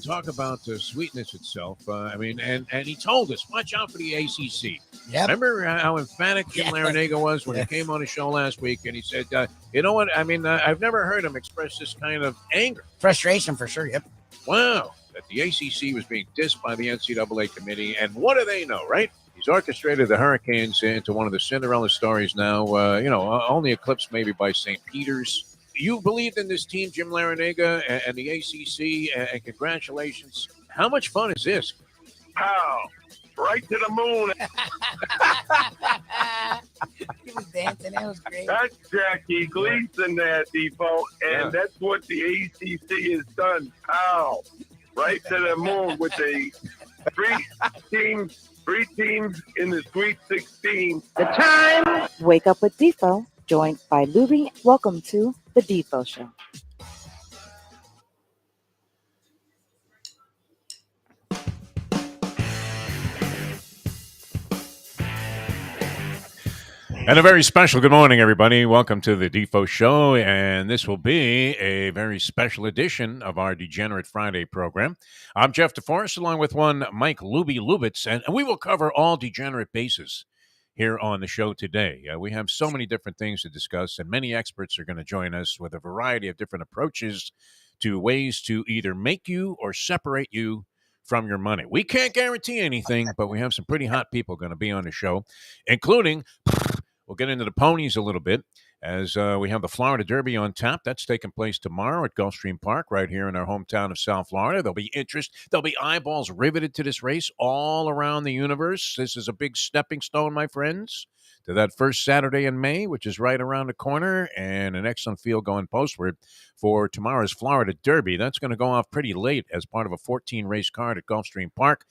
talk about sweetness itself. And he told us, watch out for the ACC. Yep. Remember how emphatic Jim Larinaga was when he came on the show last week, and he said, you know what? I've never heard him express this kind of anger. Frustration for sure, yep. Wow, that the ACC was being dissed by the NCAA committee, and what do they know, right? He's orchestrated the Hurricanes into one of the Cinderella stories now, only eclipsed maybe by St. Peter's. You believed in this team, Jim Larinaga, and the ACC, and congratulations. How much fun is this? How? Right to the moon. He was dancing. That was great. That's Jackie Gleason there, Defo. And that's what the ACC has done. How? Right to the moon with the three teams in the Sweet 16. The time. Wake up with Defo, joined by Lubie. Welcome to the Defo Show. And a very special good morning, everybody. Welcome to the Defo Show, and this will be a very special edition of our Degenerate Friday program. I'm Jeff Deforrest, along with one Mike Lubitz, and we will cover all degenerate bases here on the show today. We have so many different things to discuss, and many experts are going to join us with a variety of different approaches to ways to either make you or separate you from your money. We can't guarantee anything, but we have some pretty hot people going to be on the show, including... We'll get into the ponies a little bit as we have the Florida Derby on tap. That's taking place tomorrow at Gulfstream Park right here in our hometown of South Florida. There'll be interest. There'll be eyeballs riveted to this race all around the universe. This is a big stepping stone, my friends, to that first Saturday in May, which is right around the corner, and an excellent field going postward for tomorrow's Florida Derby. That's going to go off pretty late as part of a 14-race card at Gulfstream Park.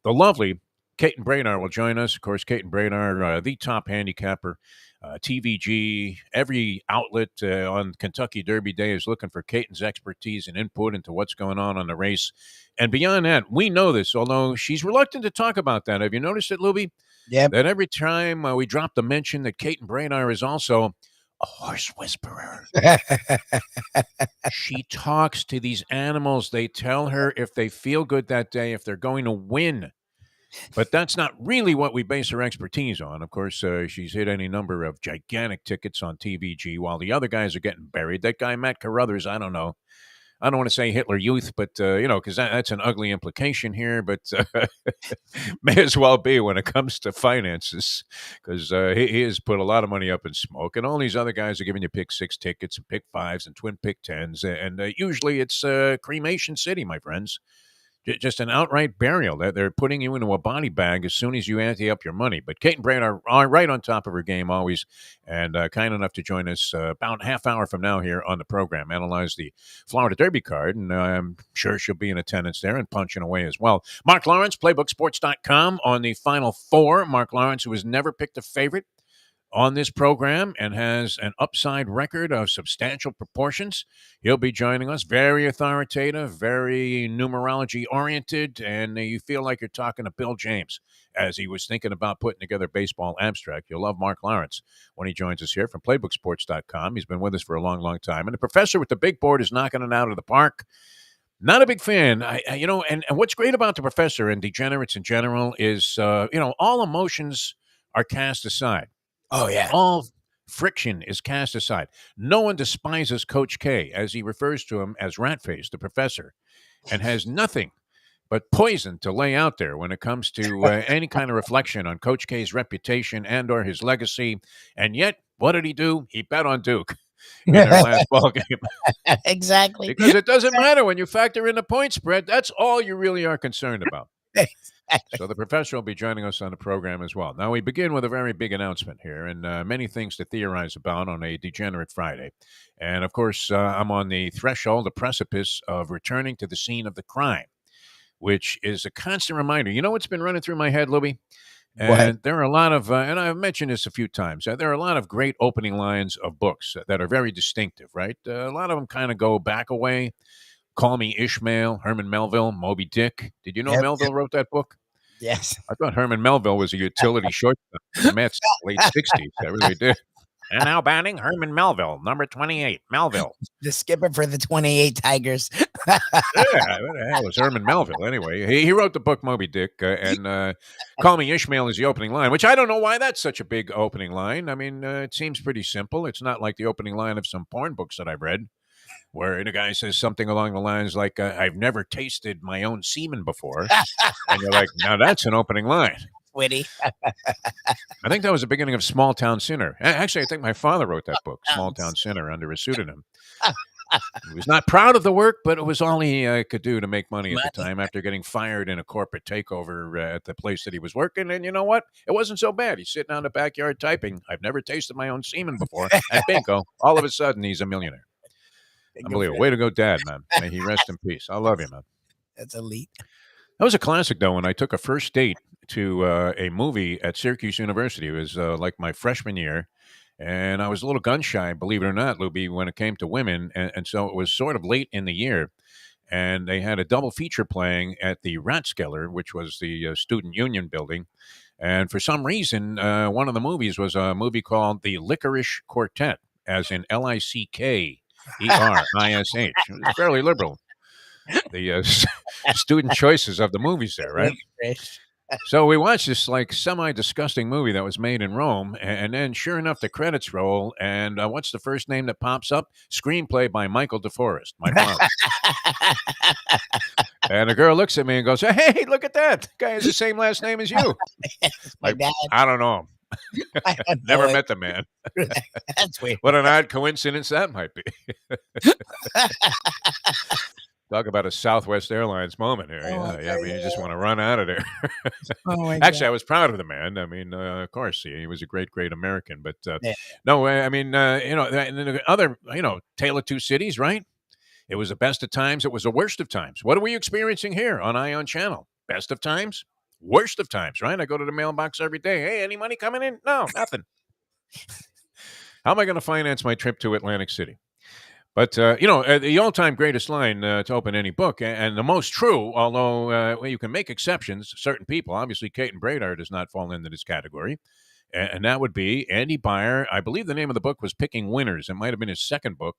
The lovely Caton Brainard will join us. Of course, Caton Brainard, the top handicapper, TVG. Every outlet on Kentucky Derby Day is looking for Caton's expertise and input into what's going on the race. And beyond that, we know this, although she's reluctant to talk about that. Have you noticed it, Lubie? Yep. That every time we drop the mention that Caton Brainard is also a horse whisperer. She talks to these animals. They tell her if they feel good that day, if they're going to win. But that's not really what we base her expertise on. Of course, she's hit any number of gigantic tickets on TVG while the other guys are getting buried. That guy, Matt Carruthers, I don't know. I don't want to say Hitler Youth, but, because that's an ugly implication here, but may as well be when it comes to finances, because he has put a lot of money up in smoke, and all these other guys are giving you pick 6 tickets and pick 5s and twin pick 10s, and usually it's Cremation City, my friends. Just an outright burial. They're putting you into a body bag as soon as you ante up your money. But Caton Brainard are right on top of her game always, and kind enough to join us about half hour from now here on the program, analyze the Florida Derby card, and I'm sure she'll be in attendance there and punching away as well. Mark Lawrence, PlaybookSports.com on the Final Four. Mark Lawrence, who has never picked a favorite on this program and has an upside record of substantial proportions. He'll be joining us. Very authoritative, very numerology-oriented, and you feel like you're talking to Bill James as he was thinking about putting together Baseball Abstract. You'll love Mark Lawrence when he joins us here from PlaybookSports.com. He's been with us for a long, long time. And the professor with the big board is knocking it out of the park. Not a big fan, and what's great about the professor and degenerates in general is, all emotions are cast aside. Oh, yeah. All friction is cast aside. No one despises Coach K, as he refers to him as Ratface, the professor, and has nothing but poison to lay out there when it comes to any kind of reflection on Coach K's reputation and or his legacy. And yet, what did he do? He bet on Duke in their last ball game. Exactly. Because it doesn't matter when you factor in the point spread. That's all you really are concerned about. So the professor will be joining us on the program as well. Now, we begin with a very big announcement here and many things to theorize about on a Degenerate Friday. And, of course, I'm on the threshold, the precipice of returning to the scene of the crime, which is a constant reminder. You know what's been running through my head, Lubie? And there are a lot of, and I've mentioned this a few times, there are a lot of great opening lines of books that are very distinctive, right? A lot of them kind of go back away. Call Me Ishmael, Herman Melville, Moby Dick. Did you know Melville wrote that book? Yes. I thought Herman Melville was a utility shortstop in the Mets late 60s. I really did. And now batting, Herman Melville, number 28, Melville. The skipper for the 28 Tigers. Yeah, what the hell is Herman Melville anyway? He wrote the book Moby Dick, and Call Me Ishmael is the opening line, which I don't know why that's such a big opening line. I mean, it seems pretty simple. It's not like the opening line of some porn books that I've read, where the guy says something along the lines like, I've never tasted my own semen before. And you're like, now that's an opening line. Witty. I think that was the beginning of Small Town Sinner. Actually, I think my father wrote that book, Small Town Sinner, under a pseudonym. He was not proud of the work, but it was all he could do to make money at the time after getting fired in a corporate takeover at the place that he was working. And you know what? It wasn't so bad. He's sitting out in the backyard typing, I've never tasted my own semen before. And bingo, all of a sudden, he's a millionaire. Unbelievable. Way to go, Dad, man. May he rest in peace. I love you, man. That's elite. That was a classic, though, when I took a first date to a movie at Syracuse University. It was like my freshman year, and I was a little gun-shy, believe it or not, Lubie, when it came to women, and so it was sort of late in the year, and they had a double feature playing at the Ratskeller, which was the student union building, and for some reason, one of the movies was a movie called The Licorice Quartet, as in Lickerrish. It was fairly liberal. The student choices of the movies there, right? So we watched this like semi-disgusting movie that was made in Rome, and then sure enough, the credits roll, and what's the first name that pops up? Screenplay by Michael Deforrest, my father. And the girl looks at me and goes, "Hey, look at that! The guy has the same last name as you." My dad. I don't know him. I don't know Never it. met the man. That's weird. What an odd coincidence that might be. Talk about a Southwest Airlines moment here. I mean, you just want to run out of there. Actually, I was proud of the man. I mean, of course, he was a great, great American. But no, I mean, the other, Tale of Two Cities, right? It was the best of times. It was the worst of times. What are we experiencing here on Ion Channel? Best of times? Worst of times, right? I go to the mailbox every day. Hey, any money coming in? No, nothing. How am I going to finance my trip to Atlantic City? But, the all-time greatest line to open any book, and the most true, although you can make exceptions, certain people, obviously Kate and Bradar does not fall into this category, and that would be Andy Byer. I believe the name of the book was Picking Winners. It might have been his second book,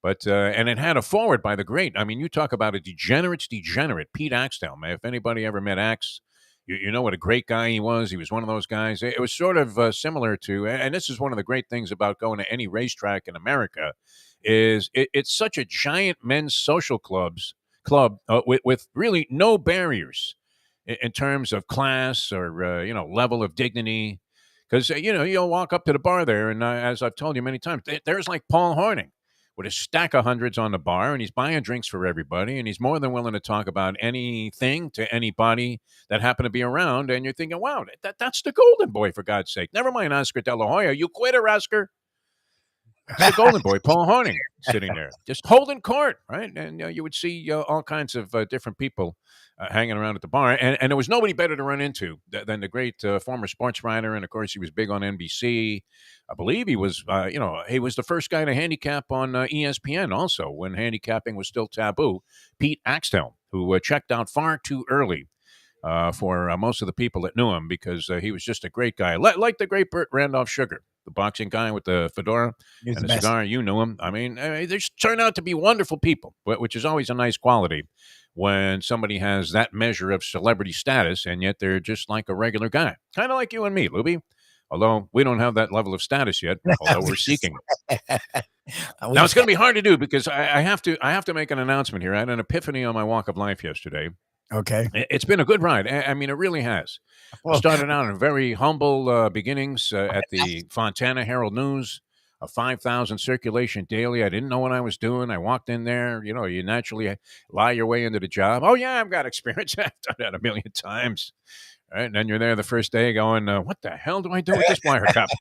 but and it had a foreword by the great. I mean, you talk about a degenerate's degenerate, Pete Axtell, man. If anybody ever met Axe, you know what a great guy he was. He was one of those guys. It was sort of similar to, and this is one of the great things about going to any racetrack in America, is it's such a giant men's social club with really no barriers in terms of class or level of dignity. Because you'll walk up to the bar there, and as I've told you many times, there's like Paul Horning with a stack of hundreds on the bar, and he's buying drinks for everybody, and he's more than willing to talk about anything to anybody that happen to be around. And you're thinking, wow, that's the golden boy, for God's sake. Never mind Oscar De La Hoya. You quitter, Oscar. It's the golden boy, Paul Horning, sitting there, just holding court, right? And you would see all kinds of different people hanging around at the bar. And there was nobody better to run into than the great former sports writer. And, of course, he was big on NBC. I believe he was, he was the first guy to handicap on ESPN also when handicapping was still taboo. Pete Axtell, who checked out far too early for most of the people that knew him because he was just a great guy, like the great Burt Randolph Sugar. The boxing guy with the fedora and the cigar, you knew him. I mean, they just turn out to be wonderful people, which is always a nice quality when somebody has that measure of celebrity status, and yet they're just like a regular guy. Kind of like you and me, Lubie. Although we don't have that level of status yet, although we're seeking it. Now, it's going to be hard to do because I have to make an announcement here. I had an epiphany on my walk of life yesterday. Okay. It's been a good ride. I mean, it really has. I started out in very humble beginnings at the Fontana Herald News, a 5,000 circulation daily. I didn't know what I was doing. I walked in there. You naturally lie your way into the job. Oh, yeah, I've got experience. I've done that a million times. All right, and then you're there the first day going, what the hell do I do with this wire copy?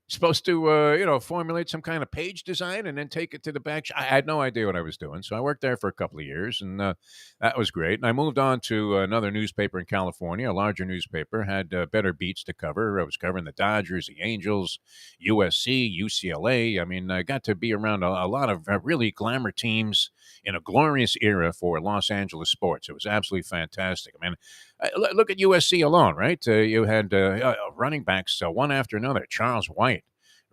Supposed to, formulate some kind of page design and then take it to the back. I had no idea what I was doing. So I worked there for a couple of years, and that was great. And I moved on to another newspaper in California, a larger newspaper, had better beats to cover. I was covering the Dodgers, the Angels, USC, UCLA. I mean, I got to be around a lot of really glamour teams in a glorious era for Los Angeles sports. It was absolutely fantastic. I mean, Look at USC alone, right? You had running backs one after another: Charles White,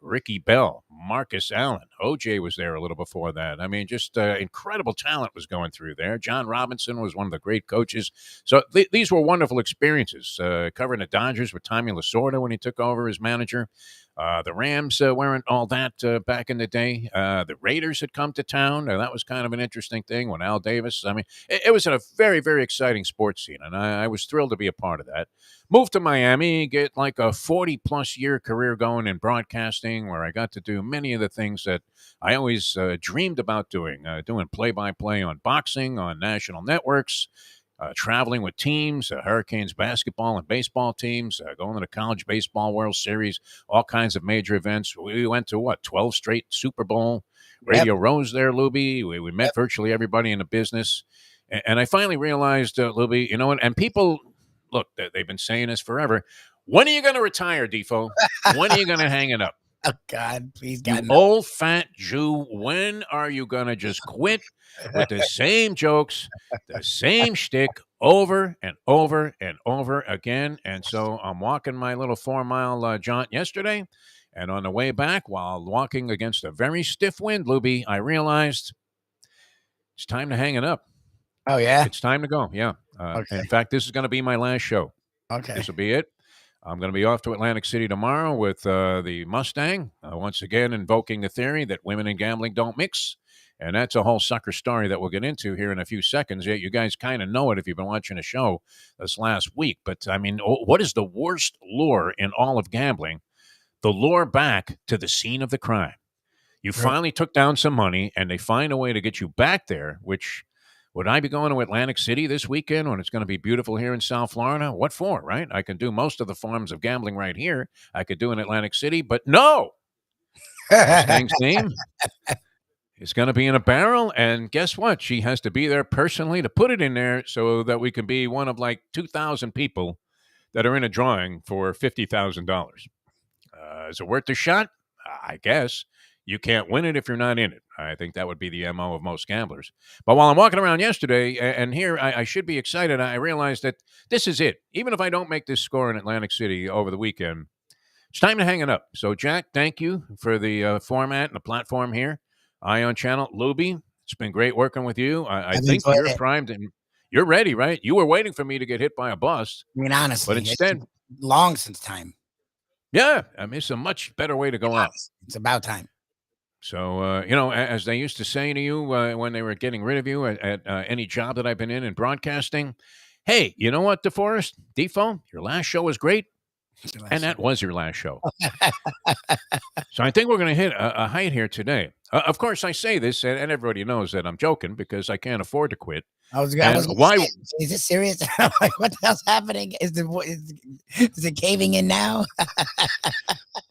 Ricky Bell, Marcus Allen. OJ was there a little before that. I mean, just incredible talent was going through there. John Robinson was one of the great coaches. So these were wonderful experiences. Covering the Dodgers with Tommy Lasorda when he took over as manager. The Rams weren't all that back in the day. The Raiders had come to town. That was kind of an interesting thing when Al Davis. I mean, it was a very, very exciting sports scene, and I was thrilled to be a part of that. Moved to Miami, get like a 40-plus year career going in broadcasting, where I got to do many of the things that I always dreamed about doing play-by-play on boxing, on national networks, traveling with teams, Hurricanes basketball and baseball teams, going to the College Baseball World Series, all kinds of major events. We went to, 12 straight Super Bowl. Radio Rose there, Lubie. We met virtually everybody in the business. And I finally realized, Lubie, you know what? And people, look, they've been saying this forever. When are you going to retire, Defo? When are you going to hang it up? Oh, God, please, You God. No. old fat Jew, when are you going to just quit with the same jokes, the same shtick over and over and over again? And so I'm walking my little 4-mile jaunt yesterday, and on the way back, while walking against a very stiff wind, Lubie, I realized it's time to hang it up. Oh, yeah? It's time to go, yeah. Okay. In fact, this is going to be my last show. Okay. This will be it. I'm going to be off to Atlantic City tomorrow with the Mustang, once again invoking the theory that women and gambling don't mix. And that's a whole sucker story that we'll get into here in a few seconds. You guys kind of know it if you've been watching the show this last week. But, I mean, what is the worst lure in all of gambling? The lure back to the scene of the crime. You finally took down some money, and they find a way to get you back there, which... Would I be going to Atlantic City this weekend when it's going to be beautiful here in South Florida? What for, right? I can do most of the forms of gambling right here. I could do in Atlantic City, but no. Mustang's name is going to be in a barrel, and guess what? She has to be there personally to put it in there so that we can be one of like 2,000 people that are in a drawing for $50,000. Is it worth the shot? I guess. You can't win it if you're not in it. I think that would be the MO of most gamblers. But while I'm walking around yesterday, and here I should be excited, I realized that this is it. Even if I don't make this score in Atlantic City over the weekend, it's time to hang it up. So, Jack, thank you for the format and the platform here. Ion Channel, Lubie, it's been great working with you. I think you're primed and you're ready, right? You were waiting for me to get hit by a bus. I mean, honestly, but instead, long since time. Yeah, I mean, it's a much better way to go out. It's about time. So, as they used to say to you when they were getting rid of you at any job that I've been in broadcasting, hey, you know what, Deforrest, Defo, your last show was great, and that was your last show. So I think we're going to hit a height here today. Of course, I say this, and everybody knows that I'm joking because I can't afford to quit. Why? Is this serious? I'm like, what the hell's happening? Is it caving in now?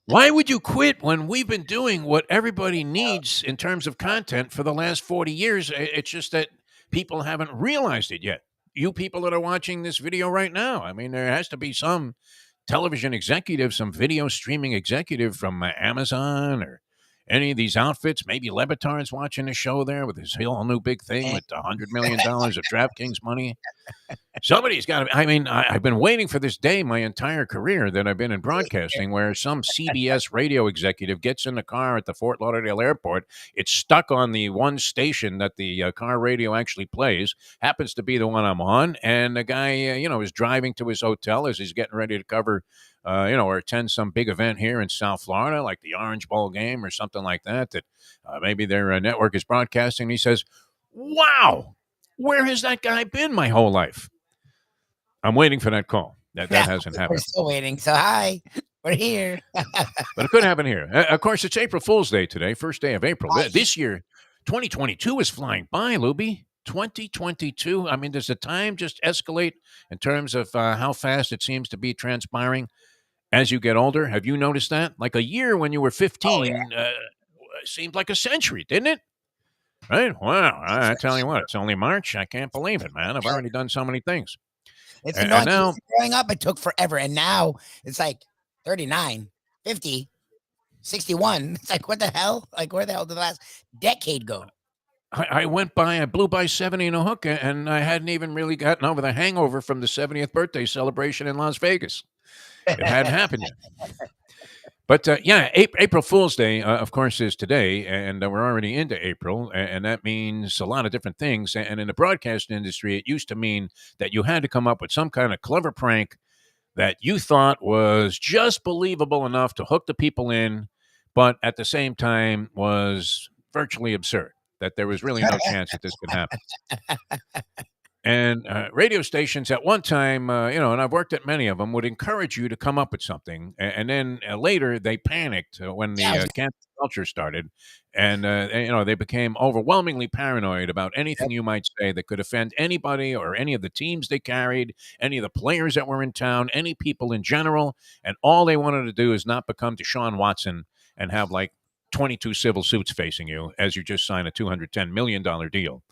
Why would you quit when we've been doing what everybody needs in terms of content for the last 40 years? It's just that people haven't realized it yet. You people that are watching this video right now, I mean, there has to be some television executive, some video streaming executive from Amazon or any of these outfits. Maybe Levitar's watching the show there with his whole new big thing with $100 million of DraftKings money. Somebody's got to. I mean, I've been waiting for this day my entire career that I've been in broadcasting, where some CBS radio executive gets in the car at the Fort Lauderdale airport. It's stuck on the one station that the car radio actually plays. Happens to be the one I'm on, and the guy, is driving to his hotel as he's getting ready to cover, or attend some big event here in South Florida, like the Orange Bowl game or something like that. That maybe their network is broadcasting. And he says, "Wow, where has that guy been my whole life?" I'm waiting for that call. That hasn't happened. We're still waiting. So, hi, we're here. But it could happen here. Of course, it's April Fool's Day today, first day of April. This year, 2022 is flying by, Lubie. 2022. I mean, does the time just escalate in terms of how fast it seems to be transpiring as you get older? Have you noticed that? Like a year when you were 15 seemed like a century, didn't it? Right? Wow. I tell you what, it's only March. I can't believe it, man. I've already done so many things. It's annoying. Now, growing up, it took forever. And now it's like 39, 50, 61. It's like, what the hell? Like, where the hell did the last decade go? I went by, I blew by 70 in a hook, and I hadn't even really gotten over the hangover from the 70th birthday celebration in Las Vegas. It hadn't happened yet. But yeah, April Fool's Day, of course, is today, and we're already into April, and that means a lot of different things. And in the broadcast industry, it used to mean that you had to come up with some kind of clever prank that you thought was just believable enough to hook the people in, but at the same time was virtually absurd, that there was really no chance that this could happen. And radio stations at one time, and I've worked at many of them, would encourage you to come up with something. And then later they panicked when the cancel culture started. And, they became overwhelmingly paranoid about anything you might say that could offend anybody or any of the teams they carried, any of the players that were in town, any people in general. And all they wanted to do is not become Deshaun Watson and have like 22 civil suits facing you as you just signed a $210 million deal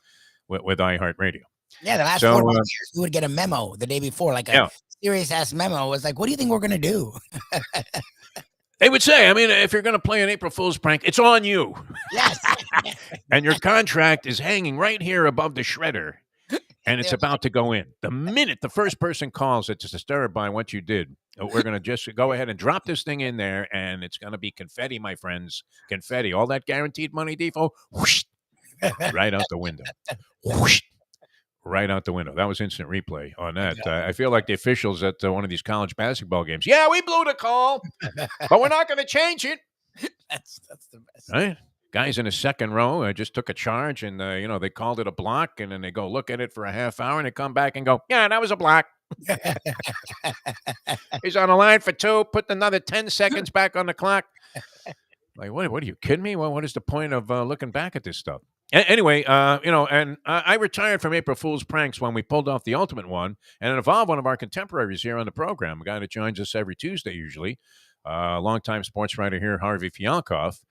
with iHeartRadio. Yeah, the last 4 years, we would get a memo the day before, like a serious ass memo. It was like, what do you think we're going to do? They would say, I mean, if you're going to play an April Fool's prank, it's on you. Yes. And your contract is hanging right here above the shredder, and it's about to go in. The minute the first person calls that's disturbed by what you did, we're going to just go ahead and drop this thing in there, and it's going to be confetti, my friends. Confetti. All that guaranteed money, Defo, whoosh, right out the window. Whoosh. Right out the window. That was instant replay on that. I feel like the officials at one of these college basketball games. Yeah, we blew the call, but we're not going to change it. That's the best. Right? Guys in the second row just took a charge, and they called it a block, and then they go look at it for a half hour, and they come back and go, yeah, that was a block. He's on the line for 2. Put another 10 seconds back on the clock. Like, what are you kidding me? Well, what is the point of looking back at this stuff? Anyway, and I retired from April Fool's pranks when we pulled off the ultimate one, and it involved one of our contemporaries here on the program, a guy that joins us every Tuesday usually, a longtime sports writer here, Harvey Fialkoff.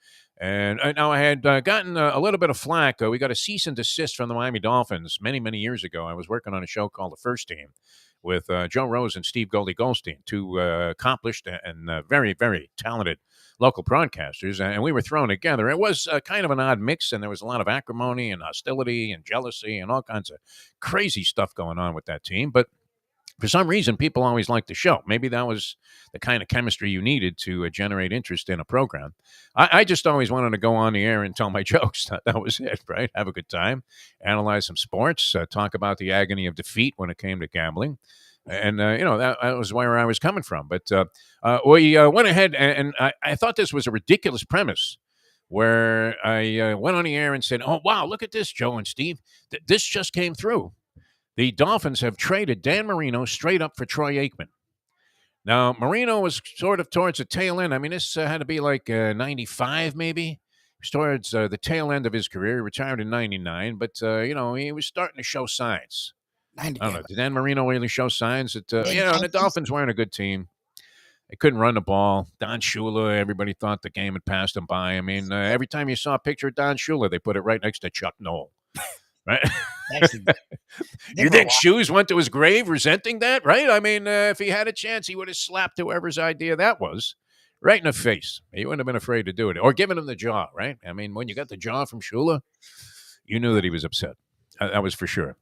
And now I had gotten a little bit of flack. We got a cease and desist from the Miami Dolphins many, many years ago. I was working on a show called The First Team with Joe Rose and Steve Goldie Goldstein, two accomplished and very, very talented local broadcasters, and we were thrown together. It was kind of an odd mix, and there was a lot of acrimony and hostility and jealousy and all kinds of crazy stuff going on with that team. But for some reason, people always liked the show. Maybe that was the kind of chemistry you needed to generate interest in a program. I just always wanted to go on the air and tell my jokes. That was it, right? Have a good time, analyze some sports, talk about the agony of defeat when it came to gambling. And, that was where I was coming from. But we went ahead, and I thought this was a ridiculous premise where I went on the air and said, oh, wow, look at this, Joe and Steve. This just came through. The Dolphins have traded Dan Marino straight up for Troy Aikman. Now, Marino was sort of towards the tail end. I mean, this had to be like 95 maybe. He was towards the tail end of his career. He retired in 99, but, he was starting to show signs. I don't know. Did Dan Marino really show signs that, and the Dolphins weren't a good team. They couldn't run the ball. Don Shula, everybody thought the game had passed them by. I mean, every time you saw a picture of Don Shula, they put it right next to Chuck Noll. Right? You think Shoes went to his grave resenting that, right? I mean, if he had a chance, he would have slapped whoever's idea that was right in the face. He wouldn't have been afraid to do it. Or given him the jaw, right? I mean, when you got the jaw from Shula, you knew that he was upset. That was for sure.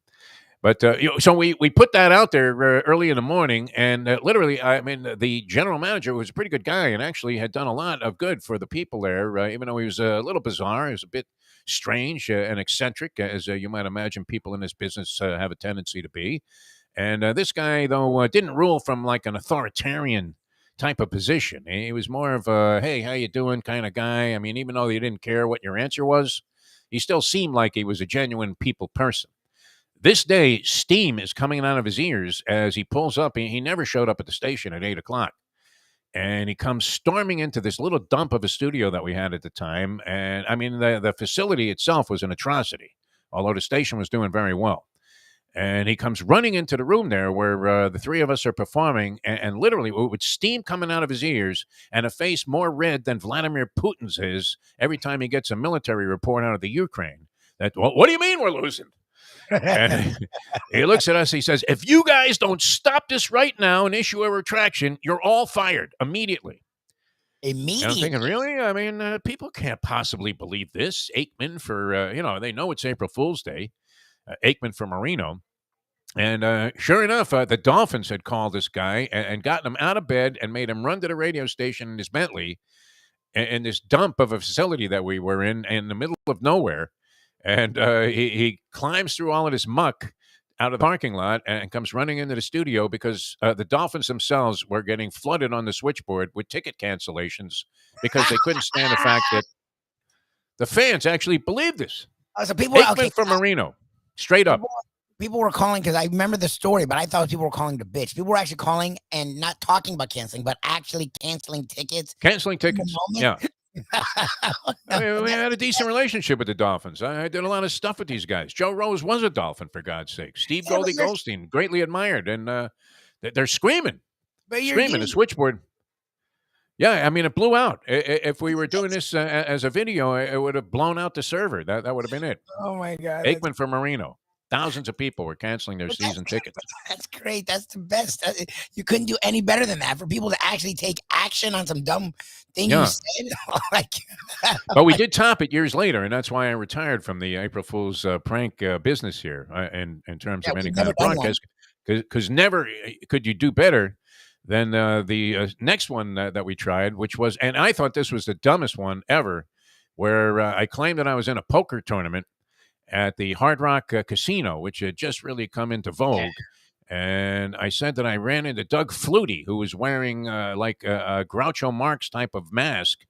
But so we put that out there early in the morning, and literally, I mean, the general manager was a pretty good guy and actually had done a lot of good for the people there, even though he was a little bizarre. He was a bit strange and eccentric, as you might imagine people in this business have a tendency to be. And this guy, though, didn't rule from like an authoritarian type of position. He was more of a, hey, how you doing kind of guy. I mean, even though he didn't care what your answer was, he still seemed like he was a genuine people person. This day, steam is coming out of his ears as he pulls up. He never showed up at the station at 8 o'clock. And he comes storming into this little dump of a studio that we had at the time. And, I mean, the facility itself was an atrocity, although the station was doing very well. And he comes running into the room there where the three of us are performing, and literally with steam coming out of his ears and a face more red than Vladimir Putin's is every time he gets a military report out of the Ukraine. What do you mean we're losing? And he looks at us, he says, if you guys don't stop this right now and issue a retraction, you're all fired immediately. And I'm Immediately. thinking, really? I mean, people can't possibly believe this. Aikman for, they know it's April Fool's Day. Aikman for Marino. And sure enough, the Dolphins had called this guy and gotten him out of bed and made him run to the radio station in his Bentley in this dump of a facility that we were in the middle of nowhere. And he climbs through all of this muck out of the parking lot and comes running into the studio because the Dolphins themselves were getting flooded on the switchboard with ticket cancellations because they couldn't stand the fact that the fans actually believed this. So people Aikman for Marino, straight up. People were calling because I remember the story, but I thought people were calling to bitch. People were actually calling and not talking about canceling, but actually canceling tickets. Canceling tickets. Yeah. I mean, we had a decent relationship with the Dolphins. I did a lot of stuff with these guys. Joe Rose was a Dolphin, for God's sake. Steve Goldie Goldstein, greatly admired. And they're screaming. Screaming. The switchboard. Yeah, I mean, it blew out. If we were doing this as a video, it would have blown out the server. That would have been it. Oh, my God. Aikman for Marino. Thousands of people were canceling their season tickets. That's great. That's the best. You couldn't do any better than that for people to actually take action on some dumb thing you said. But we did top it years later, and that's why I retired from the April Fool's prank business here in terms of any kind of broadcast. Because never could you do better than the next one that we tried, which was, and I thought this was the dumbest one ever, where I claimed that I was in a poker tournament at the Hard Rock Casino, which had just really come into vogue. And I said that I ran into Doug Flutie, who was wearing like a Groucho Marx type of mask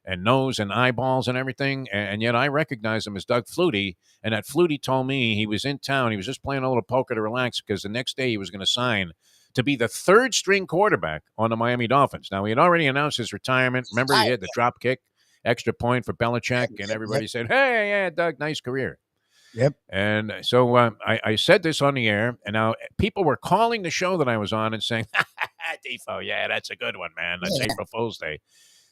and nose and eyeballs and everything. And yet I recognized him as Doug Flutie. And that Flutie told me he was in town. He was just playing a little poker to relax because the next day he was going to sign to be the third string quarterback on the Miami Dolphins. Now, he had already announced his retirement. Remember, he had the drop kick, extra point for Belichick. And everybody said, hey, yeah, Doug, nice career. Yep. And so I said this on the air, and now people were calling the show that I was on and saying, Defo, yeah, that's a good one, man. That's April Fool's Day.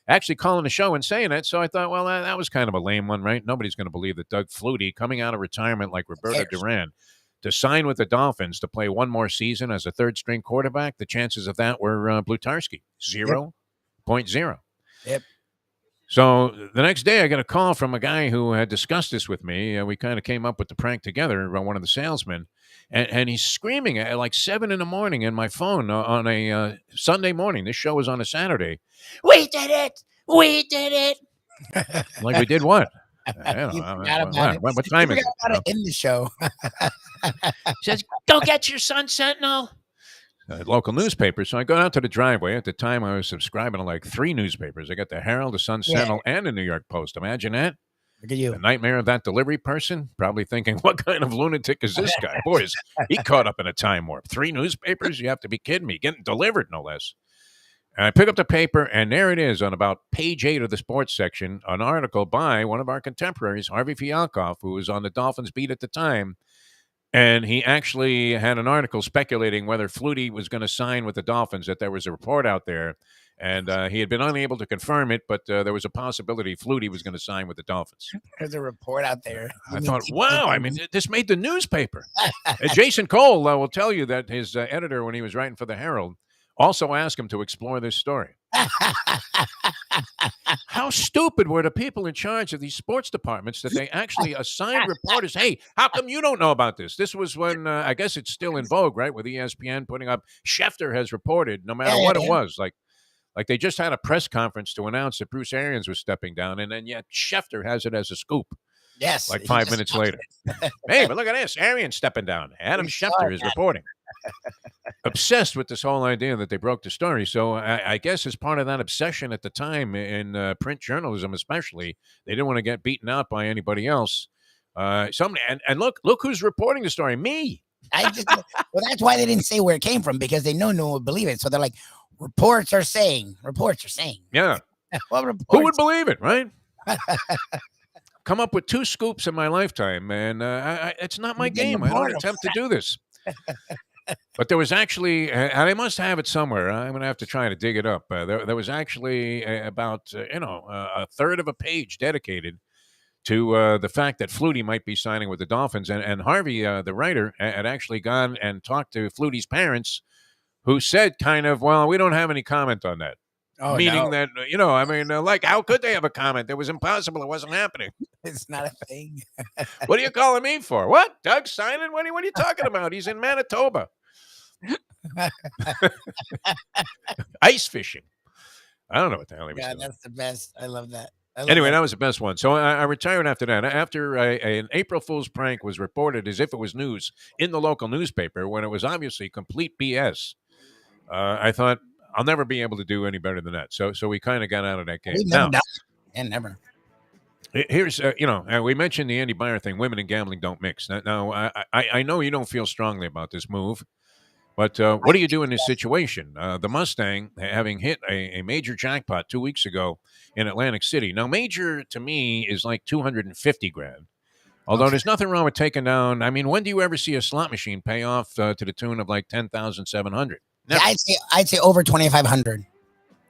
Actually calling the show and saying it. So I thought, well, that was kind of a lame one, right? Nobody's going to believe that Doug Flutie, coming out of retirement like Roberto Duran, to sign with the Dolphins to play one more season as a third-string quarterback, the chances of that were Blutarski, 0.0. Yep. So the next day, I got a call from a guy who had discussed this with me. We kind of came up with the prank together, one of the salesmen, and he's screaming at like 7 a.m. in my phone on a Sunday morning. This show was on a Saturday. We did it! We did it! Like we did what? What time is it? In the show. Says, go get your Sun Sentinel. Local newspaper. So I go out to the driveway. At the time, I was subscribing to like 3 newspapers. I got the Herald, the Sun Sentinel, and the New York Post. Imagine that. Look at you. The nightmare of that delivery person, probably thinking, what kind of lunatic is this guy? Boys, he caught up in a time warp. 3 newspapers? You have to be kidding me. Getting delivered, no less. And I pick up the paper, and there it is on about page 8 of the sports section, an article by one of our contemporaries, Harvey Fialkoff, who was on the Dolphins beat at the time. And he actually had an article speculating whether Flutie was going to sign with the Dolphins, that there was a report out there. And he had been unable to confirm it, but there was a possibility Flutie was going to sign with the Dolphins. There's a report out there. I thought, wow, I mean, this made the newspaper. Jason Cole will tell you that his editor, when he was writing for the Herald, also asked him to explore this story. How stupid were the people in charge of these sports departments that they actually assigned reporters? Hey, how come you don't know about this? This was when, I guess it's still in vogue, right? With ESPN putting up, Schefter has reported, no matter what it was. Like they just had a press conference to announce that Bruce Arians was stepping down, and then yet Schefter has it as a scoop. Yes. Like 5 minutes later. Hey, but look at this. Arians stepping down. Adam Schefter is reporting. Obsessed with this whole idea that they broke the story. So I guess as part of that obsession at the time in print journalism especially, they didn't want to get beaten out by anybody else. Somebody and look who's reporting the story. Me. Well, that's why they didn't say where it came from, because they know no one would believe it. So they're like, reports are saying. Yeah. Well, who would believe it, right? Come up with 2 scoops in my lifetime, and it's not my game. I don't attempt to do this. But there was actually, and I must have it somewhere. I'm going to have to try to dig it up. There was actually about, a third of a page dedicated to the fact that Flutie might be signing with the Dolphins. And Harvey, the writer, had actually gone and talked to Flutie's parents, who said kind of, well, we don't have any comment on that. Oh Meaning no, that, like, how could they have a comment? It was impossible. It wasn't happening. it's not a thing. What are you calling me for? What? Doug Simon? What are you talking about? He's in Manitoba. Ice fishing. I don't know what the hell he was Yeah, doing. that's the best. I love that. I love Anyway, that. that was the best one. So I retired after that. After an April Fool's prank was reported as if it was news in the local newspaper when it was obviously complete BS, I thought I'll never be able to do any better than that. So we kind of got out of that game. We've never Now, done it. And never. here's we mentioned the Andy Byer thing. Women and gambling don't mix. Now I know you don't feel strongly about this move. But what do you do in this situation? The Mustang having hit a major jackpot 2 weeks ago in Atlantic City. Now, major to me is like 250 grand. Although Okay. there's nothing wrong with taking down. I mean, when do you ever see a slot machine pay off to the tune of like 10,700? Yeah, I'd say over 2,500.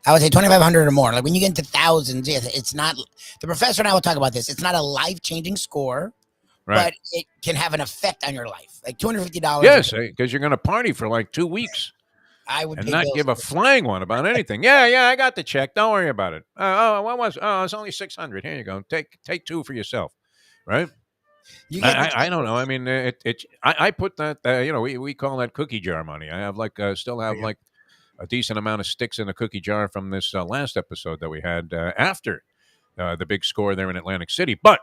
I would say 2,500 or more. Like when you get into thousands, it's not. The professor and I will talk about this. It's not a life-changing score, Right. but it can have an effect on your life. Like $250. Yes, because you're going to party for like 2 weeks I would and pay not bills give a for it. flying one about anything. Yeah, I got the check. Don't worry about it. What was? Oh, it's only 600. Here you go. Take two for yourself. Right. You get the I don't know. I mean, I put that. We call that cookie jar money. I have still have like a decent amount of sticks in the cookie jar from this last episode that we had after the big score there in Atlantic City. But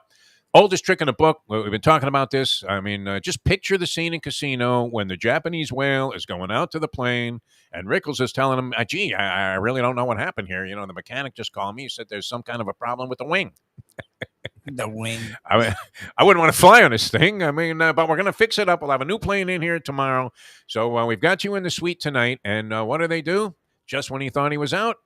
oldest trick in the book. We've been talking about this. I mean, just picture the scene in Casino when the Japanese whale is going out to the plane and Rickles is telling him, gee, I really don't know what happened here. The mechanic just called me. He said there's some kind of a problem with the wing. the wing. I mean, I wouldn't want to fly on this thing. I mean, but we're going to fix it up. We'll have a new plane in here tomorrow. So we've got you in the suite tonight. And what do? Just when he thought he was out,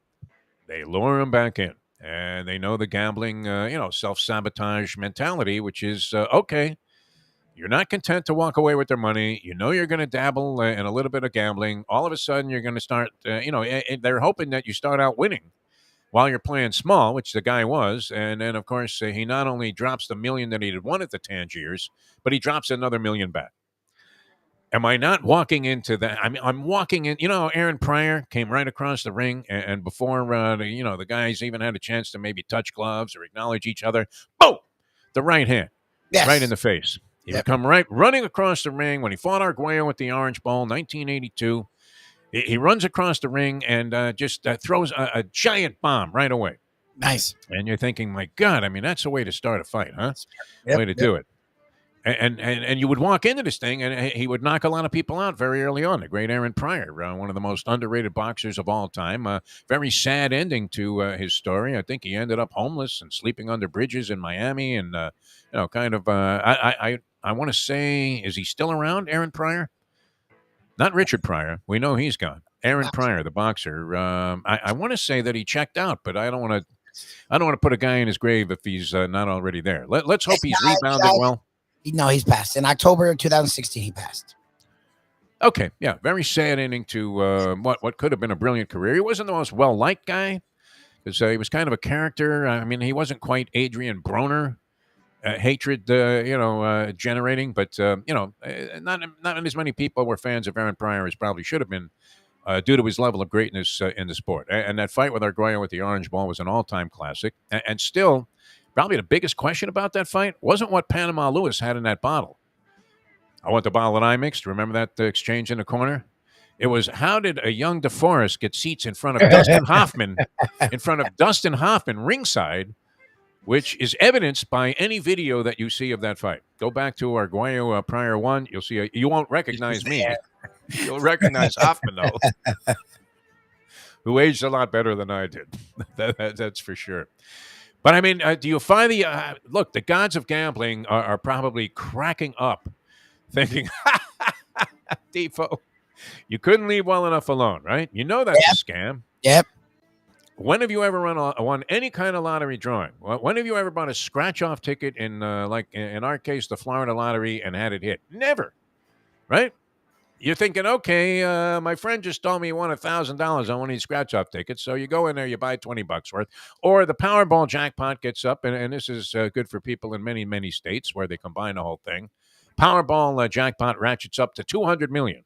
they lure him back in. And they know the gambling, self-sabotage mentality, which is, okay, you're not content to walk away with their money. You know you're going to dabble in a little bit of gambling. All of a sudden, you're going to start, they're hoping that you start out winning while you're playing small, which the guy was. And then, of course, he not only drops the $1 million that he had won at the Tangiers, but he drops another $1 million back. Am I not walking into that? I mean, I'm walking in. Aaron Pryor came right across the ring, and before the guys even had a chance to maybe touch gloves or acknowledge each other, boom, the right hand, Yes. right in the face. He would come right running across the ring when he fought Arguello with the Orange Bowl, 1982. He runs across the ring and just throws a giant bomb right away. Nice. And you're thinking, my God, I mean, that's a way to start a fight, huh? Yep, Way to do it. And you would walk into this thing, and he would knock a lot of people out very early on. The great Aaron Pryor, one of the most underrated boxers of all time. Very sad ending to his story. I think he ended up homeless and sleeping under bridges in Miami. And I want to say, is he still around, Aaron Pryor? Not Richard Pryor. We know he's gone. Aaron Pryor, the boxer. I want to say that he checked out, but I don't want to put a guy in his grave if he's not already there. Let's hope he's rebounded well. No, he's passed. In October 2016, he passed. Okay, yeah, very sad ending to what could have been a brilliant career. He wasn't the most well-liked guy because he was kind of a character. I mean, he wasn't quite Adrian Broner, hatred, generating, but not as many people were fans of Aaron Pryor as probably should have been due to his level of greatness in the sport. And that fight with Arguello with the Orange Ball was an all-time classic, and still. Probably the biggest question about that fight wasn't what Panama Lewis had in that bottle. I want the bottle that I mixed. Remember that exchange in the corner? It was, how did a young Deforrest get seats in front of Dustin Hoffman, ringside, which is evidenced by any video that you see of that fight. Go back to Arguello Pryor 1. You'll see, you won't recognize me. You'll recognize Hoffman, though, who aged a lot better than I did. That's for sure. But I mean, do you find look, the gods of gambling are probably cracking up, thinking, Defo, you couldn't leave well enough alone, right? You know that's a scam. Yep. When have you ever won any kind of lottery drawing? When have you ever bought a scratch-off ticket in, in our case, the Florida lottery and had it hit? Never, right? You're thinking, okay, my friend just told me he won $1,000 on one of these scratch-off tickets. So you go in there, you buy $20 worth. Or the Powerball jackpot gets up, and this is good for people in many, many states where they combine the whole thing. Powerball jackpot ratchets up to $200 million.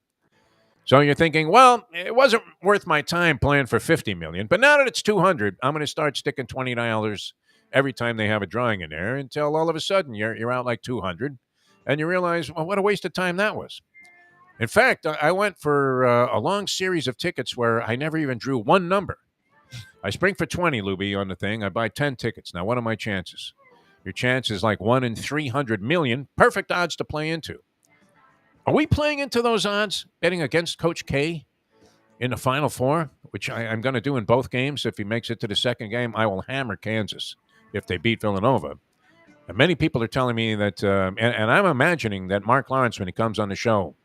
So you're thinking, well, it wasn't worth my time playing for $50 million, but now that it's $200, I'm going to start sticking $20 every time they have a drawing in there until all of a sudden you're out like $200, and you realize, well, what a waste of time that was. In fact, I went for a long series of tickets where I never even drew one number. I spring for 20, Lubie, on the thing. I buy 10 tickets. Now, what are my chances? Your chance is like 1 in 300 million. Perfect odds to play into. Are we playing into those odds, betting against Coach K in the Final Four, which I'm going to do in both games? If he makes it to the second game, I will hammer Kansas if they beat Villanova. And many people are telling me that, and I'm imagining that Mark Lawrence, when he comes on the show,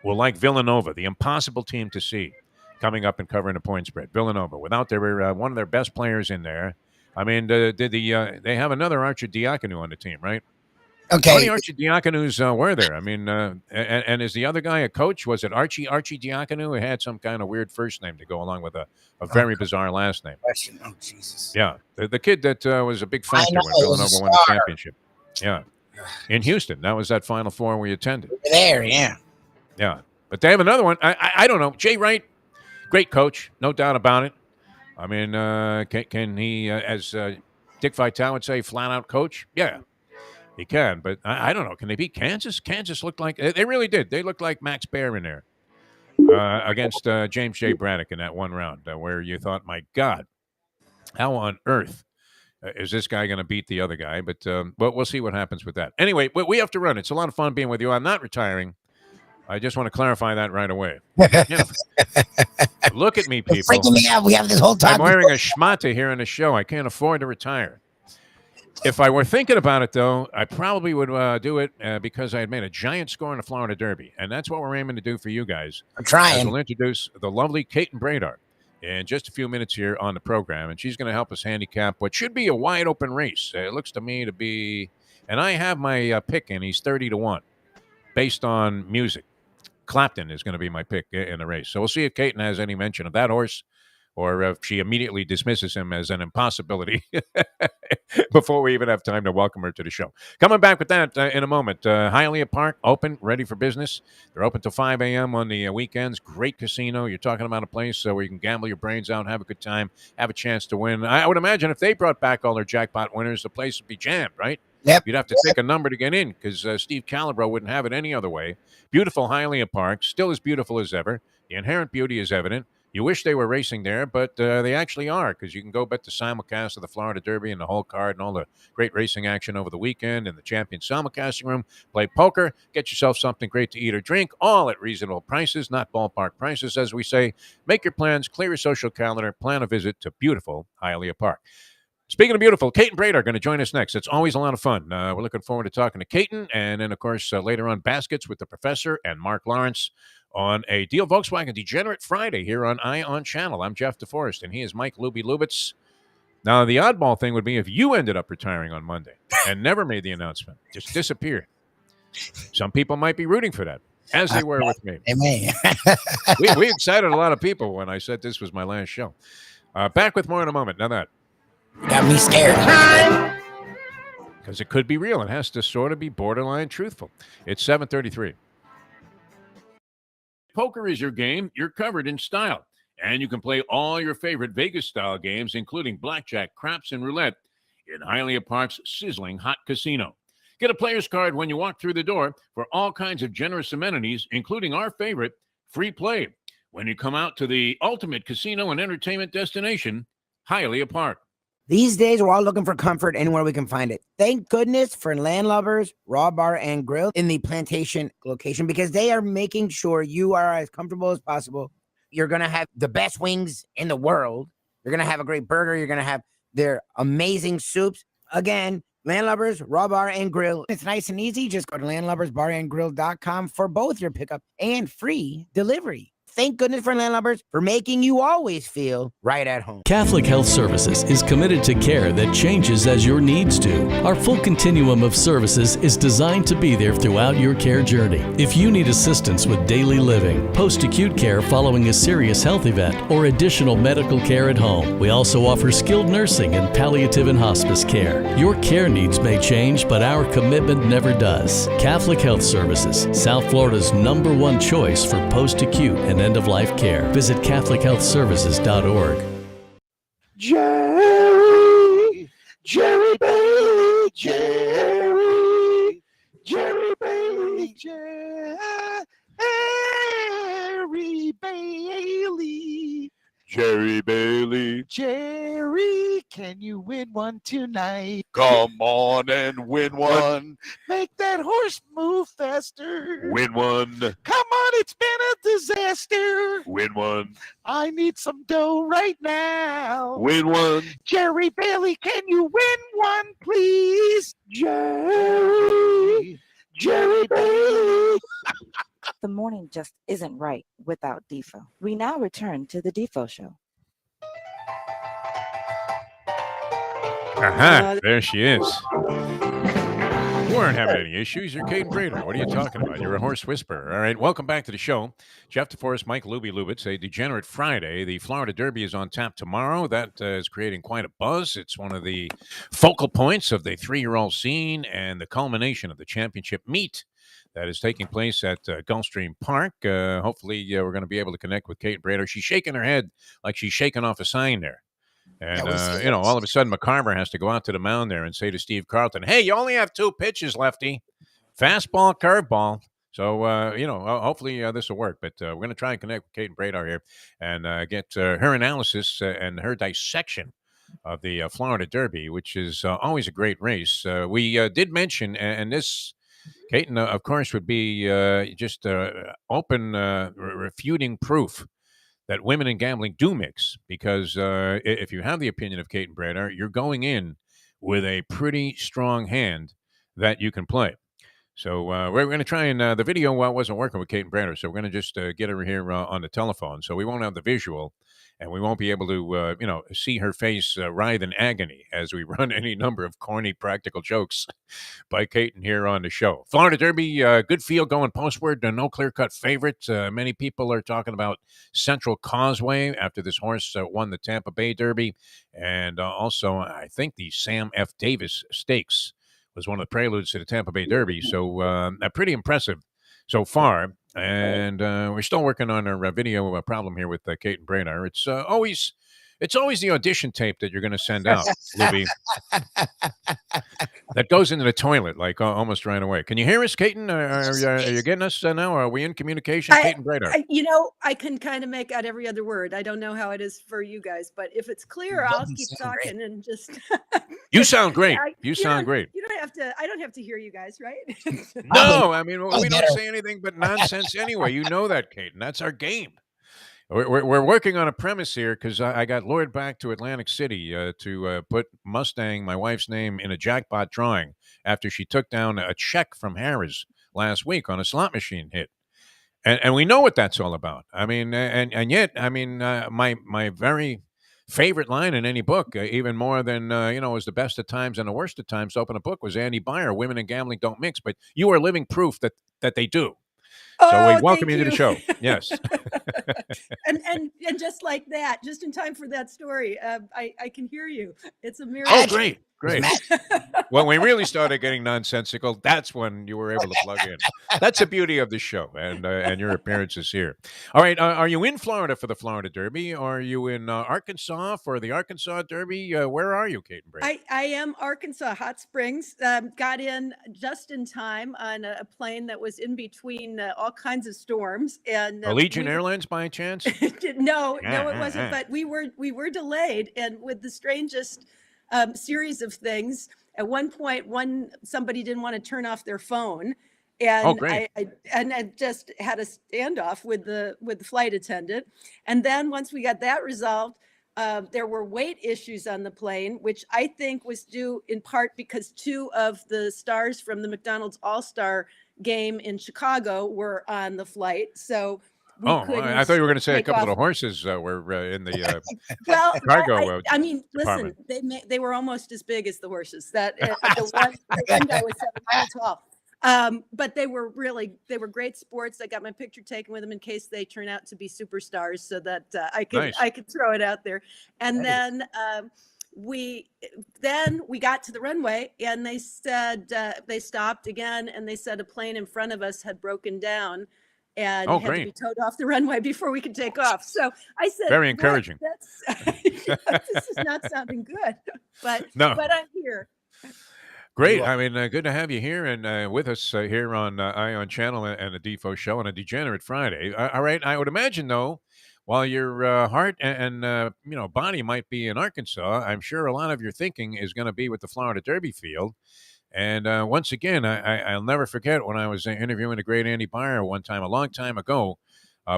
will like Villanova, the impossible team to see, coming up and covering the point spread. Villanova, without their one of their best players in there. I mean, they have another Archidiakonou on the team, right? Okay. How many Archidiakonous were there? I mean, and is the other guy a coach? Was it Archidiakonou who had some kind of weird first name to go along with a very bizarre last name? Question. Oh, Jesus. Yeah, the kid that was a big factor when Villanova won the championship. Yeah, in Houston. That was that Final Four we attended. There, yeah. Yeah, but they have another one. I don't know. Jay Wright, great coach, no doubt about it. I mean, can he, as Dick Vitale would say, flat-out coach? Yeah. He can, but I don't know. Can they beat Kansas? Kansas looked like they really did. They looked like Max Baer in there against James J. Braddock in that one round, where you thought, my God, how on earth is this guy going to beat the other guy? But we'll see what happens with that. Anyway, we have to run. It's a lot of fun being with you. I'm not retiring. I just want to clarify that right away. You know, look at me, people. You're freaking me out. We have this whole time. I'm wearing a schmata here on the show. I can't afford to retire. If I were thinking about it, though, I probably would do it because I had made a giant score in the Florida Derby. And that's what we're aiming to do for you guys. I'm trying. We'll introduce the lovely Caitlin Bradard in just a few minutes here on the program. And she's going to help us handicap what should be a wide open race. It looks to me to be, and I have my pick in. He's 30-1 based on music. Clapton is going to be my pick in the race. So we'll see if Caitlin has any mention of that horse, or if she immediately dismisses him as an impossibility before we even have time to welcome her to the show. Coming back with that in a moment. Hialeah Park, open, ready for business. They're open till 5 a.m. on the weekends. Great casino. You're talking about a place where you can gamble your brains out, have a good time, have a chance to win. I would imagine if they brought back all their jackpot winners, the place would be jammed, right? Yep. You'd have to pick a number to get in because Steve Calabro wouldn't have it any other way. Beautiful Hialeah Park, still as beautiful as ever. The inherent beauty is evident. You wish they were racing there, but they actually are, because you can go bet the simulcast of the Florida Derby and the whole card and all the great racing action over the weekend in the Champion simulcasting room. Play poker, get yourself something great to eat or drink, all at reasonable prices, not ballpark prices, as we say. Make your plans, clear your social calendar, plan a visit to beautiful Hialeah Park. Speaking of beautiful, Caitlin Bradard are going to join us next. It's always a lot of fun. We're looking forward to talking to Caitlin, and then, of course, later on, Baskets with the Professor and Mark Lawrence on a Deal Volkswagen Degenerate Friday here on Ion Channel. I'm Jeff Deforrest, and he is Mike Lubitz. Now, the oddball thing would be if you ended up retiring on Monday and never made the announcement, just disappeared. Some people might be rooting for that, as they were with me. Amen. we excited a lot of people when I said this was my last show. Back with more in a moment. Now that got me scared. Because it could be real. It has to sort of be borderline truthful. It's 7:33. Poker is your game. You're covered in style. And you can play all your favorite Vegas-style games, including blackjack, craps, and roulette, in Hialeah Park's sizzling hot casino. Get a player's card when you walk through the door for all kinds of generous amenities, including our favorite, free play, when you come out to the ultimate casino and entertainment destination, Hialeah Park. These days, we're all looking for comfort anywhere we can find it. Thank goodness for Landlubbers Raw Bar and Grill in the Plantation location, because they are making sure you are as comfortable as possible. You're going to have the best wings in the world. You're going to have a great burger. You're going to have their amazing soups. Again, Landlubbers Raw Bar and Grill. It's nice and easy. Just go to landlubbersbarandgrill.com for both your pickup and free delivery. Thank goodness for Landlubbers for making you always feel right at home. Catholic Health Services is committed to care that changes as your needs do. Our full continuum of services is designed to be there throughout your care journey. If you need assistance with daily living, post-acute care following a serious health event, or additional medical care at home, we also offer skilled nursing and palliative and hospice care. Your care needs may change, but our commitment never does. Catholic Health Services, South Florida's #1 choice for post-acute and end-of-life care. Visit CatholicHealthServices.org. Jerry Bailey, Jerry Bailey, Jerry Bailey. Jerry, can you win one tonight? Come on and win one. Make that horse move faster. Win one. Come on, it's been a disaster. Win one. I need some dough right now. Win one. Jerry Bailey, can you win one, please? Jerry Bailey. The morning just isn't right without Defo. We now return to the Defo Show. Aha, there she is. You weren't having any issues. You're Kate Brader. What are you talking about? You're a horse whisperer. All right, welcome back to the show. Jeff Deforrest, Mike Lubitz, a Degenerate Friday. The Florida Derby is on tap tomorrow. That is creating quite a buzz. It's one of the focal points of the three-year-old scene and the culmination of the championship meet that is taking place at Gulfstream Park. Hopefully, we're going to be able to connect with Kate Brader. She's shaking her head like she's shaking off a sign there. And, all of a sudden, McCarver has to go out to the mound there and say to Steve Carlton, hey, you only have 2 pitches, lefty. Fastball, curveball. So, hopefully this will work. But we're going to try and connect with Kate Brader here and get her analysis and her dissection of the Florida Derby, which is always a great race. We did mention, and this, Kate, of course, would be just open refuting proof that women in gambling do mix, because if you have the opinion of Kate and Brader, you're going in with a pretty strong hand that you can play. So we're going to try and the video wasn't working with Kate and Brader, so we're going to just get her here on the telephone. So we won't have the visual, and we won't be able to see her face writhe in agony as we run any number of corny practical jokes by Kate and here on the show. Florida Derby, good field going postward, no clear-cut favorite. Many people are talking about Central Causeway after this horse won the Tampa Bay Derby, and also I think the Sam F. Davis Stakes was one of the preludes to the Tampa Bay Derby. So pretty impressive so far. And we're still working on our video problem here with Kate and Brader. It's always the audition tape that you're going to send out, Lubie, that goes into the toilet like almost right away. Can you hear us, Katen? Are you getting us now? Are we in communication, Kate and Brader? I can kind of make out every other word. I don't know how it is for you guys, but if it's clear, I'll keep talking and just. You sound great. You sound great. You don't have to. I don't have to hear you guys, right? No, I mean we don't say anything but nonsense anyway. You know that, Kate, and that's our game. We're working on a premise here because I got lured back to Atlantic City to put Mustang, my wife's name, in a jackpot drawing after she took down a check from Harrah's last week on a slot machine hit. And we know what that's all about. I mean, and yet, I mean, my very favorite line in any book, even more than, was the best of times and the worst of times to open a book, was Andy Byer, Women and Gambling Don't Mix. But you are living proof that they do. So we welcome you to the show. Yes. and just like that, just in time for that story, I can hear you. It's a miracle. Oh, great. When we really started getting nonsensical, that's when you were able to plug in. That's the beauty of the show and your appearances here. All right. Are you in Florida for the Florida Derby? Are you in Arkansas for the Arkansas Derby? Where are you, Kate and Brady? I am Arkansas, Hot Springs. Got in just in time on a plane that was in between all kinds of storms. And Allegiant Airlines, by chance? No, it wasn't. But we were delayed, and with the strangest series of things. At one point, somebody didn't want to turn off their phone, and I just had a standoff with the flight attendant. And then once we got that resolved, there were weight issues on the plane, which I think was due in part because 2 of the stars from the McDonald's All-Star game in Chicago were on the flight. So I thought you were going to say a couple of the horses were in the cargo. I mean, listen, they were almost as big as the horses. That the one guy was 7 miles tall. But they were great sports. I got my picture taken with them in case they turn out to be superstars, so that I could throw it out there. And then we got to the runway, and they said they stopped again, and they said a plane in front of us had broken down. and Oh, had to be great. towed off the runway before we could take off. So I said, Very encouraging. That's this is not sounding good, but No. I'm here. Great. I mean, good to have you here and with us here on Ion Channel and the Defo Show on a Degenerate Friday. All right. I would imagine, though, while your heart and body might be in Arkansas, I'm sure a lot of your thinking is going to be with the Florida Derby field. And once again, I'll never forget when I was interviewing the great Andy Pryor one time, a long time ago,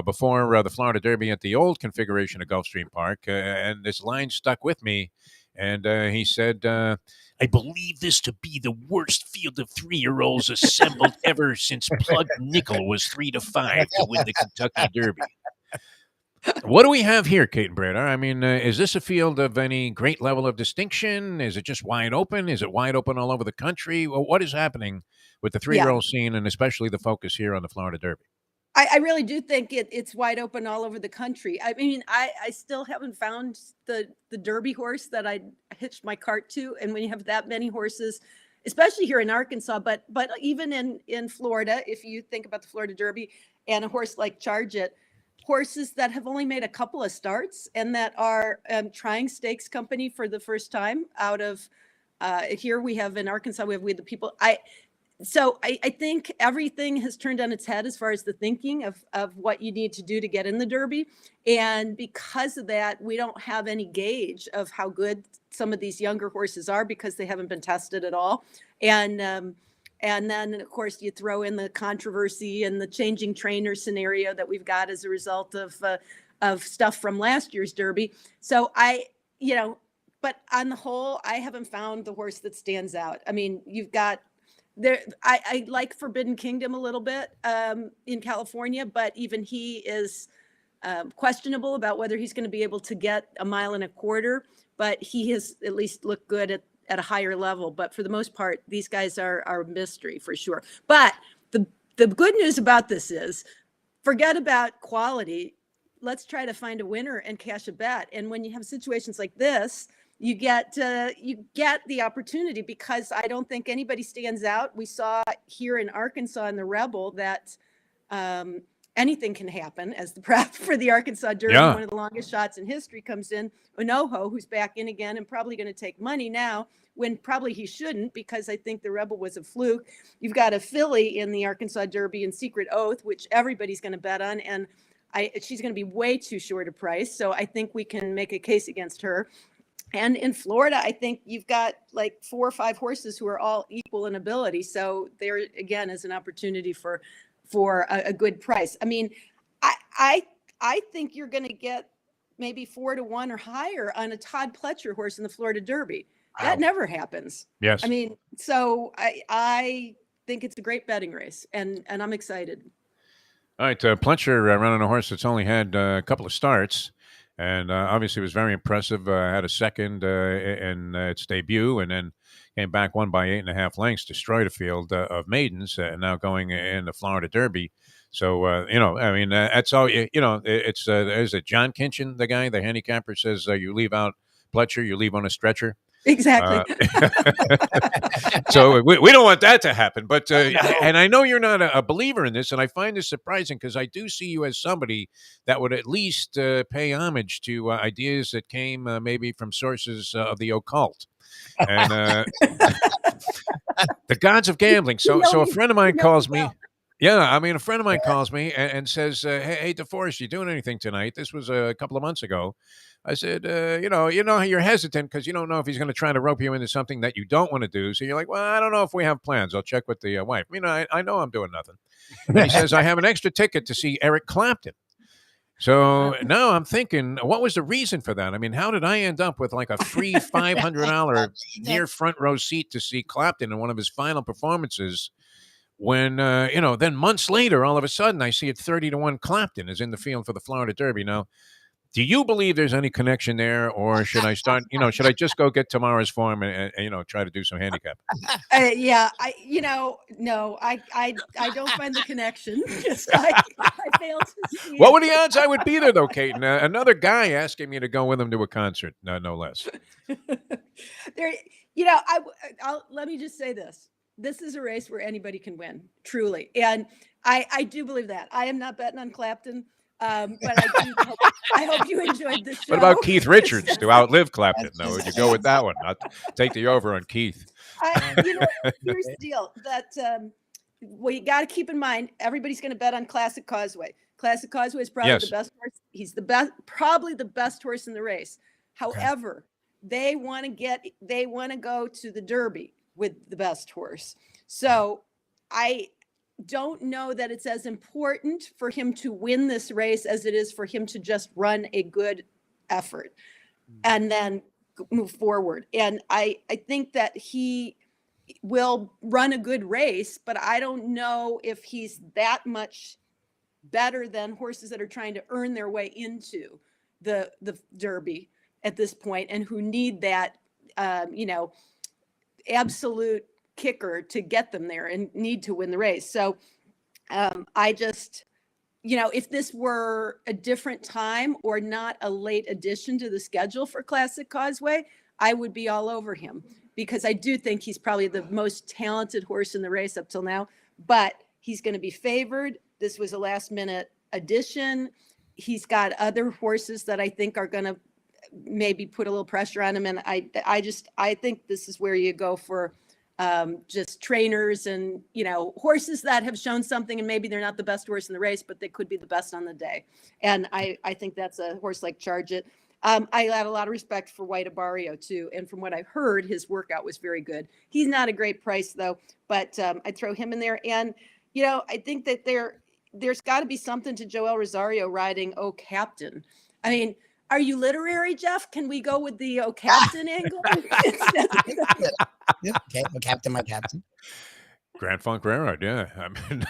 before the Florida Derby at the old configuration of Gulfstream Park. And this line stuck with me. And he said, I believe this to be the worst field of 3-year-olds assembled ever since Plug Nickel was 3 to 5 to win the Kentucky Derby. What do we have here, Kate and Brad? I mean, is this a field of any great level of distinction? Is it just wide open? Is it wide open all over the country? Well, what is happening with the 3-year-old scene and especially the focus here on the Florida Derby? I really do think it's wide open all over the country. I mean, I still haven't found the Derby horse that I hitched my cart to. And when you have that many horses, especially here in Arkansas, but even in Florida, if you think about the Florida Derby and a horse like Charge It, horses that have only made a couple of starts and that are trying stakes company for the first time out of here we have in Arkansas, we have the people. So I think everything has turned on its head as far as the thinking of what you need to do to get in the Derby. And because of that, we don't have any gauge of how good some of these younger horses are because they haven't been tested at all. And then, of course, you throw in the controversy and the changing trainer scenario that we've got as a result of stuff from last year's Derby. So but on the whole, I haven't found the horse that stands out. I mean, you've got there. I like Forbidden Kingdom a little bit in California, but even he is questionable about whether he's going to be able to get 1.25 miles. But he has at least looked good at a higher level. But for the most part, these guys are a mystery for sure. But the good news about this is, forget about quality. Let's try to find a winner and cash a bet. And when you have situations like this, you get the opportunity because I don't think anybody stands out. We saw here in Arkansas in the Rebel that anything can happen as the prep for the Arkansas Derby. Yeah. One of the longest shots in history comes in. Onoho, who's back in again and probably going to take money now when probably he shouldn't because I think the Rebel was a fluke. You've got a filly in the Arkansas Derby and Secret Oath, which everybody's going to bet on. And she's going to be way too short a price. So I think we can make a case against her. And in Florida, I think you've got like 4 or 5 horses who are all equal in ability. So there again is an opportunity for a good price. I mean, I think you're going to get maybe 4 to 1 or higher on a Todd Pletcher horse in the Florida Derby. Wow. That never happens. Yes. I mean, so I think it's a great betting race, and I'm excited. All right, Pletcher running a horse that's only had a couple of starts. And obviously was very impressive. Had a second in its debut, and then came back, won by 8.5 lengths, destroyed a field of maidens, and now going in the Florida Derby. So I mean, that's all. It's is it John Kinchin, the guy, the handicapper, says you leave out Pletcher, you leave on a stretcher. Exactly. So we don't want that to happen. But and I know you're not a believer in this, and I find this surprising because I do see you as somebody that would at least pay homage to ideas that came maybe from sources of the occult and the gods of gambling. So a friend of mine calls me. Yeah, I mean, a friend of mine calls me and says, hey, Deforrest, you doing anything tonight? This was a couple of months ago. I said, you're hesitant because you don't know if he's going to try to rope you into something that you don't want to do. So you're like, well, I don't know if we have plans. I'll check with the wife. I know I'm doing nothing. And he says, I have an extra ticket to see Eric Clapton. So now I'm thinking, what was the reason for that? I mean, how did I end up with like a free $500 near front row seat to see Clapton in one of his final performances? When, then months later, all of a sudden, I see it 30 to 1 Clapton is in the field for the Florida Derby. Now, do you believe there's any connection there, or should I start, should I just go get tomorrow's form and try to do some handicap? Yeah, no, I don't find the connection. I failed to see What were the odds I would be there, though, Kate? And, another guy asking me to go with him to a concert, no less. Let me just say this. this is a race where anybody can win, truly. And I do believe that. I am not betting on Clapton, but I hope you enjoyed the show. What about Keith Richards to outlive Clapton? No, would you go with that one? I'll take the over on Keith. Here's the deal that well, you got to keep in mind, everybody's going to bet on Classic Causeway. Classic Causeway is probably the best horse. He's probably the best horse in the race. However, they want to go to the Derby with the best horse. So I don't know that it's as important for him to win this race as it is for him to just run a good effort and then move forward. And I think that he will run a good race, but I don't know if he's that much better than horses that are trying to earn their way into the Derby at this point and who need that, absolute kicker to get them there and need to win the race. So I just, if this were a different time or not a late addition to the schedule for Classic Causeway, I would be all over him because I do think he's probably the most talented horse in the race up till now, but he's going to be favored. This was a last minute addition. He's got other horses that I think are going to maybe put a little pressure on him. And I think this is where you go for just trainers and, horses that have shown something and maybe they're not the best horse in the race, but they could be the best on the day. And I think that's a horse like Charge It. I had a lot of respect for White Abarrio too. And from what I've heard, his workout was very good. He's not a great price though, but I'd throw him in there. And, I think that there's got to be something to Joel Rosario riding Oh Captain. I mean, are you literary, Jeff? Can we go with the Oh Captain angle? Okay, my captain. Grand Funk Railroad, yeah. I mean,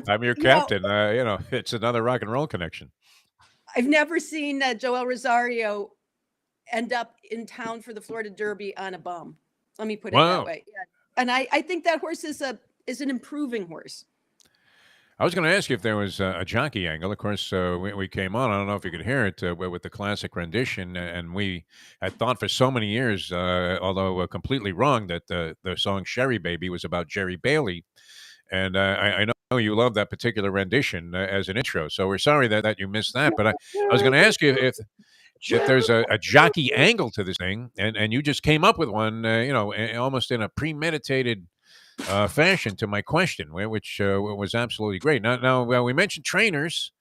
I'm your captain. It's another rock and roll connection. I've never seen Joel Rosario end up in town for the Florida Derby on a bum. Let me put it that way. Yeah. And I think that horse is an improving horse. I was going to ask you if there was a jockey angle. Of course, we came on. I don't know if you could hear it with the classic rendition. And we had thought for so many years, although completely wrong, that the song Sherry Baby was about Jerry Bailey. And I know you love that particular rendition as an intro. So we're sorry that you missed that. But I was going to ask you if there's a jockey angle to this thing. And you just came up with one, almost in a premeditated fashion to my question, which was absolutely great. Now we mentioned trainers.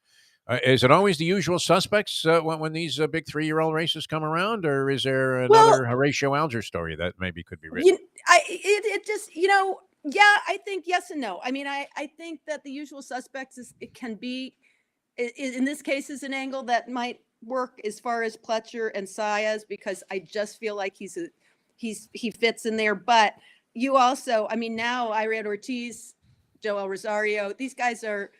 Is it always the usual suspects when these big 3-year-old races come around, or is there another Horatio Alger story that maybe could be written? I think yes and no. I mean, I think that the usual suspects it can be, in this case, is an angle that might work as far as Pletcher and Saez, because I just feel like he fits in there, but. You also, I mean, now Irad Ortiz, Joel Rosario, these guys are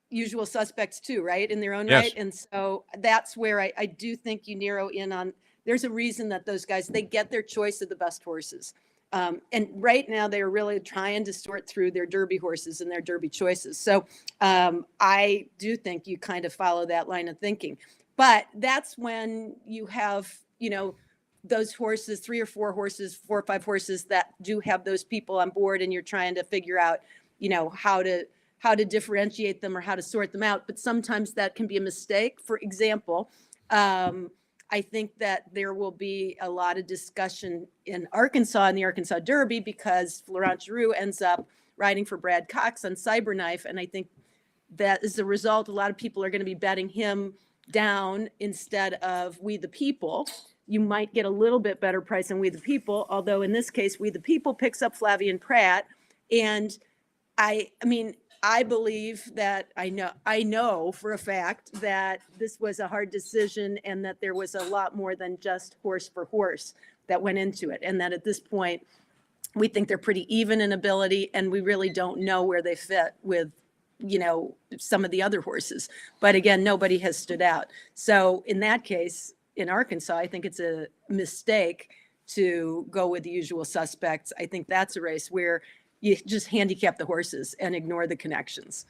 usual suspects too, right? In their own right. And so that's where I do think you narrow in on, there's a reason that those guys, they get their choice of the best horses. And right now they're really trying to sort through their Derby horses and their Derby choices. So I do think you kind of follow that line of thinking. But that's when you have, those horses, 3 or 4 horses, 4 or 5 horses that do have those people on board, and you're trying to figure out, how to differentiate them or how to sort them out. But sometimes that can be a mistake. For example, I think that there will be a lot of discussion in Arkansas in the Arkansas Derby because Florent Giroux ends up riding for Brad Cox on Cyberknife. And I think that as a result, a lot of people are going to be betting him down instead of We the People. You might get a little bit better price than We the People, although in this case, We the People picks up Flavian Pratt. And I believe that I know for a fact that this was a hard decision and that there was a lot more than just horse for horse that went into it. And that at this point, we think they're pretty even in ability, and we really don't know where they fit with, some of the other horses. But again, nobody has stood out. So in that case, in Arkansas, I think it's a mistake to go with the usual suspects. I think that's a race where you just handicap the horses and ignore the connections.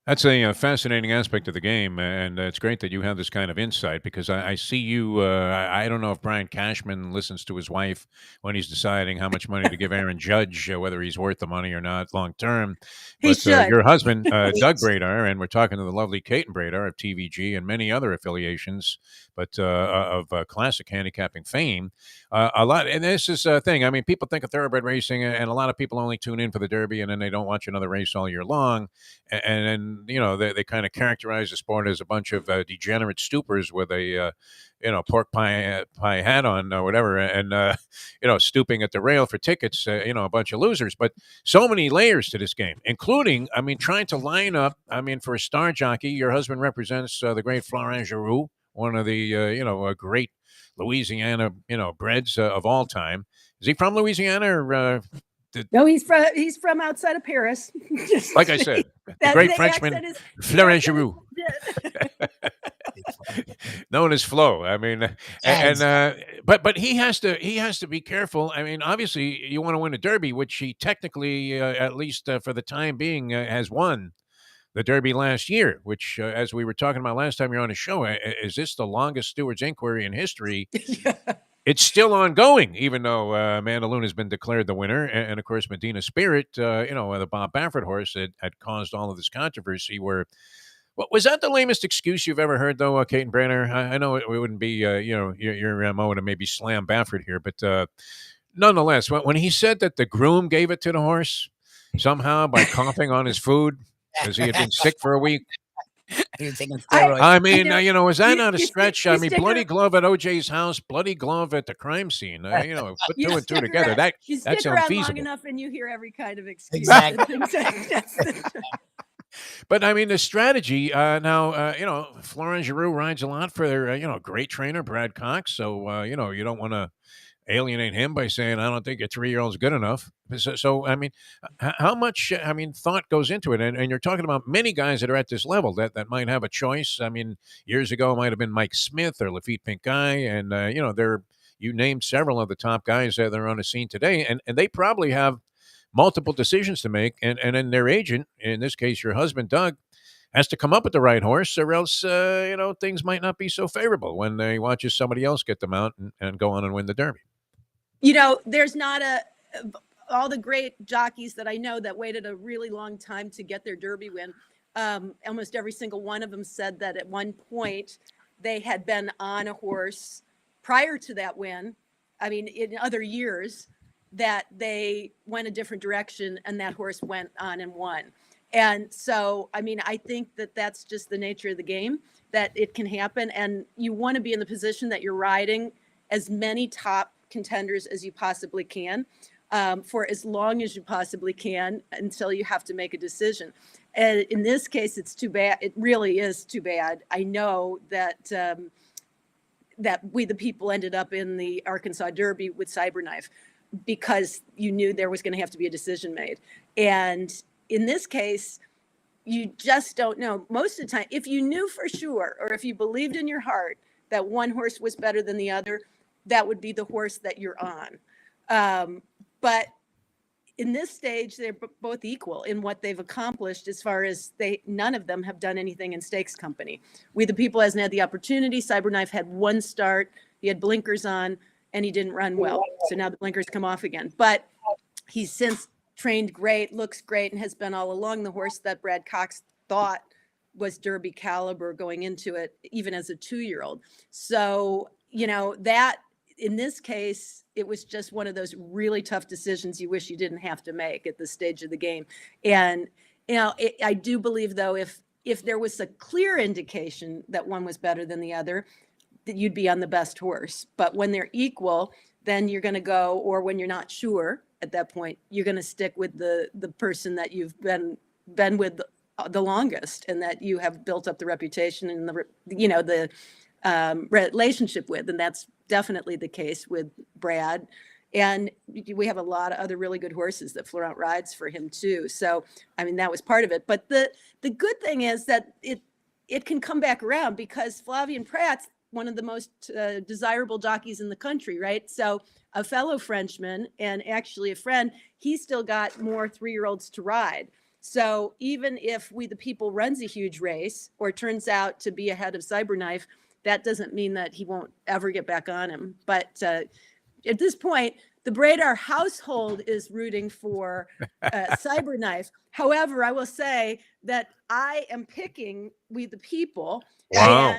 That's a fascinating aspect of the game, and it's great that you have this kind of insight because I see you. I don't know if Brian Cashman listens to his wife when he's deciding how much money to give Aaron Judge, whether he's worth the money or not long term. He But should. your husband, Doug Bradar, and we're talking to the lovely Caitlin Bradar of TVG and many other affiliations, but of classic handicapping fame. A lot, and this is a thing. I mean, people think of thoroughbred racing, and a lot of people only tune in for the Derby, and then they don't watch another race all year long. And you know, they kind of characterize the sport as a bunch of degenerate stoopers with a pork pie hat on or whatever, and stooping at the rail for tickets. A bunch of losers. But so many layers to this game, including, I mean, trying to line up. I mean, for a star jockey, your husband represents the great Florent Giroux, one of the great Louisiana breds of all time. Is he from Louisiana or? No, he's from outside of Paris. Like I said, the great Frenchman, Florent Giroux, known as Flo. I mean, but he has to be careful. I mean, obviously, you want to win a Derby, which he technically, at least for the time being, has won the Derby last year. Which, as we were talking about last time you're on the show, is this the longest stewards' inquiry in history? Yeah. It's still ongoing, even though Mandaloun has been declared the winner. And of course, Medina Spirit, the Bob Baffert horse had caused all of this controversy. Was that the lamest excuse you've ever heard, though, Kate and Branner? I know it wouldn't be, your MO to maybe slam Baffert here. But nonetheless, when he said that the groom gave it to the horse somehow by coughing on his food because he had been sick for a week. He was taking steroids. I mean, is that not a stretch? I mean, bloody glove at OJ's house, bloody glove at the crime scene. Put two and two together. That sounds feasible. Long enough, and you hear every kind of excuse. Exactly. But I mean, the strategy now. Florent Giroux rides a lot for great trainer Brad Cox. So you don't want to alienate him by saying, I don't think your 3-year-old's good enough. So I mean, how much, thought goes into it? And you're talking about many guys that are at this level that might have a choice. I mean, years ago, it might have been Mike Smith or Lafitte Pink Guy. And, you named several of the top guys that are on the scene today. And they probably have multiple decisions to make. And then their agent, in this case, your husband, Doug, has to come up with the right horse, or else, things might not be so favorable when they watches somebody else get them out and go on and win the Derby. There's not all the great jockeys that I know that waited a really long time to get their Derby win. Almost every single one of them said that at one point they had been on a horse prior to that win. I mean, in other years that they went a different direction and that horse went on and won. And so, I mean, I think that that's just the nature of the game, that it can happen. And you want to be in the position that you're riding as many top contenders as you possibly can, for as long as you possibly can, until you have to make a decision. And in this case, it's too bad. It really is too bad. I know that that we, the people, ended up in the Arkansas Derby with Cyberknife because you knew there was going to have to be a decision made. And in this case, you just don't know. Most of the time, if you knew for sure, or if you believed in your heart that one horse was better than the other, that would be the horse that you're on. But in this stage, they're both equal in what they've accomplished, as far as none of them have done anything in stakes company. We the People hasn't had the opportunity. Cyberknife had one start. He had blinkers on and he didn't run well. So now the blinkers come off again. But he's since trained great, looks great, and has been all along the horse that Brad Cox thought was Derby caliber going into it, even as a 2-year-old. So, that, in this case, it was just one of those really tough decisions you wish you didn't have to make at this stage of the game. And, I do believe, though, if there was a clear indication that one was better than the other, that you'd be on the best horse. But when they're equal, then you're going to go, or when you're not sure at that point, you're going to stick with the person that you've been with the longest, and that you have built up the reputation and the relationship with. And that's definitely the case with Brad. And we have a lot of other really good horses that Florent rides for him too. So, I mean, that was part of it. But the good thing is that it can come back around, because Flavien Prat's one of the most desirable jockeys in the country, right? So a fellow Frenchman, and actually a friend, he's still got more 3-year-olds to ride. So even if We the People runs a huge race or turns out to be ahead of Cyberknife, that doesn't mean that he won't ever get back on him. But at this point, the Bradar household is rooting for Cyberknife. However, I will say that I am picking We the People. Wow.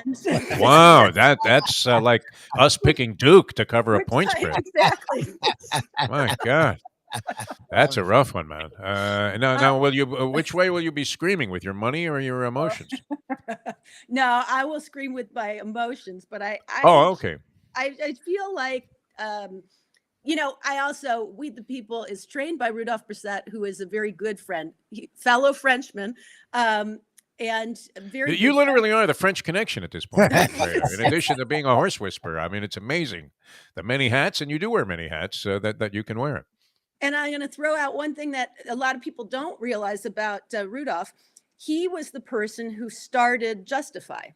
Wow. That's like us picking Duke to cover a point spread. Exactly. My God. That's a rough one, man. Now, will you? Which way will you be screaming, with your money or your emotions? No, I will scream with my emotions, but okay. I feel like, I also, We the People is trained by Rudolph Brissett, who is a very good friend, fellow Frenchman, and very. You literally are the French connection at this point. In addition to being a horse whisperer, I mean, it's amazing the many hats, and you do wear many hats that you can wear. And I'm going to throw out one thing that a lot of people don't realize about Rudolph. He was the person who started Justify.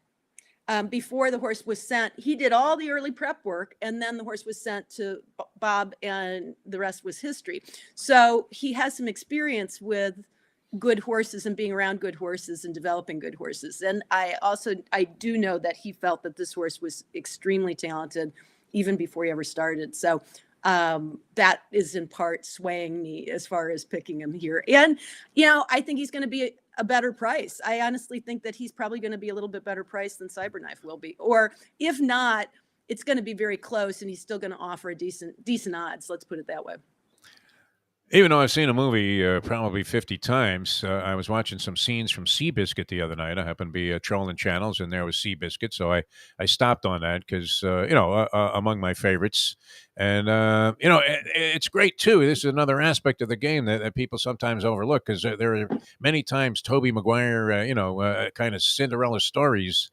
Before the horse was sent, he did all the early prep work, and then the horse was sent to Bob, and the rest was history. So he has some experience with good horses and being around good horses and developing good horses. And I do know that he felt that this horse was extremely talented even before he ever started. So that is in part swaying me as far as picking him here. And, I think he's going to be a better price. I honestly think that he's probably going to be a little bit better price than Cyberknife will be. Or if not, it's going to be very close, and he's still going to offer a decent odds. Let's put it that way. Even though I've seen a movie probably 50 times, I was watching some scenes from Seabiscuit the other night. I happened to be trolling channels, and there was Seabiscuit, so I stopped on that because, among my favorites. And, it's great, too. This is another aspect of the game that people sometimes overlook, because there are many times Tobey Maguire, kind of Cinderella stories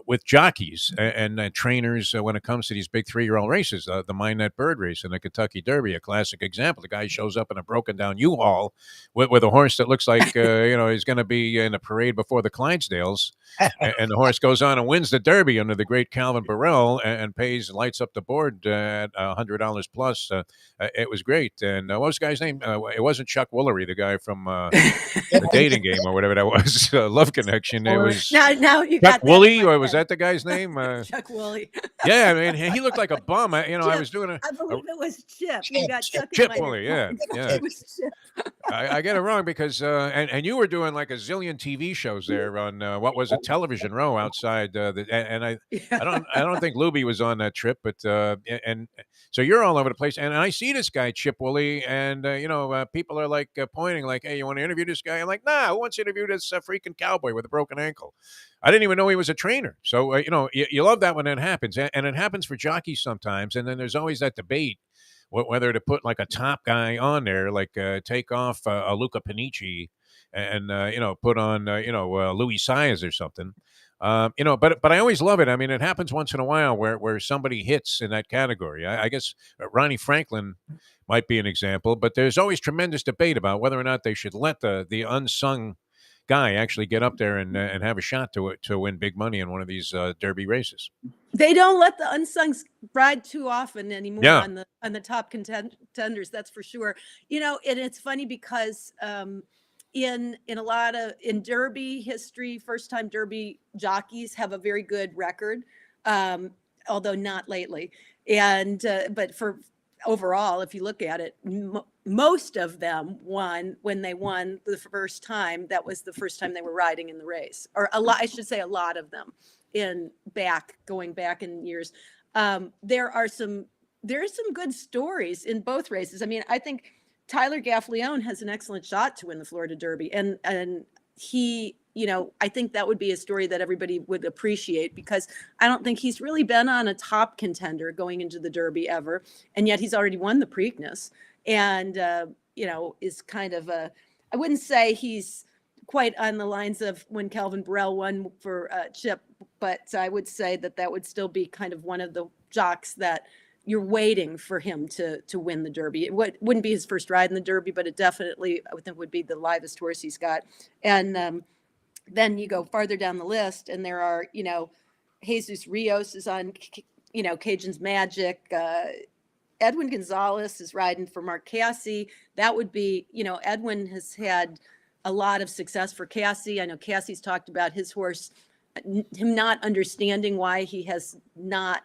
with jockeys and trainers when it comes to these big 3-year-old races, the Minot Bird race and the Kentucky Derby, a classic example. The guy shows up in a broken down U-Haul with a horse that looks like, he's going to be in a parade before the Clydesdales. And the horse goes on and wins the Derby under the great Calvin Burrell and lights up the board at $100 plus. It was great. And what was the guy's name? It wasn't Chuck Woolery, the guy from the dating game or whatever that was, Love Connection. It was now you Chuck got Woolley, or was that the guy's name? Chuck Woolley. Yeah, I mean, he looked like a bum. I was doing I believe it was Chip. You got Chuck Woolley, yeah. It was Chip. I get it wrong because and you were doing like a zillion TV shows there on what was it, Television Row outside I don't think Lubie was on that trip, but and so you're all over the place, and I see this guy Chip Woolley, and people are like pointing like, hey, you want to interview this guy? I'm like, nah, who wants to interview this freaking cowboy with a broken ankle? I didn't even know he was a trainer. So you love that when that happens, and it happens for jockeys sometimes, and then there's always that debate whether to put like a top guy on there, like take off a Luca Panici and put on Louis Saez or something. But I always love it. I mean, it happens once in a while where somebody hits in that category. I guess Ronnie Franklin might be an example, but there's always tremendous debate about whether or not they should let the unsung guy actually get up there and have a shot to win big money in one of these Derby races. They don't let the unsungs ride too often anymore on the top contenders. That's for sure. And it's funny because in Derby history, first time Derby jockeys have a very good record, although not lately. And but for overall, if you look at it, most of them won when they won the first time. That was the first time they were riding in the race, or a lot. I should say a lot of them going back in years. There's some good stories in both races. I mean, I think Tyler Gaffleone has an excellent shot to win the Florida Derby, and he, I think that would be a story that everybody would appreciate, because I don't think he's really been on a top contender going into the Derby ever, and yet he's already won the Preakness, and is kind of I wouldn't say he's quite on the lines of when Calvin Burrell won for Chip, but I would say that would still be kind of one of the jocks that you're waiting for him to win the Derby. It wouldn't be his first ride in the Derby, but it definitely, I would think, would be the livest horse he's got. And then you go farther down the list, and there are, Jesus Rios is on, Cajun's Magic. Edwin Gonzalez is riding for Mark Casse. That would be, Edwin has had a lot of success for Cassie. I know Cassie's talked about his horse, him not understanding why he has not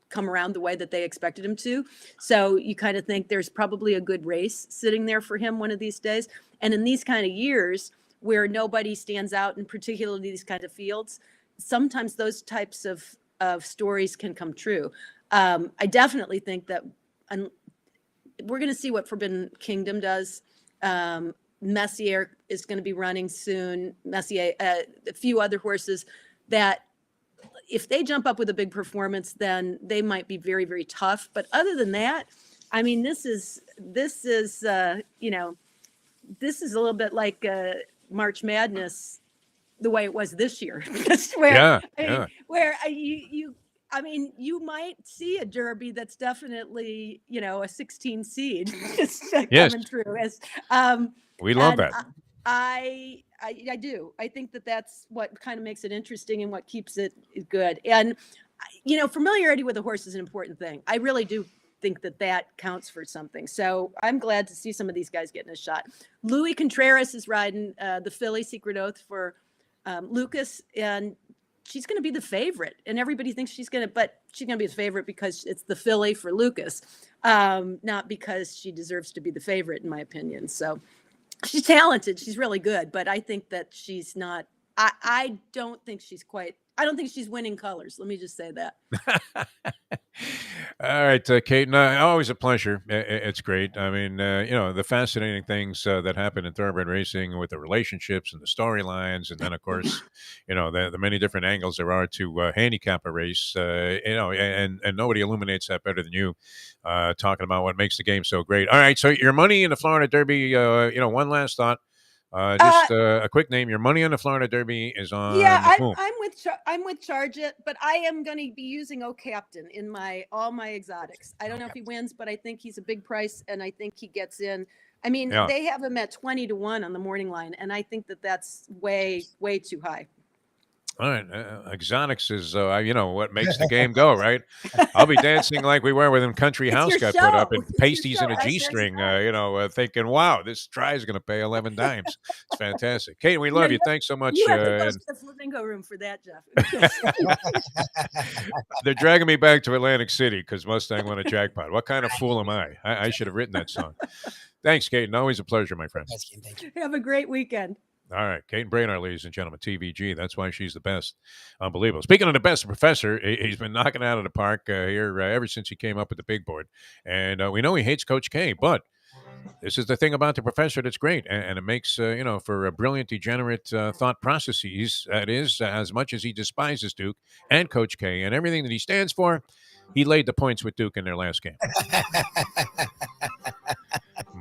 come around the way that they expected him to. So you kind of think there's probably a good race sitting there for him one of these days. And in these kind of years where nobody stands out, in particularly these kind of fields, sometimes those types of stories can come true. I definitely think that we're going to see what Forbidden Kingdom does. Messier is going to be running soon. Messier, a few other horses that if they jump up with a big performance, then they might be very, very tough. But other than that, I mean, this is a little bit like March Madness, the way it was this year. You might see a Derby that's definitely, a 16 seed coming through. We love that. I do. I think that's what kind of makes it interesting and what keeps it good. And, familiarity with a horse is an important thing. I really do think that counts for something. So I'm glad to see some of these guys getting a shot. Louis Contreras is riding the filly Secret Oath for Lucas, and she's going to be the favorite. And everybody thinks she's going to be the favorite because it's the filly for Lucas, not because she deserves to be the favorite, in my opinion. So she's talented. She's really good. But I think that she's not – I don't think she's winning colors. Let me just say that. All right, Kate, always a pleasure. It's great. I mean, the fascinating things that happen in thoroughbred racing with the relationships and the storylines, and then, of course, the many different angles there are to handicap a race, and nobody illuminates that better than you, talking about what makes the game so great. All right, so your money in the Florida Derby, one last thought. A quick name. Your money on the Florida Derby is on. Yeah, I'm with Charge It, but I am going to be using Captain in all my exotics. I don't know if he wins, but I think he's a big price, and I think he gets in. I mean, they have him at 20-1 on the morning line, and I think that's way, way too high. All right, exotics is what makes the game go, right? I'll be dancing like we were when Country House got put up in pasties and a G-string, thinking, wow, this try is going to pay 11 dimes. It's fantastic. Kate, we love you. Thanks so much. You have to go to the flamingo room for that, Jeff. They're dragging me back to Atlantic City because Mustang won a jackpot. What kind of fool am I? I should have written that song. Thanks, Kate. Always a pleasure, my friend. Thank you. Have a great weekend. All right, Kate Brainard, ladies and gentlemen, TVG. That's why she's the best. Unbelievable. Speaking of the best, the professor, he's been knocking it out of the park here ever since he came up with the big board. And we know he hates Coach K, but this is the thing about the professor that's great. And it makes, for a brilliant, degenerate thought processes, that is, as much as he despises Duke and Coach K and everything that he stands for, he laid the points with Duke in their last game.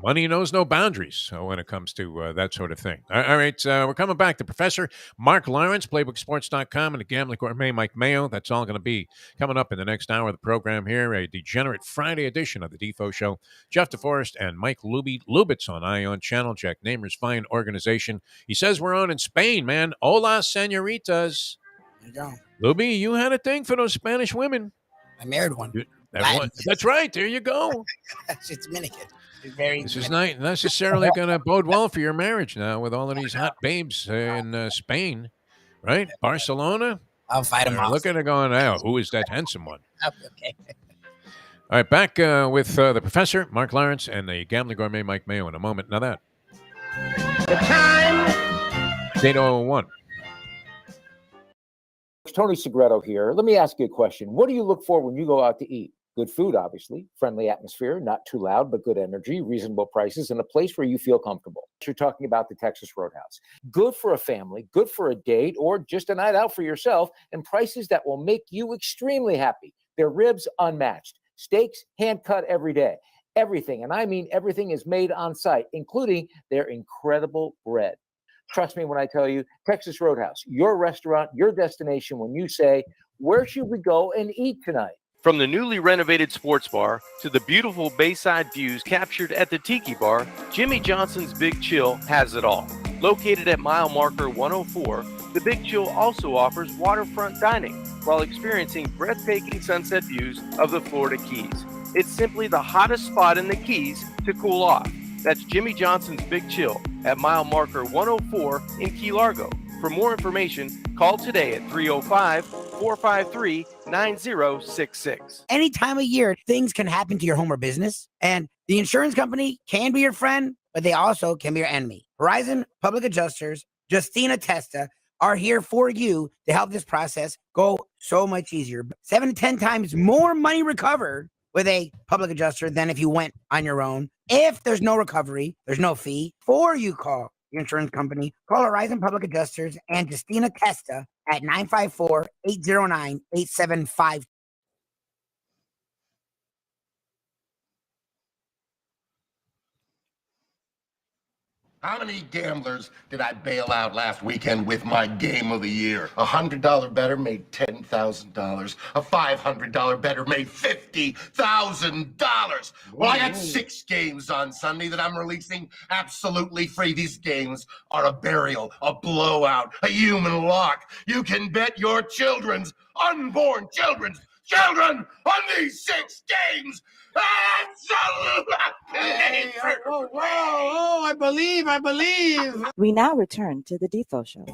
Money knows no boundaries when it comes to that sort of thing. All right, we're coming back to Professor Mark Lawrence, PlaybookSports.com, and the Gambling Gourmet, Mike Mayo. That's all going to be coming up in the next hour of the program here, a Degenerate Friday edition of the Defo Show. Jeff Deforrest and Mike Lubitz on Ion Channel, Jack Namer's fine organization. He says we're on in Spain, man. Hola, senoritas. There you go. Lubie, you had a thing for those Spanish women. I married one. That's right. There you go. It's Dominican. This is not necessarily going to bode well for your marriage now with all of these hot babes in Spain, right? Barcelona. I'll fight them off. Look at it going out. Who is that handsome one? Okay. All right, back with the professor, Mark Lawrence, and the Gambling Gourmet, Mike Mayo, in a moment. Now that. The time. 8:01. Tony Segreto here. Let me ask you a question. What do you look for when you go out to eat? Good food, obviously, friendly atmosphere, not too loud, but good energy, reasonable prices, and a place where you feel comfortable. You're talking about the Texas Roadhouse. Good for a family, good for a date, or just a night out for yourself, and prices that will make you extremely happy. Their ribs unmatched, steaks hand-cut every day. Everything, and I mean everything, is made on site, including their incredible bread. Trust me when I tell you, Texas Roadhouse, your restaurant, your destination when you say, where should we go and eat tonight? From the newly renovated sports bar to the beautiful bayside views captured at the Tiki Bar, Jimmy Johnson's Big Chill has it all. Located at mile marker 104, the Big Chill also offers waterfront dining while experiencing breathtaking sunset views of the Florida Keys. It's simply the hottest spot in the Keys to cool off. That's Jimmy Johnson's Big Chill, at mile marker 104 in Key Largo. For more information, call today at 305-453-9066. Any time of year, things can happen to your home or business, and the insurance company can be your friend, but they also can be your enemy. Horizon Public Adjusters, Justina Testa, are here for you to help this process go so much easier. 7 to 10 times more money recovered with a public adjuster than if you went on your own. If there's no recovery, there's no fee. Before you call your insurance company, call Horizon Public Adjusters and Justina Testa at 954-809-8752. How many gamblers did I bail out last weekend with my game of the year? A $100 better made $10,000. A $500 better made $50,000. Well, I got 6 games on Sunday that I'm releasing absolutely free. These games are a burial, a blowout, a human lock. You can bet your unborn children on these 6 games. I believe. We now return to the Defo Show.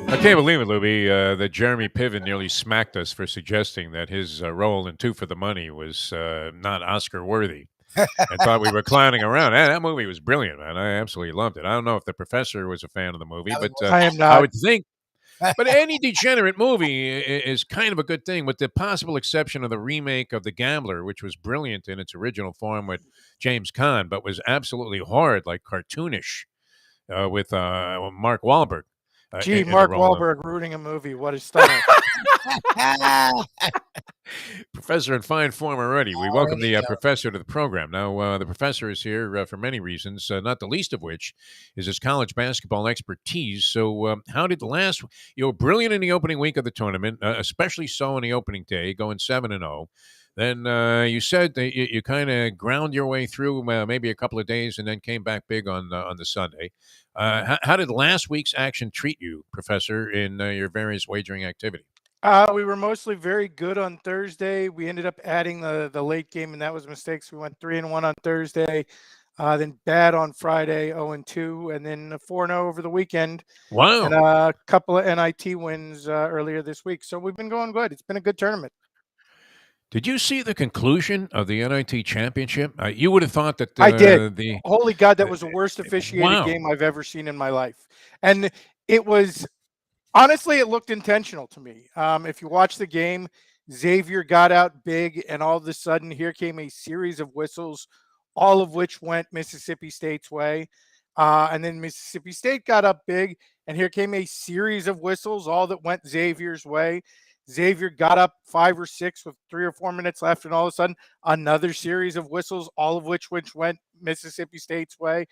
I can't believe it, Lubie, that Jeremy Piven nearly smacked us for suggesting that his role in Two for the Money was not Oscar worthy. I thought we were clowning around. That movie was brilliant, man. I absolutely loved it. I don't know if the professor was a fan of the movie, but I am not. I would think. But any degenerate movie is kind of a good thing, with the possible exception of the remake of The Gambler, which was brilliant in its original form with James Caan, but was absolutely horrid, like cartoonish, with Mark Wahlberg. Gee, Mark Wahlberg ruining a movie. What a stunner. Professor in fine form already. We welcome the professor to the program. Now, the professor is here for many reasons, not the least of which is his college basketball expertise. So how did you were brilliant in the opening week of the tournament, especially so in the opening day, going 7-0. Then you said that you kind of ground your way through maybe a couple of days and then came back big on the Sunday. How did last week's action treat you, Professor, in your various wagering activity? We were mostly very good on Thursday. We ended up adding the late game, and that was mistakes. We went 3-1 on Thursday, then bad on Friday, 0-2, and then 4-0 over the weekend. Wow. And a couple of NIT wins earlier this week. So we've been going good. It's been a good tournament. Did you see the conclusion of the NIT championship? You would have thought that I did. Holy God, that was the worst officiated game I've ever seen in my life. And it was, honestly, it looked intentional to me. If you watch the game, Xavier got out big, and all of a sudden here came a series of whistles, all of which went Mississippi State's way. And then Mississippi State got up big, and here came a series of whistles, all that went Xavier's way. Xavier got up 5 or 6 with 3 or 4 minutes left, and all of a sudden, another series of whistles, all of which went Mississippi State's way.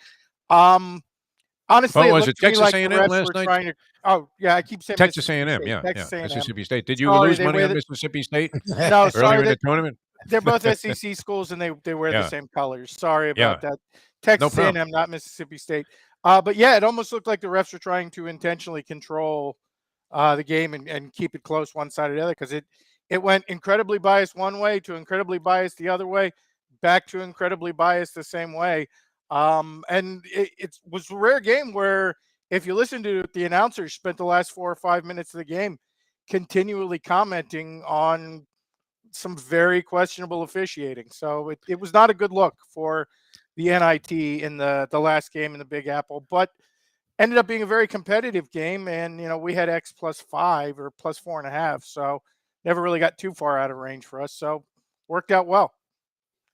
Honestly, was it Texas A&M last night? I keep saying Texas A&M, Mississippi State. Did you lose money on Mississippi State? No, earlier in the tournament? They're both SEC schools, and they wear the same colors. Sorry about that. Texas A&M, not Mississippi State. But yeah, it almost looked like the refs were trying to intentionally control the game and keep it close one side or the other, because it went incredibly biased one way to incredibly biased the other way, back to incredibly biased the same way. And it was a rare game where, if you listen to it, the announcers spent the last 4 or 5 minutes of the game continually commenting on some very questionable officiating. So it was not a good look for the NIT in the last game in the Big Apple, but ended up being a very competitive game. And, we had X +5 or +4.5. So never really got too far out of range for us. So worked out well.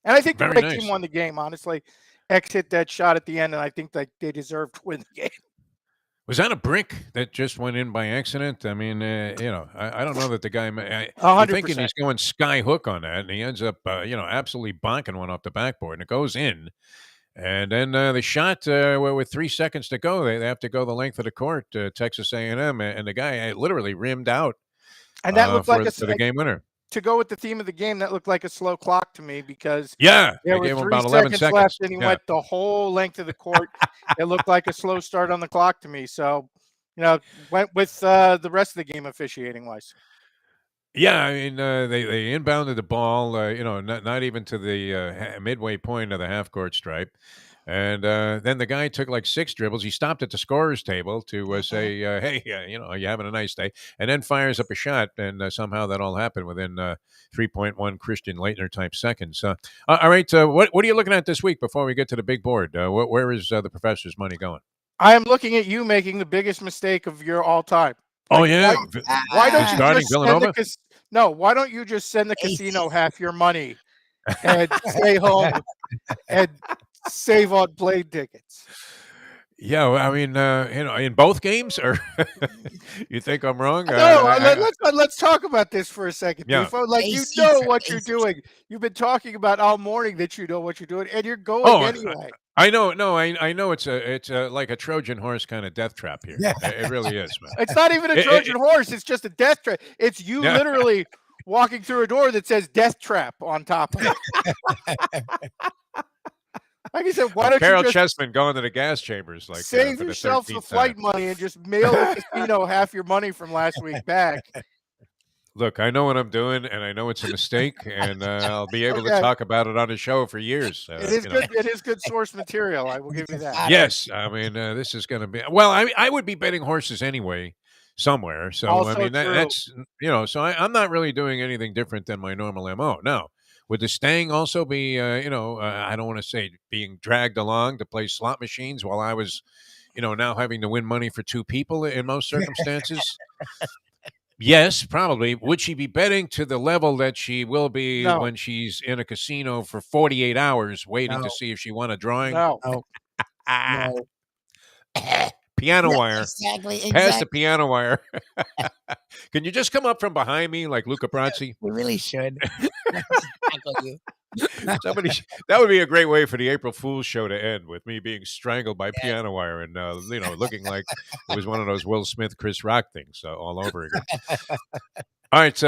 And I think the right team won the game, honestly. X hit that shot at the end, and I think that they deserved to win the game. Was that a brick that just went in by accident? I mean, I don't know that the guy. I'm thinking he's going sky hook on that, and he ends up, absolutely bonking one off the backboard, and it goes in. And then the shot, with 3 seconds to go, they have to go the length of the court, Texas A&M, and the guy literally rimmed out. And that looked like for the game winner. To go with the theme of the game, that looked like a slow clock to me, because there were 3 seconds left, and he went the whole length of the court. It looked like a slow start on the clock to me. So, went with the rest of the game officiating wise. Yeah, I mean, they inbounded the ball, not even to the midway point of the half court stripe. And then the guy took like 6 dribbles. He stopped at the scorer's table to say, hey, are you having a nice day? And then fires up a shot. And somehow that all happened within 3.1 Christian Leitner type seconds. All right. What are you looking at this week before we get to the big board? Where is the professor's money going? I am looking at you making the biggest mistake of your all time. Oh, yeah. Why don't you starting just Villanova? why don't you just send the casino half your money and stay home and save on plane tickets? Yeah, well, I mean, in both games, or you think I'm wrong? Let's talk about this for a second, Yeah. Defo. Like, you know what you're doing. You've been talking about all morning that you know what you're doing, and you're going anyway. I know. No, I know it's like a Trojan horse kind of death trap here. It really is, man. It's not even a Trojan horse. It's just a death trap. It's you literally walking through a door that says death trap on top of it. Like I said, why don't Carol you just Chessman going to the gas chambers? Like save yourself some flight money and just mail the casino half your money from last week back? Look, I know what I'm doing, and I know it's a mistake, and I'll be able to talk about it on the show for years. It is good. It is good source material. I will give you that. Yes, I mean this is going to be. Well, I would be betting horses anyway somewhere. So Also I mean true. that's So I'm not really doing anything different than my normal MO. Now, would the staying also be I don't want to say being dragged along to play slot machines while I was now having to win money for 2 people in most circumstances? Yes, probably. Would she be betting to the level that she will be when she's in a casino for 48 hours waiting to see if she won a drawing? No. Piano wire. Exactly. Pass the piano wire. Can you just come up from behind me like Luca Brasi? We really should. Somebody, that would be a great way for the April Fool's show to end, with me being strangled by piano wire and looking like it was one of those Will Smith, Chris Rock things all over again. All right,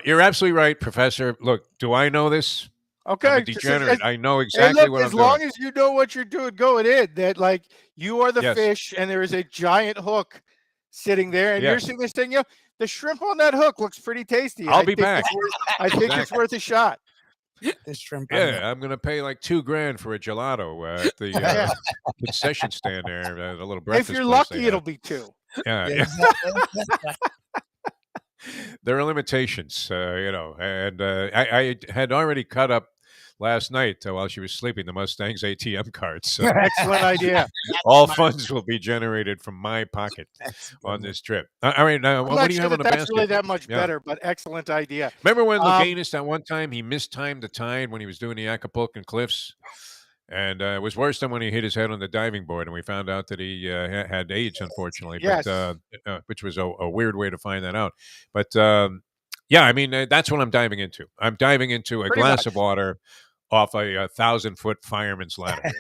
you're absolutely right, Professor. Look, do I know this? Okay, I'm a degenerate. I know exactly what I'm doing. As long as you know what you're doing going in, that like you are the fish and there is a giant hook sitting there, and you're sitting there saying, the shrimp on that hook looks pretty tasty. I'll be back. I think it's worth a shot. The shrimp. Yeah, I'm gonna pay like $2,000 for a gelato at the concession stand there. A little breakfast. If you're lucky, it'll be 2. Yeah. There are limitations, and I had already cut up last night while she was sleeping the Mustang's ATM cards. So excellent idea. All funds will be generated from my pocket on this trip. All right, what do you have on the basket? That's really that much better, but excellent idea. Remember when Luganis that one time he mistimed the tide when he was doing the Acapulcan Cliffs? And it was worse than when he hit his head on the diving board, and we found out that he had AIDS, unfortunately. Yes. But, which was a weird way to find that out. But I mean, that's what I'm diving into. I'm diving into a glass of water off a 1,000-foot fireman's ladder.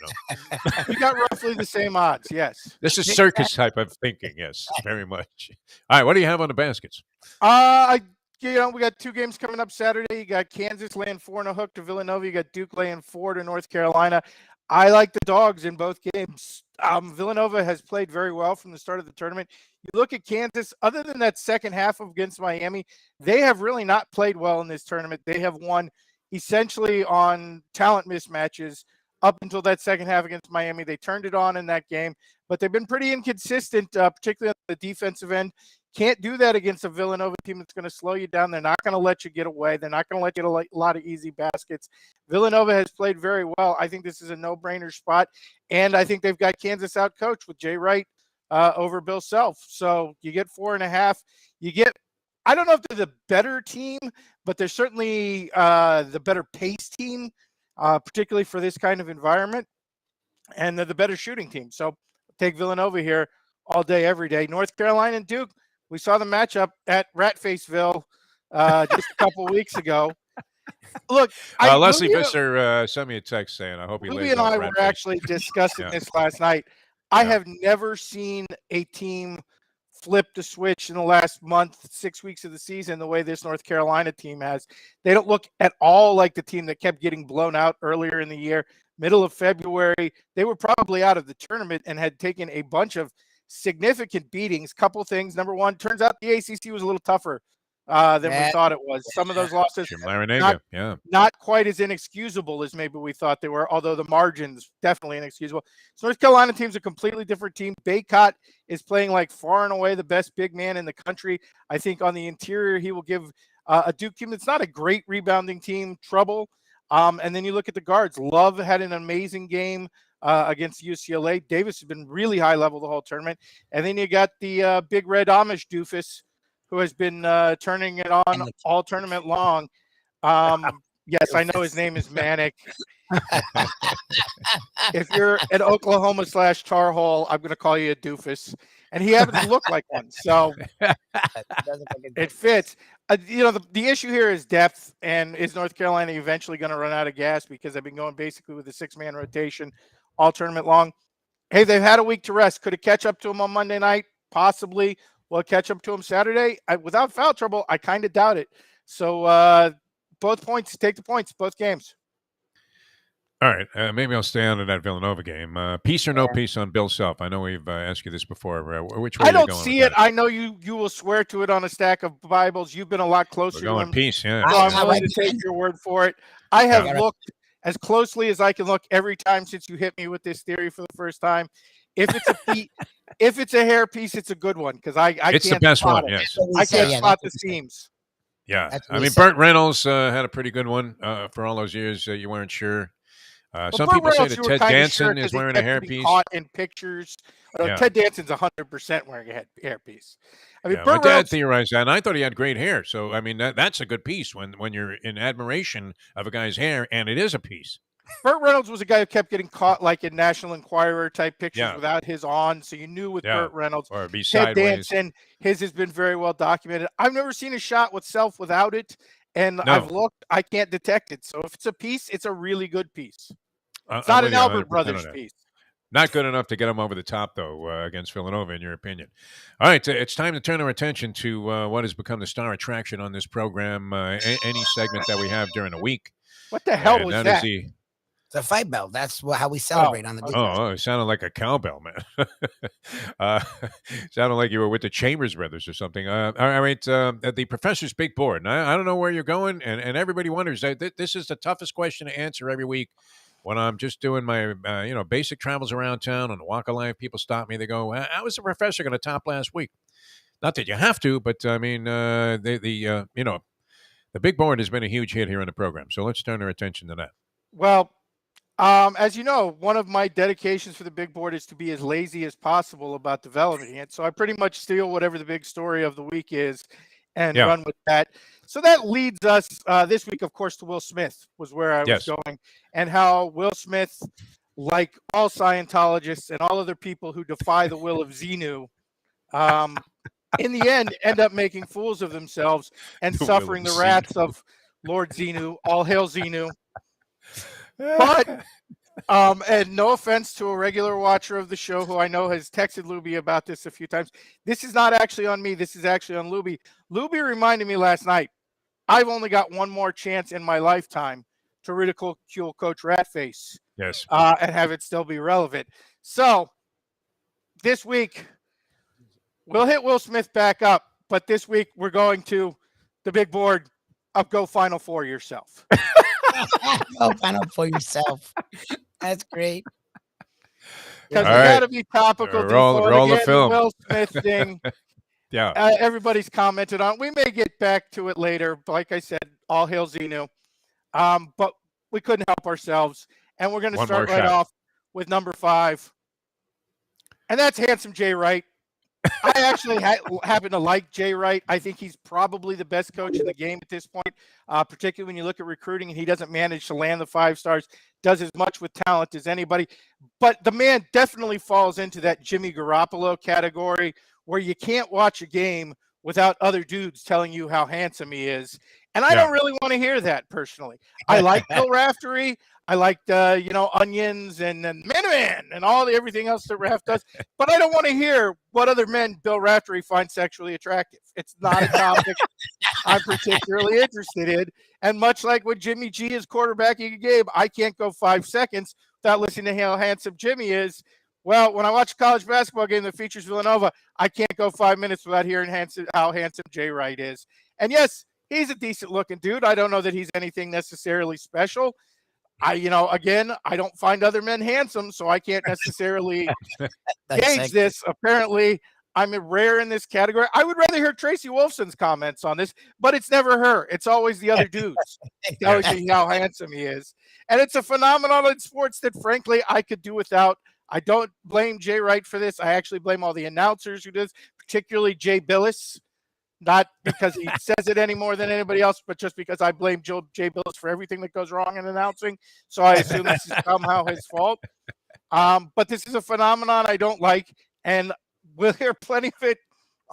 You got roughly the same odds. Yes. This is circus type of thinking. Yes, very much. All right, what do you have on the baskets? We got 2 games coming up Saturday. You got Kansas laying 4 and a hook to Villanova. You got Duke laying 4 to North Carolina. I like the dogs in both games. Villanova has played very well from the start of the tournament. You look at Kansas, other than that second half against Miami, they have really not played well in this tournament. They have won essentially on talent mismatches up until that second half against Miami. They turned it on in that game, but they've been pretty inconsistent, particularly on the defensive end. Can't do that against a Villanova team that's going to slow you down. They're not going to let you get away. They're not going to let you get a lot of easy baskets. Villanova has played very well. I think this is a no-brainer spot, and I think they've got Kansas out coached with Jay Wright over Bill Self. So you get 4.5. You get, I don't know if they're the better team, but they're certainly the better pace team, particularly for this kind of environment, and they're the better shooting team. So take Villanova here all day, every day. North Carolina and Duke. We saw the matchup at Ratfaceville just a couple weeks ago. Look, Leslie Visser sent me a text saying, I hope he Lubie and I were actually discussing this last night. I have never seen a team flip the switch in the last month, 6 weeks of the season, the way this North Carolina team has. They don't look at all like the team that kept getting blown out earlier in the year. Middle of February, they were probably out of the tournament and had taken a bunch of significant beatings. Couple things. Number one, turns out the ACC was a little tougher than we thought it was. Some of those losses Jim Larinaga, not quite as inexcusable as maybe we thought they were, although the margins definitely inexcusable. So North Carolina team's a completely different team. Baycott is playing like far and away the best big man in the country. I think on the interior, he will give a Duke team that's not a great rebounding team trouble. And then you look at the guards. Love had an amazing game against UCLA. Davis has been really high level the whole tournament. And then you got the big red Amish doofus who has been turning it on all tournament long. Yes, I know his name is Manic. If you're an Oklahoma / Tar Hole, I'm going to call you a doofus. And he happens to look like one. So it fits. The issue here is depth. And is North Carolina eventually going to run out of gas? Because they've been going basically with a 6-man rotation all tournament long. Hey, they've had a week to rest. Could it catch up to them on Monday night? Possibly. Will it catch up to them Saturday? Without foul trouble, I kind of doubt it. So both points, take the points, both games. All right, maybe I'll stay on to that Villanova game. Peace or no peace on Bill Self? I know we've asked you this before. Which way I are you don't going see with it. I know you will swear to it on a stack of Bibles. You've been a lot closer We're going to him. peace, yeah. So I'm willing to take your word for it. I have looked as closely as I can look every time since you hit me with this theory for the first time. If it's a hair piece, it's a good one because I it's can't the best spot one. it. Yes, I can't spot the seams. Yeah, I mean Burt Reynolds had a pretty good one for all those years. You weren't sure. Some people say that Ted Danson is wearing a hairpiece. Caught in pictures. Ted Danson's 100% wearing a hairpiece. I mean, my dad theorized that, and I thought he had great hair. So I mean, that's a good piece when you're in admiration of a guy's hair, and it is a piece. Burt Reynolds was a guy who kept getting caught like in National Enquirer type pictures without his on. So you knew with Burt Reynolds. Or be Ted sideways. Danson, his has been very well documented. I've never seen a shot with Self without it. And I've looked, I can't detect it. So if it's a piece, it's a really good piece. It's not an Albert Brothers piece. Not good enough to get him over the top, though, against Villanova, in your opinion. All right, it's time to turn our attention to what has become the star attraction on this program, any segment that we have during the week. What the hell was that? It's a fight bell. That's how we celebrate on the defense. Oh, it sounded like a cowbell, man. Sounded like you were with the Chambers Brothers or something. All right, the professor's big board. And I don't know where you're going, and everybody wonders. This is the toughest question to answer every week. When I'm just doing my, basic travels around town on the Walk of Life, people stop me. They go, "How was the professor going to top last week?" Not that you have to, but I mean, the big board has been a huge hit here in the program. So let's turn our attention to that. Well, as you know, one of my dedications for the big board is to be as lazy as possible about developing it. So I pretty much steal whatever the big story of the week is and run with that. So that leads us this week, of course, to Will Smith was where I was going, and how Will Smith, like all Scientologists and all other people who defy the will of Xenu, in the end up making fools of themselves and suffering the wrath of Lord Xenu. All hail Xenu. But and no offense to a regular watcher of the show who I know has texted Lubie about this a few times. This is not actually on me. This is actually on Lubie. Lubie reminded me last night, I've only got one more chance in my lifetime to ridicule Coach Ratface. Yes. And have it still be relevant. So this week, we'll hit Will Smith back up. But this week, we're going to the big board of Go Final Four yourself. Go Final Four yourself. That's great. Because we got to be topical. Roll the film. Will Smith thing. Yeah. Everybody's commented on. We may get back to it later. But like I said, all hail Xenu. But we couldn't help ourselves. And we're going to start right off with number 5. And that's Handsome Jay Wright. I actually happen to like Jay Wright. I think he's probably the best coach in the game at this point, particularly when you look at recruiting and he doesn't manage to land the 5 stars, does as much with talent as anybody. But the man definitely falls into that Jimmy Garoppolo category where you can't watch a game without other dudes telling you how handsome he is. And I don't really want to hear that personally. I like Bill Raftery. I liked, Onions and Man and everything else that Raft does. But I don't want to hear what other men Bill Raftery finds sexually attractive. It's not a topic I'm particularly interested in. And much like when Jimmy G is quarterbacking a game, I can't go 5 seconds without listening to how handsome Jimmy is. Well, when I watch a college basketball game that features Villanova, I can't go 5 minutes without hearing how handsome Jay Wright is. And yes, he's a decent looking dude. I don't know that he's anything necessarily special. I don't find other men handsome, so I can't necessarily gauge this. Apparently, I'm rare in this category. I would rather hear Tracy Wolfson's comments on this, but it's never her. It's always the other dudes telling me how handsome he is. And it's a phenomenon in sports that, frankly, I could do without. I don't blame Jay Wright for this. I actually blame all the announcers who do this, particularly Jay Billis. Not because he says it any more than anybody else, but just because I blame Jay Billis for everything that goes wrong in announcing. So I assume this is somehow his fault. But this is a phenomenon I don't like, and we'll hear plenty of it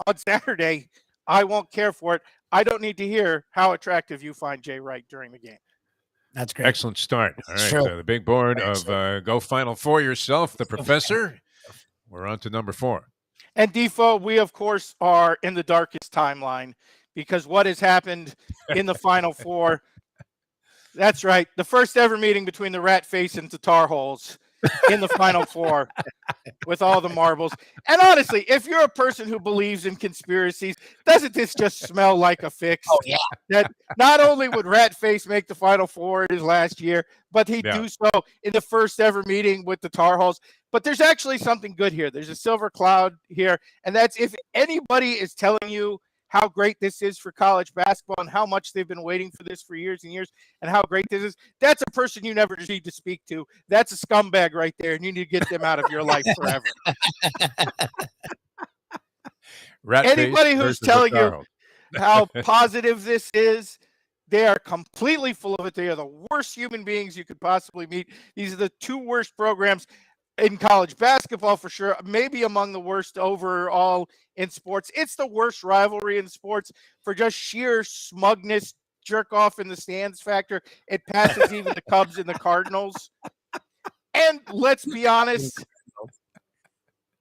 on Saturday. I won't care for it. I don't need to hear how attractive you find Jay Wright during the game. That's great. Excellent start. All right, so the big board of Go Final Four yourself, the professor. We're on to number 4. And Defo, we, of course, are in the darkest timeline because what has happened in the Final Four, that's right, the first ever meeting between the Rat Face and the Tar Holes in the Final Four with all the marbles. And honestly, if you're a person who believes in conspiracies, doesn't this just smell like a fix? Oh, yeah. That not only would Rat Face make the Final Four in his last year, but he'd do so in the first ever meeting with the Tar Heels. But there's actually something good here. There's a silver cloud here. And that's if anybody is telling you how great this is for college basketball and how much they've been waiting for this for years and years and how great this is, that's a person you never need to speak to. That's a scumbag right there, and you need to get them out of your life forever. Anybody who's telling you how positive this is, they are completely full of it. They are the worst human beings you could possibly meet. These are the 2 worst programs in college basketball for sure, maybe among the worst overall in sports. It's the worst rivalry in sports for just sheer smugness, jerk off in the stands factor. It passes even the Cubs and the Cardinals. And let's be honest,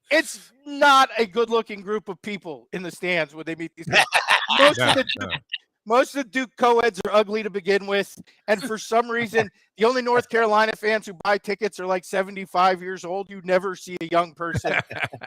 it's not a good looking group of people in the stands when they meet these guys. Most of the Duke co-eds are ugly to begin with. And for some reason, the only North Carolina fans who buy tickets are like 75 years old. You never see a young person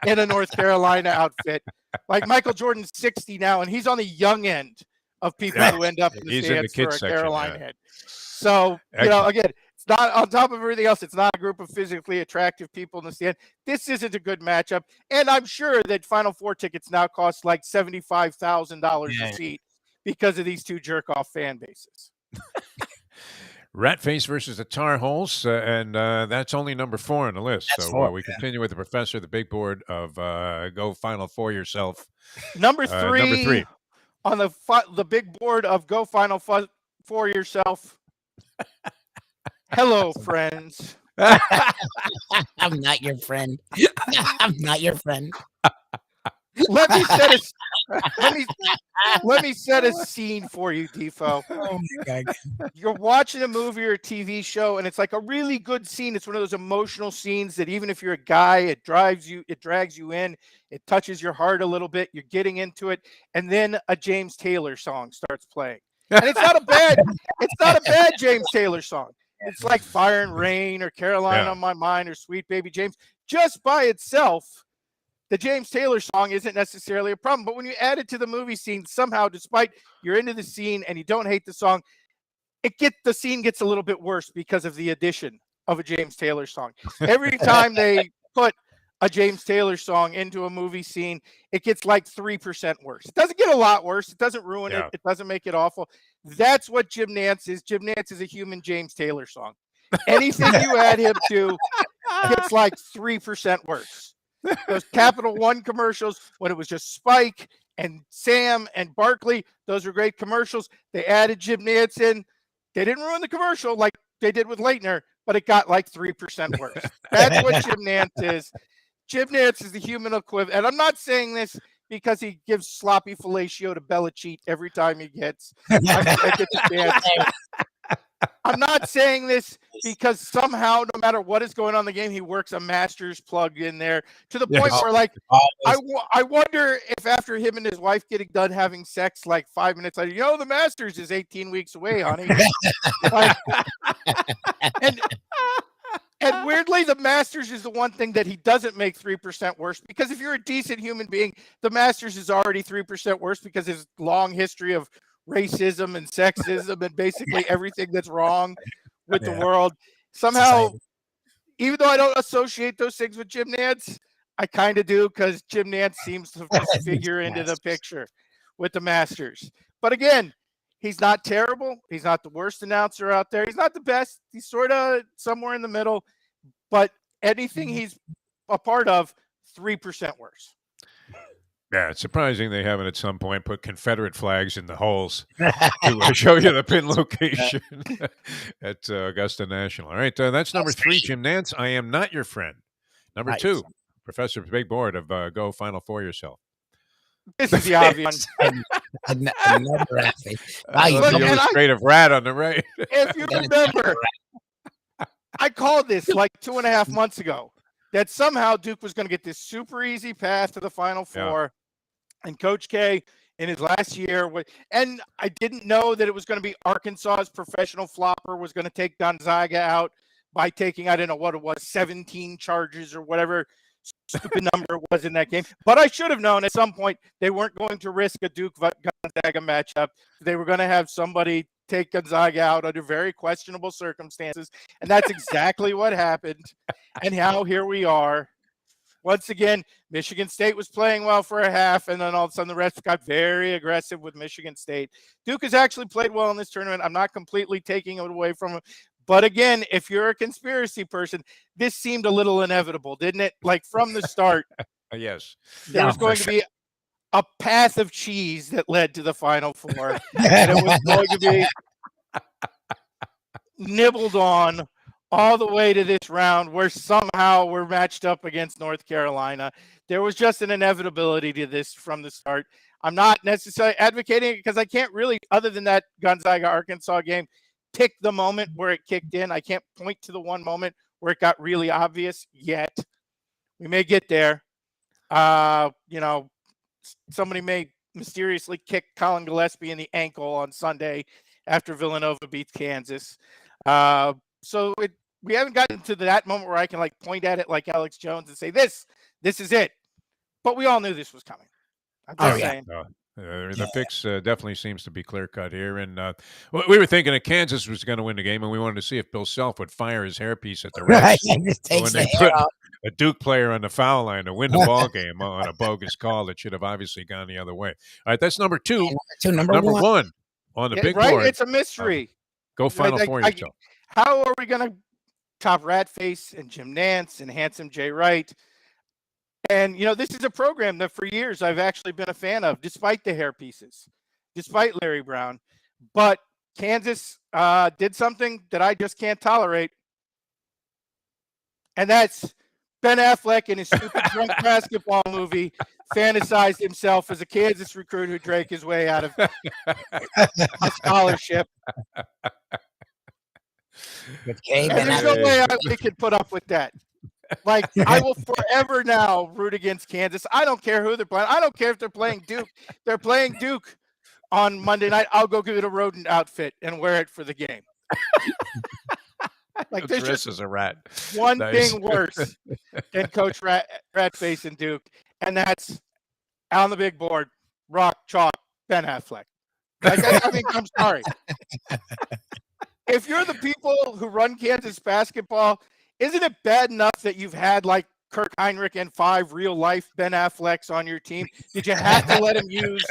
in a North Carolina outfit. Like Michael Jordan's 60 now, and he's on the young end of people who end up in the stands for a Carolina head. So, again, it's not on top of everything else. It's not a group of physically attractive people in the stand. This isn't a good matchup. And I'm sure that Final Four tickets now cost like $75,000 a seat because of these 2 jerk-off fan bases. Rat Face versus the Tar Heels, and that's only number 4 on the list. That's so we continue with the professor, the big board of Go Final Four yourself. Number 3 on the big board of Go Final Four yourself. Hello, friends. I'm not your friend. I'm not your friend. Let me set a scene for you, Defo. Oh my God. You're watching a movie or a TV show, and it's like a really good scene. It's one of those emotional scenes that even if you're a guy, it drags you in, it touches your heart a little bit. You're getting into it, and then a James Taylor song starts playing, and it's not a bad James Taylor song. It's like Fire and Rain or Caroline on My Mind or Sweet Baby James. Just by itself, the James Taylor song isn't necessarily a problem, but when you add it to the movie scene, somehow, despite you're into the scene and you don't hate the song, the scene gets a little bit worse because of the addition of a James Taylor song. Every time they put a James Taylor song into a movie scene, it gets like 3% worse. It doesn't get a lot worse. It doesn't ruin it. It doesn't make it awful. That's what Jim Nantz is. Jim Nantz is a human James Taylor song. Anything you add him to gets like 3% worse. Those Capital One commercials, when it was just Spike and Sam and Barkley, those were great commercials. They added Jim Nantz in. They didn't ruin the commercial like they did with Leitner, but it got like 3% worse. That's what Jim Nantz is. Jim Nantz is the human equivalent. And I'm not saying this because he gives sloppy fellatio to Belichick every time he gets a chance. I'm not saying this because somehow, no matter what is going on in the game, he works a Masters plug in there to the point where, like, I wonder if after him and his wife getting done having sex, like 5 minutes later, the Masters is 18 weeks away, honey. And weirdly, the Masters is the one thing that he doesn't make 3% worse, because if you're a decent human being, the Masters is already 3% worse because his long history of racism and sexism and basically everything that's wrong with the world. Somehow, even though I don't associate those things with Jim Nantz, I kind of do, because Jim Nantz seems to just figure into the picture with the Masters. But again, he's not terrible. He's not the worst announcer out there. He's not the best. He's sort of somewhere in the middle. But anything he's a part of, 3% worse. Yeah, it's surprising they haven't at some point put Confederate flags in the holes to show you the pin location at Augusta National. All right, that's number 3, Jim Nantz. I am not your friend. Number 2, Professor Big Board of Go Final Four yourself. This is the obvious. Another athlete. The illustrative rat on the right. If you remember, I called this like 2.5 months ago, that somehow Duke was going to get this super easy path to the Final Four. And Coach K, in his last year, and I didn't know that it was going to be Arkansas's professional flopper was going to take Gonzaga out by taking, I don't know what it was, 17 charges or whatever stupid number it was in that game. But I should have known at some point they weren't going to risk a Duke-Gonzaga matchup. They were going to have somebody take Gonzaga out under very questionable circumstances. And that's exactly what happened. And now here we are. Once again, Michigan State was playing well for a half, and then all of a sudden the refs got very aggressive with Michigan State. Duke has actually played well in this tournament. I'm not completely taking it away from him. But again, if you're a conspiracy person, this seemed a little inevitable, didn't it? Like from the start. Yes. There was going to be a path of cheese that led to the Final Four. And it was going to be nibbled on all the way to this round, where somehow we're matched up against North Carolina. There was just an inevitability to this from the start. I'm not necessarily advocating it, because I can't really, other than that Gonzaga-Arkansas game, pick the moment where it kicked in. I can't point to the one moment where it got really obvious yet. We may get there. Somebody may mysteriously kick Colin Gillespie in the ankle on Sunday after Villanova beats Kansas. We haven't gotten to that moment where I can point at it like Alex Jones and say, this is it. But we all knew this was coming. I'm just saying. The fix definitely seems to be clear-cut here. And we were thinking that Kansas was going to win the game, and we wanted to see if Bill Self would fire his hairpiece at the refs when they put a Duke player on the foul line to win the ball game on a bogus call that should have obviously gone the other way. All right, that's number 2. Number one on the big board. It's a mystery. Go Final Four yourself. How are we going to top Ratface and Jim Nantz and Handsome Jay Wright? And, this is a program that for years I've actually been a fan of, despite the hair pieces, despite Larry Brown. But Kansas did something that I just can't tolerate. And that's Ben Affleck in his stupid drunk basketball movie fantasized himself as a Kansas recruit who drank his way out of a scholarship. And there's no way we could put up with that. I will forever now root against Kansas. I don't care who they're playing. I don't care if they're playing Duke. They're playing Duke on Monday night. I'll go get a rodent outfit and wear it for the game. There's just is a rat. One thing worse than Coach Ratface and Duke, and that's on the big board, rock, chalk, Ben Affleck. I'm sorry. If you're the people who run Kansas basketball, isn't it bad enough that you've had Kirk Heinrich and 5 real-life Ben Afflecks on your team? Did you have to let him use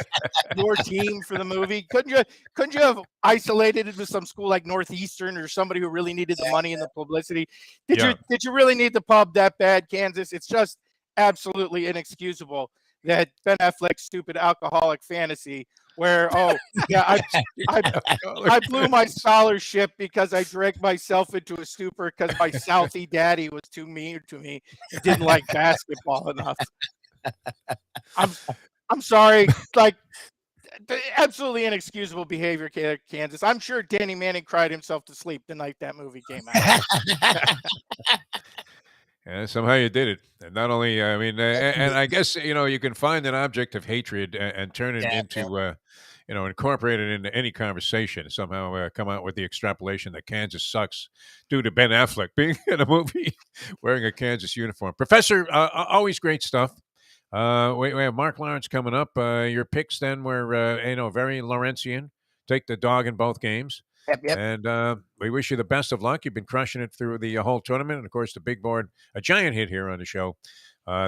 your team for the movie? Couldn't you have isolated it with some school like Northeastern or somebody who really needed the money and the publicity? Did you really need the pub that bad, Kansas? It's just absolutely inexcusable that Ben Affleck's stupid alcoholic fantasy where, I blew my scholarship because I drank myself into a stupor because my Southie daddy was too mean to me and didn't like basketball enough. I'm sorry, absolutely inexcusable behavior, Kansas. I'm sure Danny Manning cried himself to sleep the night that movie came out. Yeah, somehow you did it. And not only, and I guess, you can find an object of hatred and turn it incorporate it into any conversation. Somehow come out with the extrapolation that Kansas sucks due to Ben Affleck being in a movie wearing a Kansas uniform. Professor, always great stuff. We have Mark Lawrence coming up. Your picks then were, very Lawrencean. Take the dog in both games. Yep. And we wish you the best of luck. You've been crushing it through the whole tournament. And, of course, the big board, a giant hit here on the show.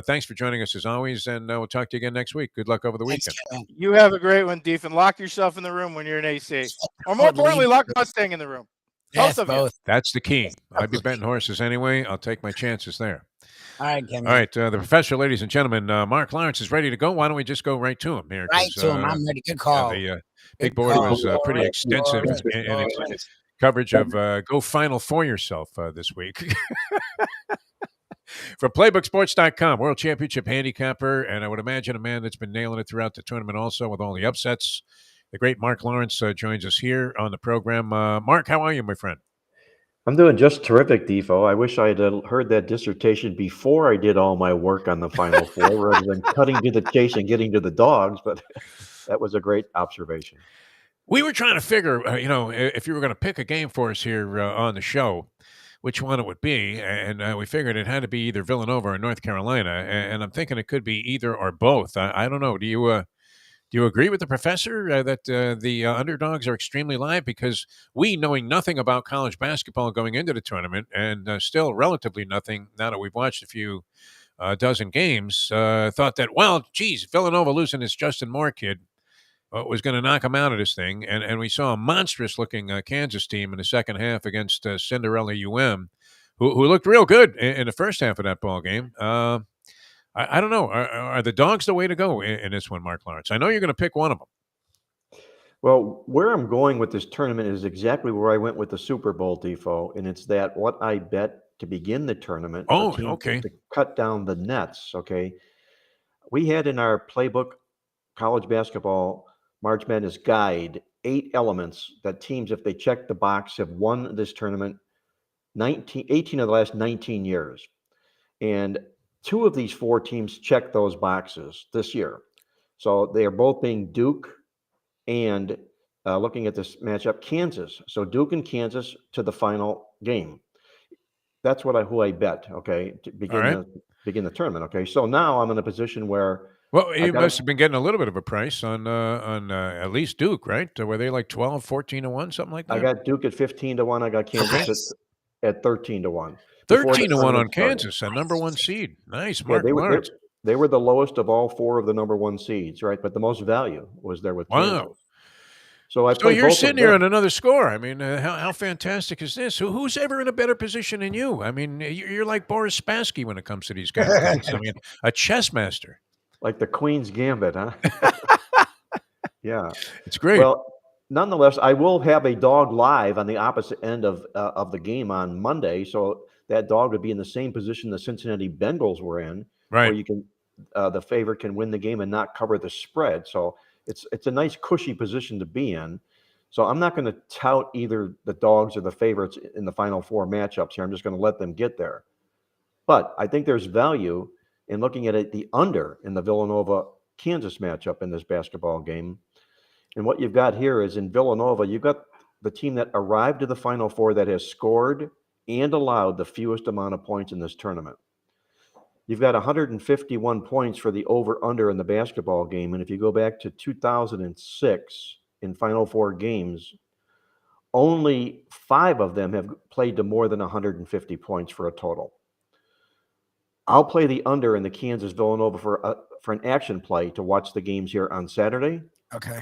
Thanks for joining us as always, and we'll talk to you again next week. Good luck over the weekend. You have a great one, Deef, and lock yourself in the room when you're in AC. Or more importantly, lock Mustang in the room. Yes, both of both. That's the key. I'd be betting horses anyway. I'll take my chances there. All right, Kevin. All right, the professor, ladies and gentlemen, Mark Lawrence is ready to go. Why don't we just go right to him here? Right to him. I'm ready. Good call. The big board was pretty extensive in its coverage of Go Final for yourself this week. From PlaybookSports.com, World Championship handicapper, and I would imagine a man that's been nailing it throughout the tournament also with all the upsets. The great Mark Lawrence joins us here on the program. Mark, how are you, my friend? I'm doing just terrific, Defo. I wish I had heard that dissertation before I did all my work on the Final Four rather than cutting to the chase and getting to the dogs, but that was a great observation. We were trying to figure, if you were going to pick a game for us here on the show, which one it would be, and we figured it had to be either Villanova or North Carolina, and I'm thinking it could be either or both. I don't know. Do you agree with the professor that the underdogs are extremely live? Because we, knowing nothing about college basketball going into the tournament, and still relatively nothing now that we've watched a few dozen games, thought that, well, geez, Villanova losing this Justin Moore kid was going to knock him out of this thing. And we saw a monstrous-looking Kansas team in the second half against Cinderella UM, who looked real good in the first half of that ball game. I don't know. Are the dogs the way to go in this one, Mark Lawrence? I know you're going to pick one of them. Well, where I'm going with this tournament is exactly where I went with the Super Bowl, Defo, and it's that what I bet to begin the tournament. Oh, okay. To cut down the nets, okay? We had in our playbook college basketball March Madness guide 8 elements that teams, if they check the box, have won this tournament 18 of the last 19 years. And 2 of these 4 teams checked those boxes this year. So they are both being Duke and looking at this matchup, Kansas. So Duke and Kansas to the final game. That's who I bet, okay, to begin the tournament, okay? So now I'm in a position where you must have been getting a little bit of a price on at least Duke, right? Were they like 12, 14 to 1, something like that? I got Duke at 15 to 1. I got Kansas at 13 to 1. 13 to 1 on Kansas, a number 1 seed. Nice, Mark Lawrence. They were the lowest of all 4 of the number 1 seeds, right? But the most value was there with Kansas. Wow. So you're sitting here on another score. I mean, how fantastic is this? Who's ever in a better position than you? I mean, you're like Boris Spassky when it comes to these guys. I mean, a chess master. Like the Queen's Gambit, huh? Yeah. It's great. Well, nonetheless, I will have a dog live on the opposite end of the game on Monday. So that dog would be in the same position the Cincinnati Bengals were in, right? Where you can, the favorite can win the game and not cover the spread. So it's a nice cushy position to be in. So I'm not going to tout either the dogs or the favorites in the Final Four matchups here. I'm just going to let them get there. But I think there's value in looking at it, the under in the Villanova-Kansas matchup in this basketball game. And what you've got here is in Villanova, you've got the team that arrived to the Final Four that has scored and allowed the fewest amount of points in this tournament. You've got 151 points for the over-under in the basketball game. And if you go back to 2006 in Final Four games, only 5 of them have played to more than 150 points for a total. I'll play the under in the Kansas-Villanova for an action play to watch the games here on Saturday. Okay.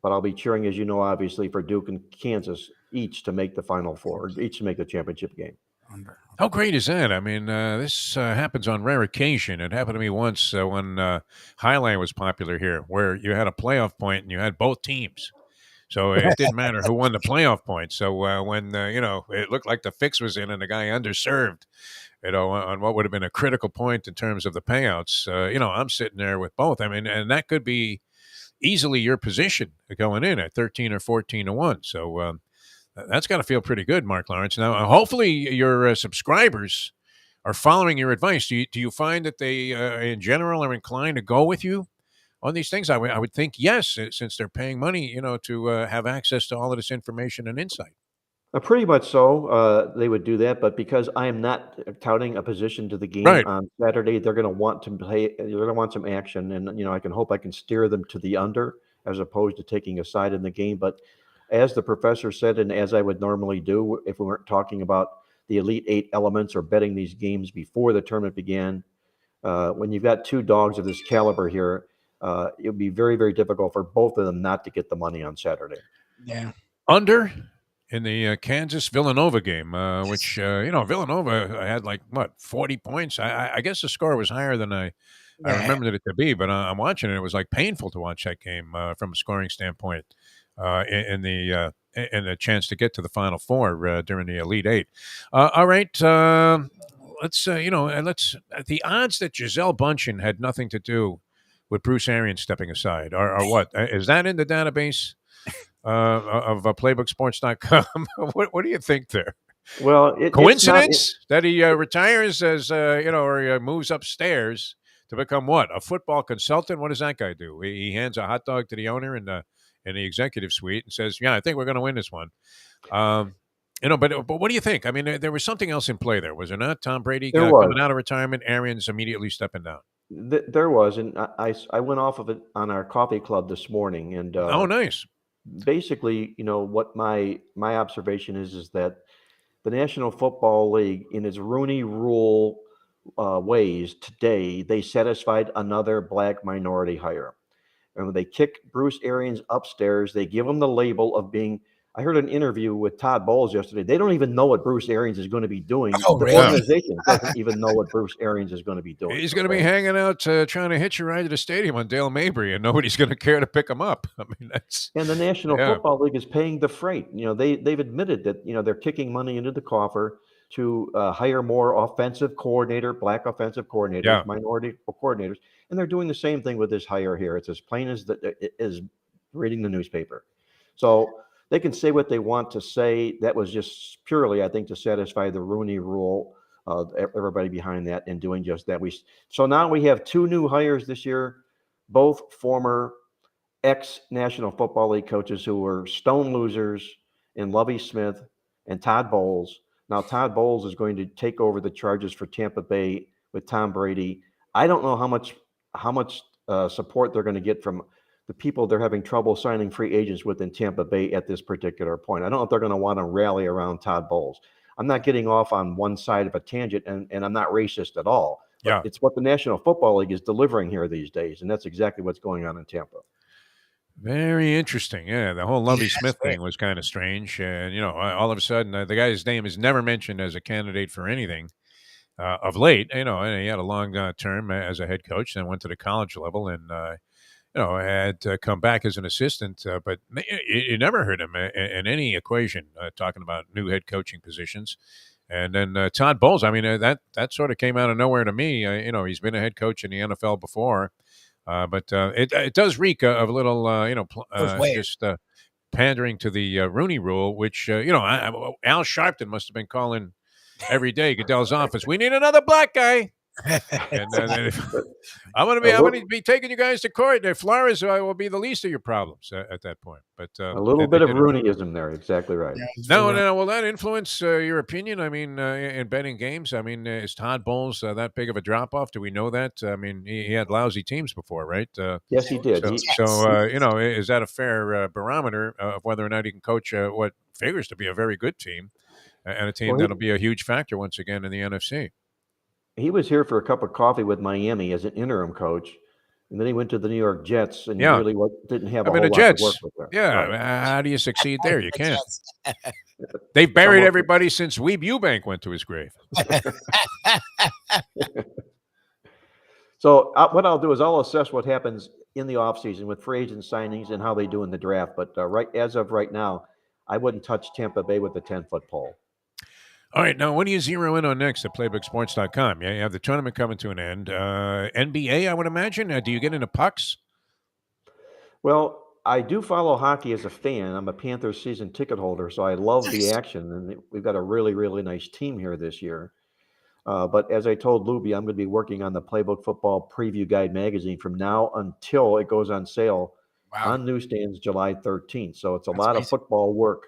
But I'll be cheering, as you know, obviously, for Duke and Kansas each to make the Final Four, each to make the championship game. How great is that? I mean, this happens on rare occasion. It happened to me once when Highline was popular here, where you had a playoff point and you had both teams. So it didn't matter who won the playoff point. So when, it looked like the fix was in and the guy underserved, on what would have been a critical point in terms of the payouts, I'm sitting there with both. I mean, and that could be easily your position going in at 13 or 14 to 1. So that's got to feel pretty good, Mark Lawrence. Now, hopefully your subscribers are following your advice. Do you find that they, in general, are inclined to go with you on these things? I would think yes, since they're paying money, to have access to all of this information and insight. Pretty much so. They would do that, but because I am not touting a position to the game Right. on Saturday, they're going to want to play. They're going to want some action, and I can hope I can steer them to the under as opposed to taking a side in the game. But as the professor said, and as I would normally do if we weren't talking about the Elite Eight elements or betting these games before the tournament began, when you've got two dogs of this caliber here, it would be very, very difficult for both of them not to get the money on Saturday. Yeah. Under in the Kansas-Villanova game, which, Villanova had 40 points. I guess the score was higher than I remembered it to be, but I'm watching it. It was painful to watch that game from a scoring standpoint in the chance to get to the Final Four during the Elite Eight. All right. Let's the odds that Gisele Bündchen had nothing to do with Bruce Arians stepping aside are what? Is that in the database of playbooksports.com? What do you think there? Well, coincidence that he retires as or he moves upstairs to become what? A football consultant? What does that guy do? He hands a hot dog to the owner in the executive suite and says, "Yeah, I think we're going to win this one." But what do you think? I mean, there was something else in play there, was there not? Tom Brady coming out of retirement, Arians immediately stepping down. There was, and I went off of it on our coffee club this morning, and oh, nice. Basically, what my observation is that the National Football League, in its Rooney Rule ways today, they satisfied another black minority hire, and when they kick Bruce Arians upstairs, they give him the label of being. I heard an interview with Todd Bowles yesterday. They don't even know what Bruce Arians is going to be doing. Oh, the really? organization doesn't even know what Bruce Arians is going to be doing. He's going to be hanging out trying to hitch a ride to the stadium on Dale Mabry, and nobody's going to care to pick him up. I mean, that's and the National Football League is paying the freight. They've admitted that they're kicking money into the coffer to hire more black offensive coordinators, minority coordinators, and they're doing the same thing with this hire here. It's as plain as it is reading the newspaper. So they can say what they want to say. That was just purely, I think, to satisfy the Rooney Rule. Everybody behind that and doing just that. So now we have two new hires this year, both former ex-National Football League coaches who were stone losers in Lovie Smith and Todd Bowles. Now Todd Bowles is going to take over the charges for Tampa Bay with Tom Brady. I don't know how much support they're going to get from the people they're having trouble signing free agents with in Tampa Bay at this particular point. I don't know if they're going to want to rally around Todd Bowles. I'm not getting off on one side of a tangent, and I'm not racist at all. Yeah. It's what the National Football League is delivering here these days, and that's exactly what's going on in Tampa. Very interesting. Yeah, the whole Lovie Smith thing was kind of strange. And, all of a sudden, the guy's name is never mentioned as a candidate for anything of late. And he had a long term as a head coach, then went to the college level and, had come back as an assistant, but you never heard him in any equation talking about new head coaching positions. And then Todd Bowles, I mean, that sort of came out of nowhere to me. He's been a head coach in the NFL before, but it does reek of a little, just pandering to the Rooney Rule, which, Al Sharpton must have been calling every day, Goodell's office. We need another black guy. And I'm going to be taking you guys to court. Flores will be the least of your problems at that point. But a little bit of Rooneyism there, exactly right. No. Will that influence your opinion? I mean, in betting games, I mean, is Todd Bowles that big of a drop off? Do we know that? I mean, he had lousy teams before, right? Yes, he did. So is that a fair barometer of whether or not he can coach what figures to be a very good team and a team that'll be a huge factor once again in the NFC? He was here for a cup of coffee with Miami as an interim coach, and then he went to the New York Jets and really didn't have a whole lot to work with there. Yeah, right. How do you succeed there? You can't. They've buried everybody since Weeb Eubank went to his grave. So what I'll do is I'll assess what happens in the offseason with free agent signings and how they do in the draft. But as of right now, I wouldn't touch Tampa Bay with a 10-foot pole. All right, now what do you zero in on next at playbooksports.com? Yeah, you have the tournament coming to an end. NBA, I would imagine. Do you get into pucks? Well, I do follow hockey as a fan. I'm a Panthers season ticket holder, so I love the action, and we've got a really, really nice team here this year. But as I told Lubie, I'm going to be working on the Playbook Football Preview Guide magazine from now until it goes on sale on newsstands July 13th. So it's a lot of football work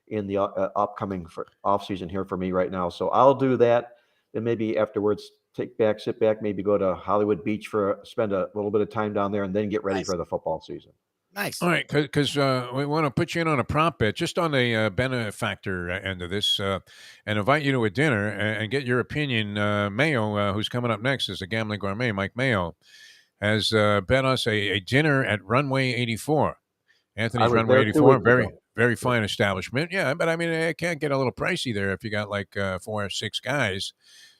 in the upcoming off season here for me right now. So I'll do that, and maybe afterwards sit back, maybe go to Hollywood Beach spend a little bit of time down there, and then get ready for the football season. Nice. All right, because we want to put you in on a prop bet, just on the benefactor end of this, and invite you to a dinner and get your opinion. Mayo, who's coming up next, is a gambling gourmet. Mike Mayo has bet us a dinner at Runway 84. Anthony's Runway 84, very fine establishment. Yeah, but I mean, it can't get a little pricey there if you got like 4 or 6 guys.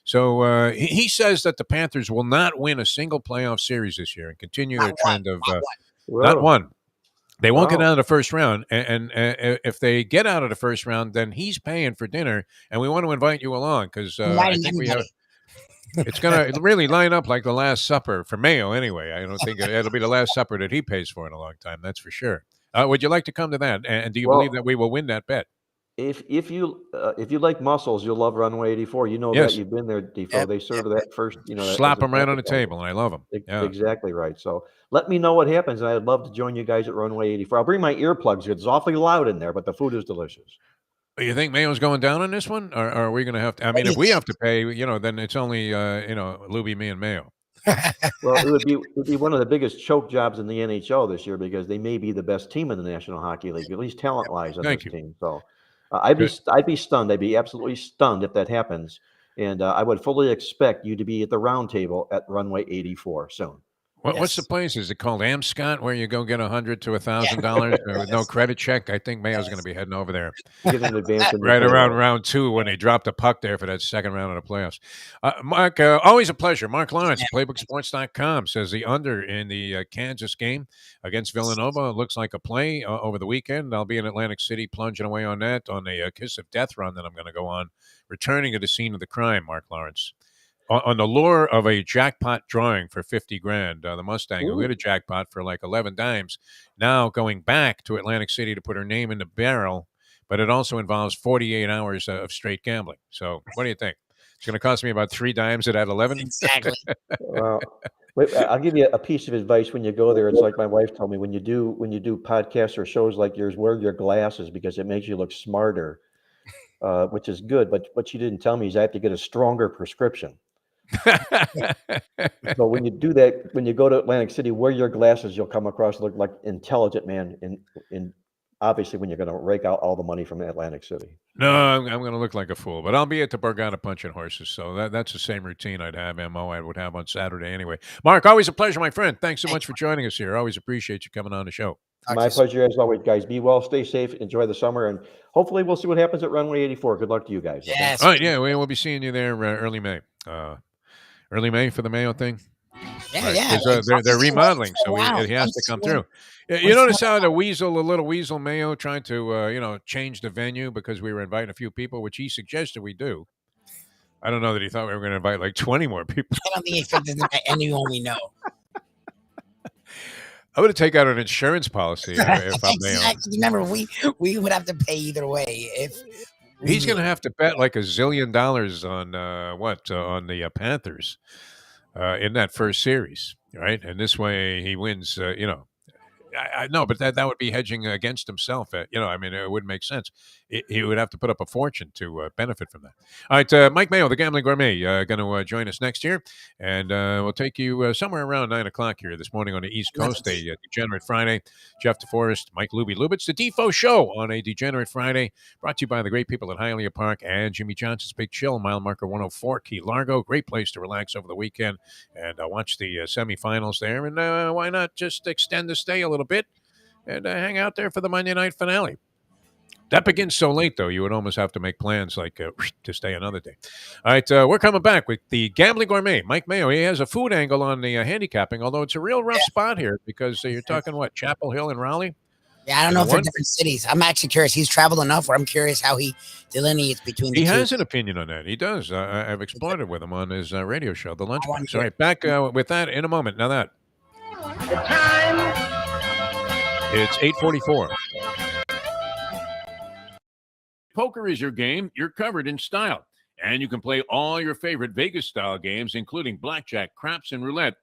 So he says that the Panthers will not win a single playoff series this year and continue their trend of not one. They won't get out of the first round, and if they get out of the first round, then he's paying for dinner, and we want to invite you along because I think we have. It's going to really line up like the Last Supper for Mayo, anyway. I don't think it'll be the Last Supper that he pays for in a long time. That's for sure. Would you like to come to that? And do you believe that we will win that bet? If you like mussels, you'll love Runway 84. You know that you've been there, Defo. They serve that first. Slap them right on the table, and I love them. Exactly right. So let me know what happens, and I'd love to join you guys at Runway 84. I'll bring my earplugs. It's awfully loud in there, but the food is delicious. You think Mayo's going down on this one, or are we going to have to? I mean, if we have to pay, then it's only Lubie, me, and Mayo. Well, it would be one of the biggest choke jobs in the NHL this year because they may be the best team in the National Hockey League, at least talent-wise on this team. So I'd be stunned. I'd be absolutely stunned if that happens, and I would fully expect you to be at the round table at Runway 84 soon. What's the place? Is it called Amscott, where you go get $100 to $1,000 with no credit check? I think Mayo's going to be heading over there. Give an advance right around round 2 when they dropped a puck there for that second round of the playoffs. Mark, always a pleasure. Mark Lawrence, PlaybookSports.com, says the under in the Kansas game against Villanova looks like a play over the weekend. I'll be in Atlantic City plunging away on that on a Kiss of Death run that I'm going to go on, returning to the scene of the crime, Mark Lawrence. On the lure of a jackpot drawing for $50,000, the Mustang, who hit a jackpot for like 11 dimes, now going back to Atlantic City to put her name in the barrel, but it also involves 48 hours of straight gambling. So what do you think? It's going to cost me about 3 dimes at 11? Exactly. I'll give you a piece of advice when you go there. It's like my wife told me, when you do podcasts or shows like yours, wear your glasses because it makes you look smarter, which is good. But what she didn't tell me is I have to get a stronger prescription. So when you do that, when you go to Atlantic City, wear your glasses, you'll come across look like intelligent man in obviously when you're going to rake out all the money from Atlantic City. No, I'm going to look like a fool, but I'll be at the Borgata punching horses, so that's the same routine I would have on Saturday anyway. Mark, always a pleasure, my friend. Thanks so much for joining us here. Always appreciate you coming on the show. My pleasure as always, guys. Be well, stay safe, enjoy the summer, and hopefully we'll see what happens at Runway 84. Good luck to you guys. Yes. All right, yeah, we'll be seeing you there early May. Early May for the Mayo thing? Yeah. They're remodeling, so he has to come through. You notice how the little weasel Mayo tried to, change the venue because we were inviting a few people, which he suggested we do. I don't know that he thought we were going to invite like 20 more people. I don't think he figured that anyone we know. I'm going to take out an insurance policy if I'm Mayo. Remember, we would have to pay either way. He's going to have to bet like $1 zillion on the Panthers in that first series, right? And this way he wins. I know, but that would be hedging against himself. It wouldn't make sense. He would have to put up a fortune to benefit from that. All right, Mike Mayo, the Gambling Gourmet, going to join us next year, and we'll take you somewhere around 9 o'clock here this morning on the East Coast, a Degenerate Friday. Jeff Deforrest, Mike Lubie, Lubitz, the Defo Show on a Degenerate Friday, brought to you by the great people at Hialeah Park and Jimmy Johnson's Big Chill, mile marker 104, Key Largo. Great place to relax over the weekend and watch the semifinals there. And why not just extend the stay a little bit and hang out there for the Monday night finale. That begins so late, though, you would almost have to make plans like to stay another day. All right, we're coming back with the Gambling Gourmet. Mike Mayo, he has a food angle on the handicapping, although it's a real rough spot here because you're talking, Chapel Hill and Raleigh? Yeah, I don't know if they're different cities. I'm actually curious. He's traveled enough where I'm curious how he delineates between the two. He has an opinion on that. He does. I've explored it with him on his radio show, The Lunchbox. All right, back with that in a moment. Now that. The time. It's 8:44. Poker is your game. You're covered in style. And you can play all your favorite Vegas-style games, including blackjack, craps, and roulette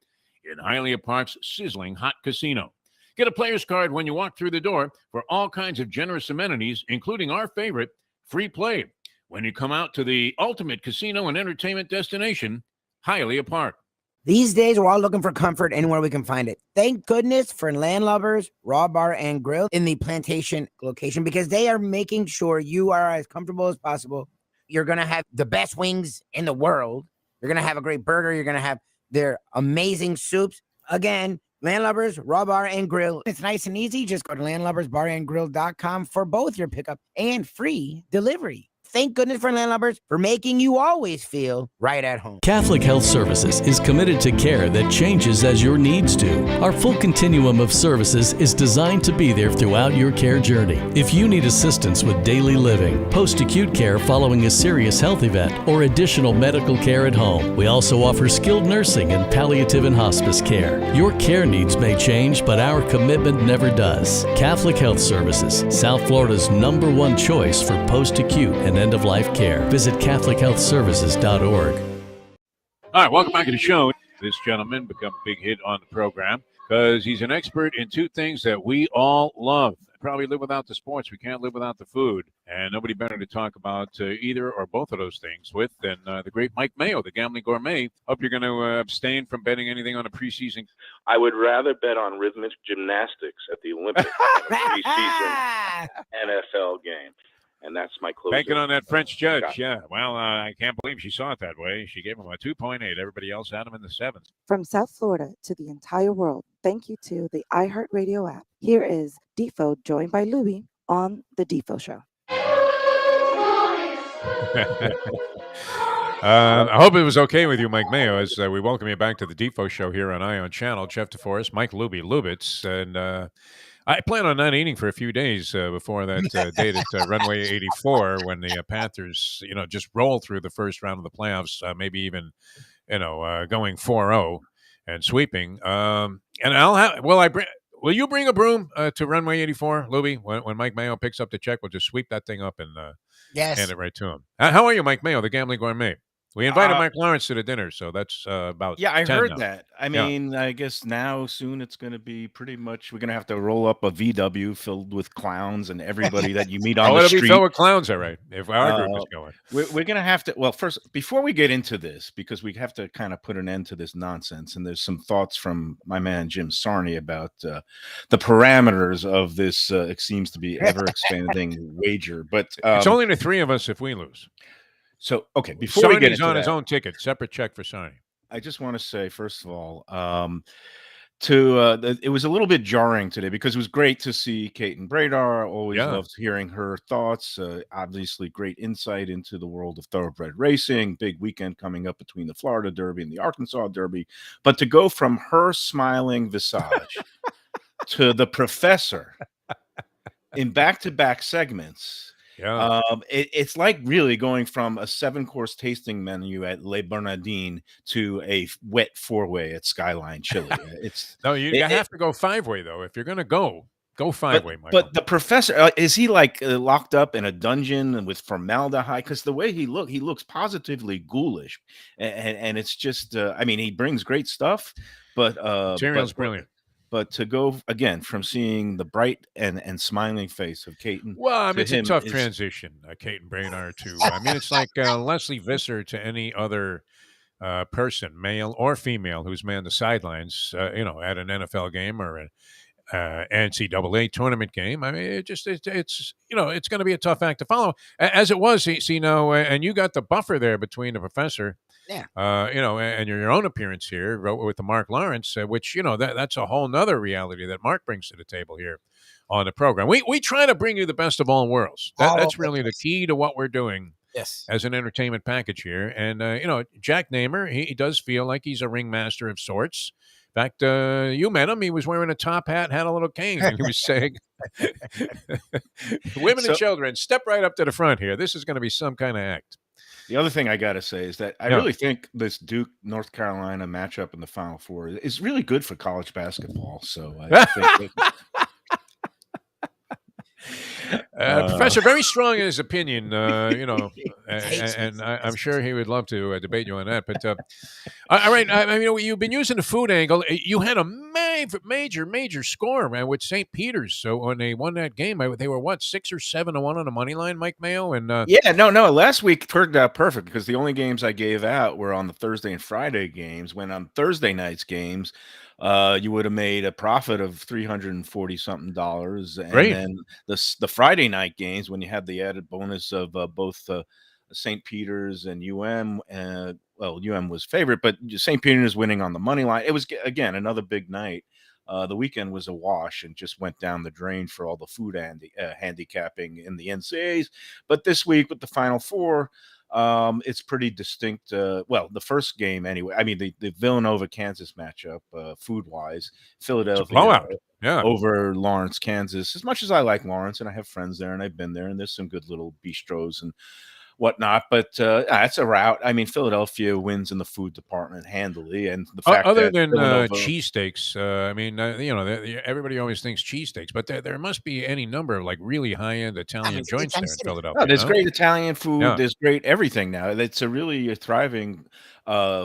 in Hialeah Park's sizzling hot casino. Get a player's card when you walk through the door for all kinds of generous amenities, including our favorite, free play, when you come out to the ultimate casino and entertainment destination, Hialeah Park. These days, we're all looking for comfort anywhere we can find it. Thank goodness for Landlubbers Raw Bar and Grill in the Plantation location, because they are making sure you are as comfortable as possible. You're going to have the best wings in the world. You're going to have a great burger. You're going to have their amazing soups. Again, Landlubbers Raw Bar and Grill. It's nice and easy. Just go to landlubbersbarandgrill.com for both your pickup and free delivery. Thank goodness for Landlubbers for making you always feel right at home. Catholic Health Services is committed to care that changes as your needs do. Our full continuum of services is designed to be there throughout your care journey. If you need assistance with daily living, post-acute care following a serious health event, or additional medical care at home, we also offer skilled nursing and palliative and hospice care. Your care needs may change, but our commitment never does. Catholic Health Services, South Florida's #1 choice for post-acute and end-of-life care. Visit CatholicHealthServices.org. All right, welcome back to the show. This gentleman become a big hit on the program because he's an expert in two things that we all love. Probably live without the sports. We can't live without the food. And nobody better to talk about either or both of those things with than the great Mike Mayo, the gambling gourmet. Hope you're going to abstain from betting anything on a preseason. I would rather bet on rhythmic gymnastics at the Olympics than a preseason NFL game. And that's my closing. Banking on that French judge, yeah. Well, I can't believe she saw it that way. She gave him a 2.8. Everybody else had him in the 7th. From South Florida to the entire world, thank you to the iHeartRadio app. Here is Defo, joined by Lubie, on The Defo Show. I hope it was okay with you, Mike Mayo, as we welcome you back to The Defo Show here on Ion Channel. Jeff Deforrest, Mike Lubie, Lubitz, and I plan on not eating for a few days before that date at Runway 84 when the Panthers, just roll through the first round of the playoffs, maybe even, going 4-0 and sweeping. And I'll have. Will you bring a broom to Runway 84, Lubie? When Mike Mayo picks up the check, we'll just sweep that thing up and hand it right to him. How are you, Mike Mayo, the gambling gourmet? We invited Mike Lawrence to the dinner, so that's about I 10 heard now. that. I mean, I guess now soon it's going to be pretty much, we're going to have to roll up a VW filled with clowns and everybody that you meet on the street. It'll be filled with clowns, all right, if our group is going. We're going to have to, well, first, before we get into this, because we have to kind of put an end to this nonsense, and there's some thoughts from my man Jim Sarney about the parameters of this, it seems to be ever-expanding wager. But it's only the three of us if we lose. So, okay, before we get into on that, his own ticket, separate check for Sonny. I just want to say, first of all, it was a little bit jarring today because it was great to see Kate Bradar. Always loved hearing her thoughts. Obviously, great insight into the world of thoroughbred racing. Big weekend coming up between the Florida Derby and the Arkansas Derby. But to go from her smiling visage to the professor in back-to-back segments. Yeah, it's like really going from a 7-course tasting menu at Le Bernardin to a wet 4-way at Skyline Chili. You have to go 5-way though. If you're going to go 5-way, Michael. But the professor, is he like locked up in a dungeon with formaldehyde? Because the way he looks positively ghoulish, and it's just, he brings great stuff, but material's brilliant. But to go again from seeing the bright and smiling face of Caton, it's a tough transition, Kate Brainard to. It's like Leslie Visser to any other person, male or female, who's manned the sidelines, at an NFL game or an NCAA tournament game. It's going to be a tough act to follow, as it was. And you got the buffer there between the professor. Yeah. And your own appearance here with the Mark Lawrence, which, that's a whole nother reality that Mark brings to the table here on the program. We try to bring you the best of all worlds. That's really the key to what we're doing as an entertainment package here. And, Jack Namer, he does feel like he's a ringmaster of sorts. In fact, you met him. He was wearing a top hat, had a little cane, and he was saying, women and children, step right up to the front here. This is going to be some kind of act. The other thing I got to say is that I really think this Duke North Carolina matchup in the Final Four is really good for college basketball. So I think Professor, very strong in his opinion, and and I'm sure he would love to debate you on that. But all right, I mean, you've been using the food angle. You had a major score, man, with St. Peter's. So when they won that game, they were what, 6 or 7 to 1 on the money line, Mike Mayo, and yeah, no. Last week turned out perfect because the only games I gave out were on the Thursday and Friday games. When on Thursday night's games, you would have made a profit of $340 something, and Great. then the Friday night games when you had the added bonus of both St. Peter's and UM. Well, UM was favorite, but St. Peter's winning on the money line. It was again another big night. The weekend was a wash and just went down the drain for all the food handicapping in the NCAAs. But this week with the Final Four, it's pretty distinct. Well, the first game anyway. I mean, the Villanova-Kansas matchup, food-wise, Philadelphia blowout. Yeah. over Lawrence, Kansas. As much as I like Lawrence, and I have friends there, and I've been there, and there's some good little bistros and whatnot, but it's a route. I mean, Philadelphia wins in the food department handily, and the fact other that than Villanova, cheesesteaks, I mean, everybody always thinks cheesesteaks, but there must be any number of like really high-end Italian joints there in Philadelphia. no, there's great Italian food. Yeah. There's great everything now. It's a really thriving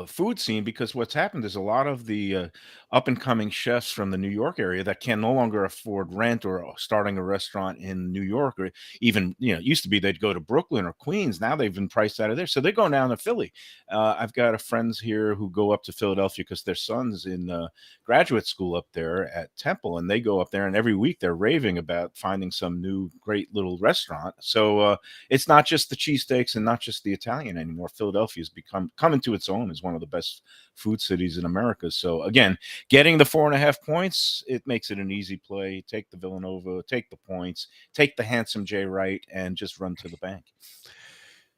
food scene because what's happened is a lot of the up and coming chefs from the New York area that can no longer afford rent or starting a restaurant in New York, or even, it used to be they'd go to Brooklyn or Queens. Now they've been priced out of there. So they're going down to Philly. I've got friends here who go up to Philadelphia because their son's in graduate school up there at Temple, and they go up there, and every week they're raving about finding some new great little restaurant. So it's not just the cheesesteaks and not just the Italian anymore. Philadelphia's coming to its own as one of the best food cities in America. So again, getting the 4.5 points, it makes it an easy play. Take the Villanova, take the points, take the handsome Jay Wright, and just run to the bank.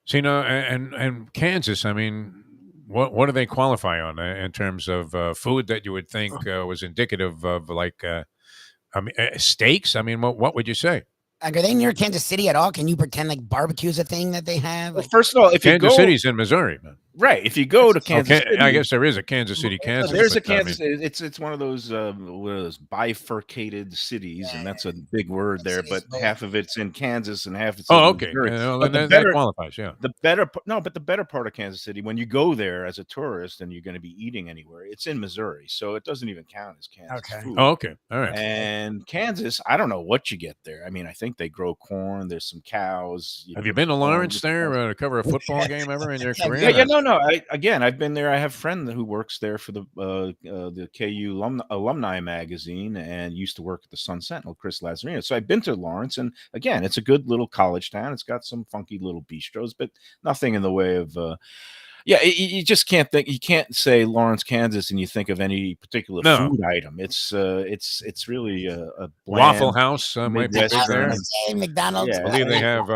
See, and Kansas, I mean, what do they qualify on in terms of food that you would think was indicative of like, steaks? I mean, what would you say? Like, are they near Kansas City at all? Can you pretend like barbecue's a thing that they have? Well, first of all, if Kansas City's in Missouri, man. Right. If you go to Kansas City, I guess there is a Kansas City, Kansas. There's a Kansas. It's one of those bifurcated cities, and that's a big word there. But half of it's in Kansas and half it's in Missouri. Well, that qualifies. Yeah. But the better part of Kansas City, when you go there as a tourist and you're going to be eating anywhere, it's in Missouri, so it doesn't even count as Kansas food. Oh, okay. All right. And Kansas, I don't know what you get there. I mean, I think they grow corn. There's some cows. Have you been to Lawrence there to cover a football game ever in your career? Yeah. No. I've been there. I have a friend who works there for the KU alumni magazine and used to work at the Sun Sentinel, Chris Lazzarino. So I've been to Lawrence, and again, it's a good little college town. It's got some funky little bistros, but nothing in the way of. You just can't think. You can't say Lawrence, Kansas, and you think of any particular food item. It's really a bland, Waffle House might be big there. McDonald's. I believe they have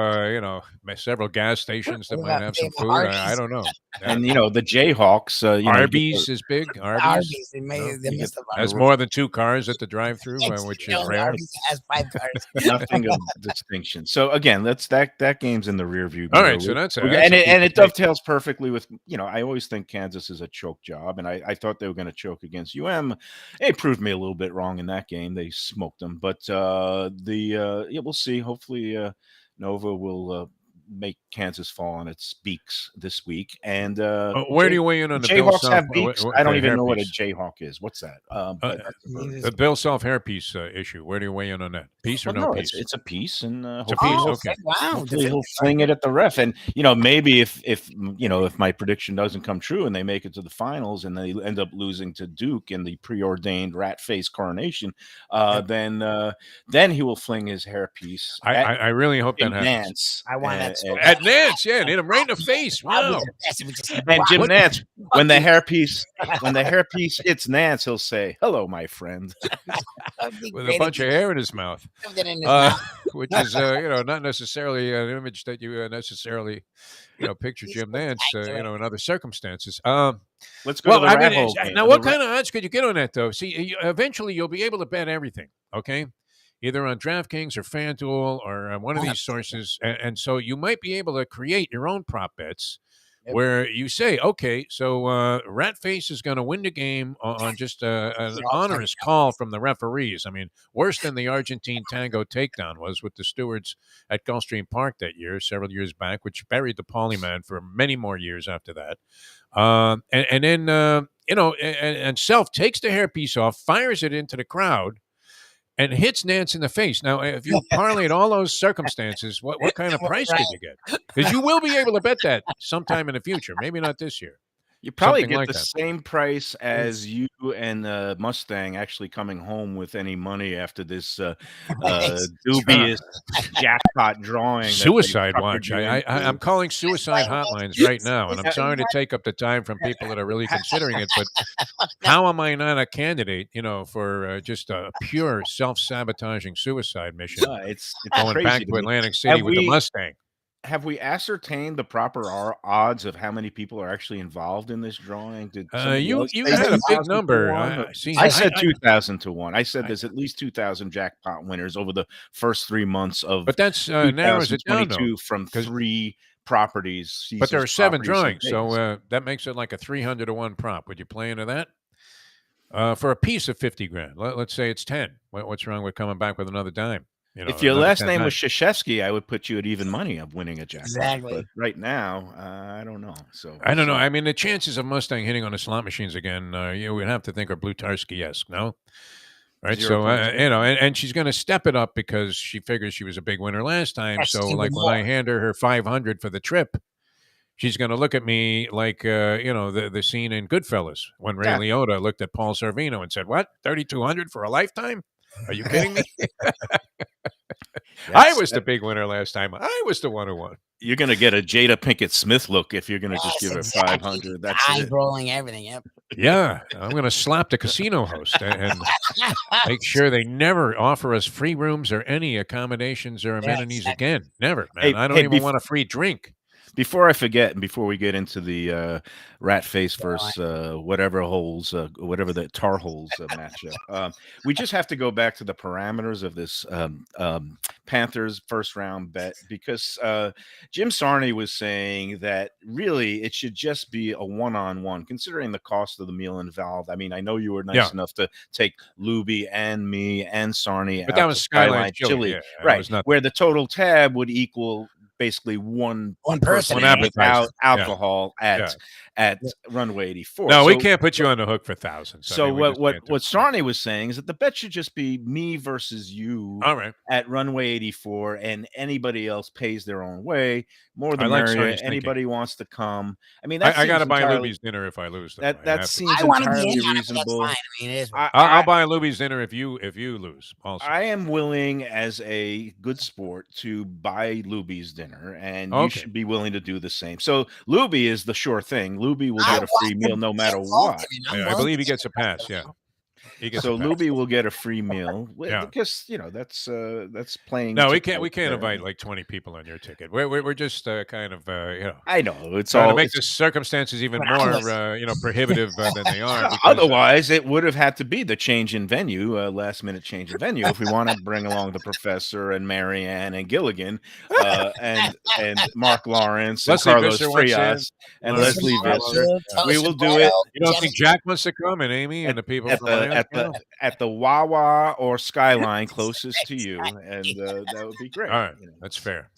several gas stations that might have some food. I don't know. And the Jayhawks. Arby's is big. Arby's. They missed the has more than 2 cars at the drive-through, which is rare. Arby's has 5 cars. Nothing of distinction. So again, that game's in the rear view. All right, so that's it dovetails perfectly with. I always think Kansas is a choke job, and I thought they were going to choke against UM. It proved me a little bit wrong in that game. They smoked them, but we'll see. Hopefully, Nova will make Kansas fall on its beaks this week. And where do you weigh in on the Jayhawks Bill Self? have beaks? I don't even know what a Jayhawk is. What's that? The Bill Self hairpiece issue. Where do you weigh in on that? Piece or no piece? It's a piece, and it's a piece. Okay. Wow. He'll fling it at the ref, and maybe if my prediction doesn't come true and they make it to the finals and they end up losing to Duke in the preordained rat face coronation, then he will fling his hairpiece. I really hope that happens. Nance. I want that at Nance, yeah, hit him right in the face. Wow. And Jim Nance, when the hairpiece hits Nance, he'll say, "Hello, my friend," with a bunch of hair in his mouth, which is not necessarily an image that you necessarily picture Jim Nance in other circumstances. Let's go to the rat hole. Now, what kind of odds could you get on that though? See, eventually you'll be able to bet everything. Okay. Either on DraftKings or FanDuel or one of these sources. And so you might be able to create your own prop bets where you say, okay, so Ratface is going to win the game on just an onerous call from the referees. I mean, worse than the Argentine tango takedown was with the stewards at Gulfstream Park that year, several years back, which buried the Polyman for many more years after that. And then, and Self takes the hairpiece off, fires it into the crowd, and hits Nance in the face. Now, if you parlayed all those circumstances, what kind of price could you get? Because you will be able to bet that sometime in the future. Maybe not this year. You probably Something get like the that. same price as you and Mustang actually coming home with any money after this dubious jackpot drawing. Suicide watch. I'm calling suicide hotlines right now, and I'm sorry to take up the time from people that are really considering it, but how am I not a candidate, for just a pure self-sabotaging suicide mission? It's going crazy back to to me. Atlantic City with the Mustang. Have we ascertained the proper odds of how many people are actually involved in this drawing? Did You had a big number. I said 2,000 to 1. I said there's at least 2,000 jackpot winners over the first 3 months of. But that's narrows it down, though, from 3 properties. But there are 7 properties drawings, and so that makes it like a 300 to 1 prop. Would you play into that? For a piece of 50 grand, let's say it's 10. What's wrong with coming back with another dime? If your last name was Krzyzewski, I would put you at even money of winning a jackpot. Exactly. But right now, I don't know. So I don't know. I mean, the chances of Mustang hitting on the slot machines again, we'd have to think are Blutarsky-esque, no? Right. 0 So, points. and she's going to step it up because she figures she was a big winner last time. Yes, So, she like would when I more. hand her 500 for the trip, she's going to look at me like, the scene in Goodfellas when Ray Liotta looked at Paul Sorvino and said, "What? 3,200 for a lifetime? Are you kidding me?" I was the big winner last time. I was the one who won. You're going to get a Jada Pinkett Smith look if you're going to just give her 500. That's Eyes it. rolling, everything. Yep. Yeah, I'm going to slap the casino host and make sure they never offer us free rooms or any accommodations or amenities again. Never, man. Hey, I don't even want a free drink. Before I forget, and before we get into the rat face versus whatever the tar holes matchup, we just have to go back to the parameters of this Panthers first round bet, because Jim Sarney was saying that really it should just be a one-on-one, considering the cost of the meal involved. I mean, I know you were nice enough to take Lubie and me and Sarney, but that was Skyline Chili, Chili. Right? Where the total tab would equal basically one person without alcohol at Runway 84. No, we can't put you on the hook for thousands. So what Sarney was saying is that the bet should just be me versus you at Runway 84, and anybody else pays their own way. More than merrier. Anybody wants to come. I mean, I got to buy Lubie's dinner if I lose. That seems entirely reasonable. I'll buy Lubie's dinner if you lose. Also, I am willing, as a good sport, to buy Lubie's dinner, and you should be willing to do the same. So Lubie is the sure thing. Lubie will get a free meal no matter what. I believe he gets a pass. Yeah. So Lubie will get a free meal because that's playing. No, we can't invite like 20 people on your ticket. We're just kind of I know it's trying all to make the circumstances even more prohibitive than they are. Because, otherwise, it would have had to be the change in venue, last minute change in venue, if we want to bring along the professor and Marianne and Gilligan and Mark Lawrence and Leslie Carlos Visser wants Frias in. and Leslie Visser. We will do it. You don't think Jack wants to come and Amy and the people from at the Wawa or Skyline closest to you, and that would be great. All right, that's fair.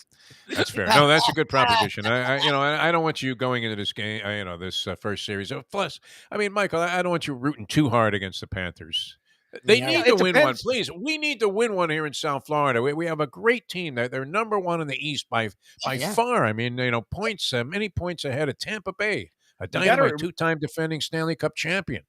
That's fair. No, that's a good proposition. I don't want you going into this game, this first series. Plus, I mean, Michael, I don't want you rooting too hard against the Panthers. They need to win one, please. We need to win one here in South Florida. We have a great team. They're number one in the East by far. I mean, points, many points ahead of Tampa Bay, a dynamite two-time defending Stanley Cup champion.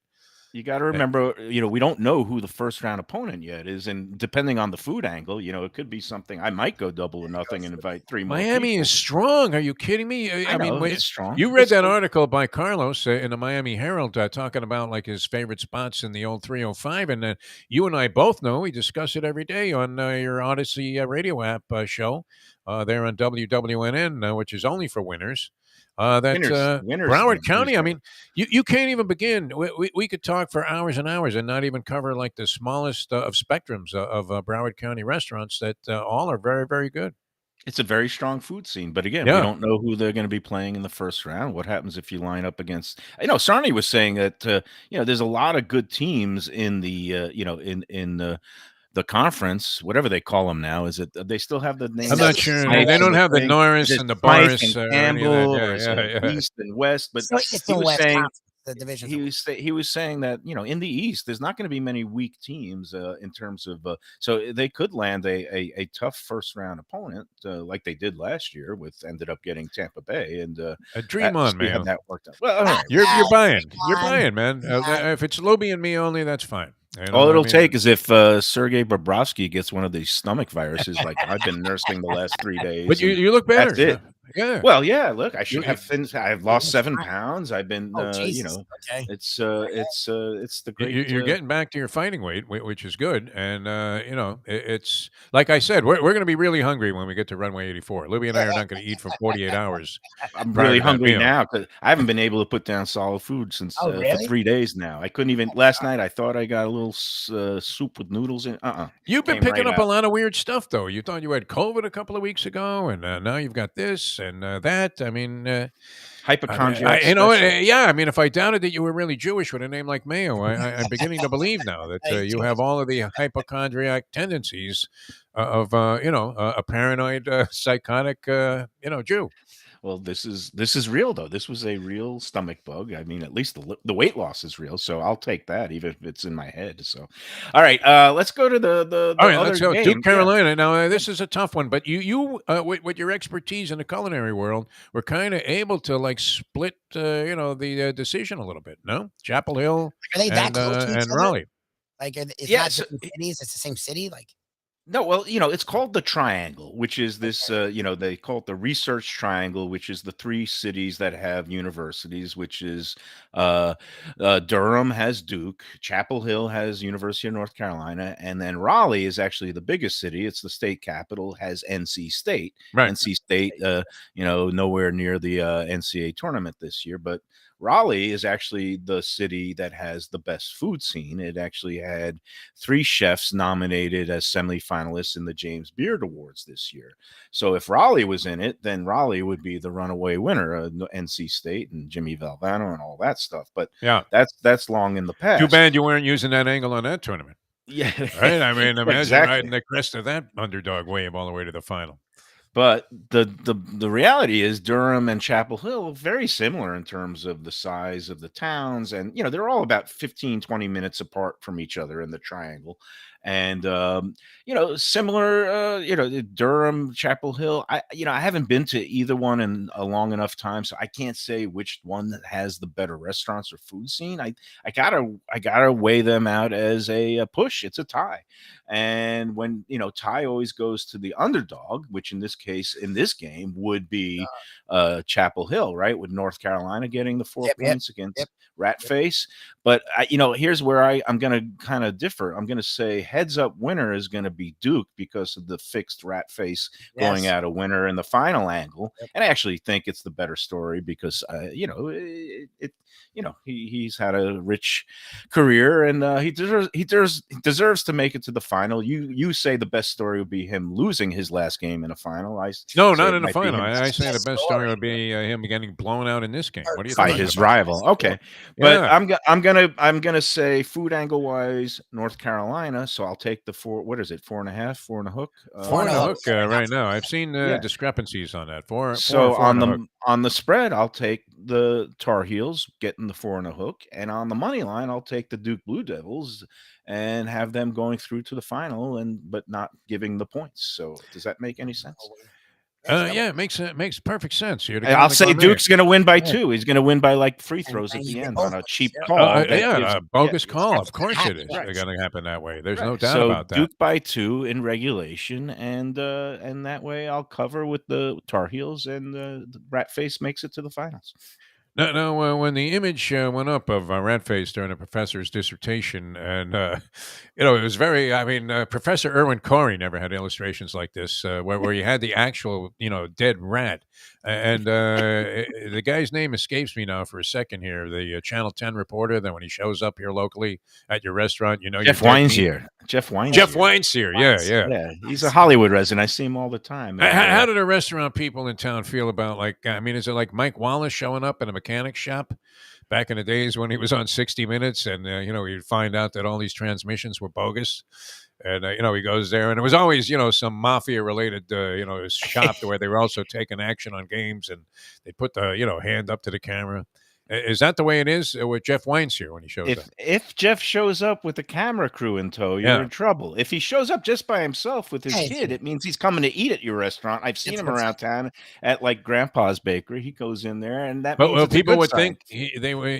You got to remember, we don't know who the first round opponent yet is, and depending on the food angle, it could be something. I might go 2-0 and invite 3 more. Miami people. Is strong. Are you kidding me? I mean, it's strong. You read that article by Carlos in the Miami Herald talking about like his favorite spots in the old 305, and you and I both know we discuss it every day on your Odyssey radio app show there on WWNN, which is only for winners. Winners Broward County. I mean, you can't even begin. We could talk for hours and hours and not even cover like the smallest of spectrums of Broward County restaurants that all are very, very good. It's a very strong food scene, but again, we Yeah. don't know who they're going to be playing in the first round. What happens if you line up against? I know Sarni was saying that there's a lot of good teams in the in the conference, whatever they call them now. Is it they still have the names? I'm not sure. They don't have the Norris and the Boris or any of that. Campbell, or is it East and West? But East he and was West saying Conference, the division. he was saying that in the East there's not going to be many weak teams in terms of so they could land a tough first round opponent like they did last year with ended up getting Tampa Bay and dream on, man. That worked out. Well, all right. You're buying, man. If it's Lubie and me only, that's fine. All it'll take is if Sergei Bobrovsky gets one of these stomach viruses like I've been nursing the last 3 days. But you look better. That's it. Yeah. Well, yeah. Look, I've lost 7 pounds. I've been, okay. it's the great. You're getting back to your fighting weight, which is good. And it's like I said, we're going to be really hungry when we get to runway 84. Lubie and I are not going to eat for 48 hours. I'm really hungry now because I haven't been able to put down solid food since for really? 3 days now. I couldn't even. Last night I thought I got a little soup with noodles in. You've been picking up a lot of weird stuff, though. You thought you had COVID a couple of weeks ago, and now you've got this and that. I mean, hypochondriac. I mean, if I doubted that you were really Jewish with a name like Mayo, I'm beginning to believe now that you have all of the hypochondriac tendencies of a paranoid, psychotic, Jew. Well, this is real though. This was a real stomach bug. I mean, at least the weight loss is real, so I'll take that, even if it's in my head. So, all right, let's go to the all right. other Let's go game. Duke Carolina. Now, this is a tough one, but you with your expertise in the culinary world, were kind of able to split, the decision a little bit. No, Chapel Hill Are they that close to each and other? Raleigh. Like, it's not different cities; it's the same city. Like. No, well, it's called the Triangle, which is this, they call it the Research Triangle, which is the 3 cities that have universities, which is Durham has Duke, Chapel Hill has University of North Carolina, and then Raleigh is actually the biggest city. It's the state capital, has NC State. Right. NC State, nowhere near the NCAA tournament this year, but Raleigh is actually the city that has the best food scene. It actually had 3 chefs nominated as semifinalists in the James Beard Awards this year. So if Raleigh was in it, then Raleigh would be the runaway winner, NC State and Jimmy Valvano and all that stuff. But yeah, that's long in the past. Too bad you weren't using that angle on that tournament. Yeah, right. I mean, imagine exactly. riding the crest of that underdog wave all the way to the final. But the reality is Durham and Chapel Hill are very similar in terms of the size of the towns. And, they're all about 15, 20 minutes apart from each other in the triangle. And, similar, Durham, Chapel Hill. I haven't been to either one in a long enough time, so I can't say which one that has the better restaurants or food scene. I gotta weigh them out as a push. It's a tie. And when, tie always goes to the underdog, which in this case, in this game would be Chapel Hill, right? With North Carolina getting the 4 points against Rat Face. But, here's where I'm going to kind of differ. I'm going to say heads up winner is going to be Duke because of the fixed Rat Face going out a winner in the final angle. And I actually think it's the better story because, he's had a rich career and he deserves to make it to the final. You say the best story would be him losing his last game in a final. No, not in the final. I say the best story would be him getting blown out in this game. What do you think? By his rival. Okay, but I'm gonna say food angle wise North Carolina. So I'll take the 4. What is it? 4.5, 4 and a hook. 4 and a hook right now. I've seen discrepancies on that. Four. So four on the spread, I'll take the Tar Heels getting the 4 and a hook, and on the money line, I'll take the Duke Blue Devils and have them going through to the final, but not giving the points. So does that make any sense? Yeah, it makes perfect sense. I'll say Duke's going to win by 2. He's going to win by free throws at the end on a cheap call. Bogus call. Of course it is. They're going to happen that way. There's no doubt about that. Duke by 2 in regulation, and that way I'll cover with the Tar Heels, and the Rat Face makes it to the finals. No, when the image went up of Ratface during the professor's dissertation, and it was very. I mean, Professor Erwin Corey never had illustrations like this, where you had the actual, dead rat, and the guy's name escapes me now for a second here. The Channel 10 reporter that when he shows up here locally at your restaurant, Jeff Weinzier. Jeff Weinstein. Jeff Weinstein, yeah. He's a Hollywood resident. I see him all the time. How do the restaurant people in town feel about, like, I mean, is it like Mike Wallace showing up in a mechanic shop back in the days when he was on 60 Minutes and, he'd find out that all these transmissions were bogus? And, he goes there, and it was always, some mafia-related, shop where they were also taking action on games, and they put the, hand up to the camera. Is that the way it is with Jeff Weinstein when he shows up? If Jeff shows up with a camera crew in tow, you're in trouble. If he shows up just by himself with his kid, it means he's coming to eat at your restaurant. I've seen him around town at like Grandpa's Bakery. He goes in there, and that. But people would think they were,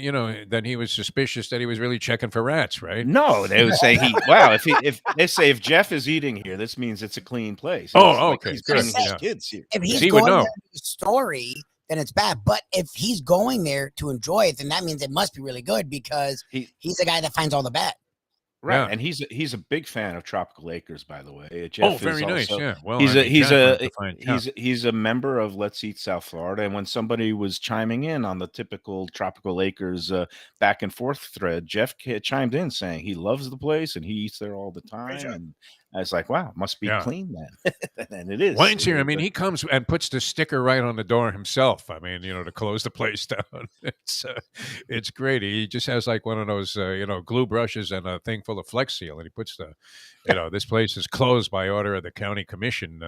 that he was suspicious that he was really checking for rats, right? No, they would say if Jeff is eating here, this means it's a clean place. Oh, okay, he's bringing his kids here. If he's going there to the story, then it's bad. But if he's going there to enjoy it, then that means it must be really good because he's the guy that finds all the bets. Right, Yeah. and he's a big fan of Tropical Acres, by the way. Oh, very nice. Yeah, well, he's he's he's a member of Let's Eat South Florida. And when somebody was chiming in on the typical Tropical Acres back and forth thread, Jeff chimed in saying he loves the place and he eats there all the time. And I was like, wow, must be clean then. And it is. Wayne's here. I mean, he comes and puts the sticker right on the door himself. I mean, to close the place down. It's great. He just has like one of those, glue brushes and a thing full of Flex Seal, and he puts the, this place is closed by order of the county commission.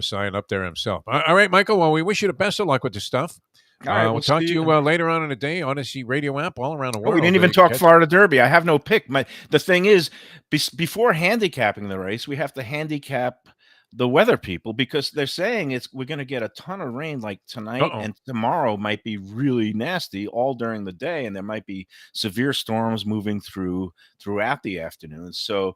Sign up there himself. All right, Michael. Well, we wish you the best of luck with the stuff. All right, we'll talk to you later on in the day. Odyssey Radio app all around the world. We didn't even talk Florida Derby. I have no pick. The thing is, before handicapping the race, we have to handicap the weather people because they're saying we're going to get a ton of rain like tonight and tomorrow might be really nasty all during the day, and there might be severe storms moving throughout the afternoon. So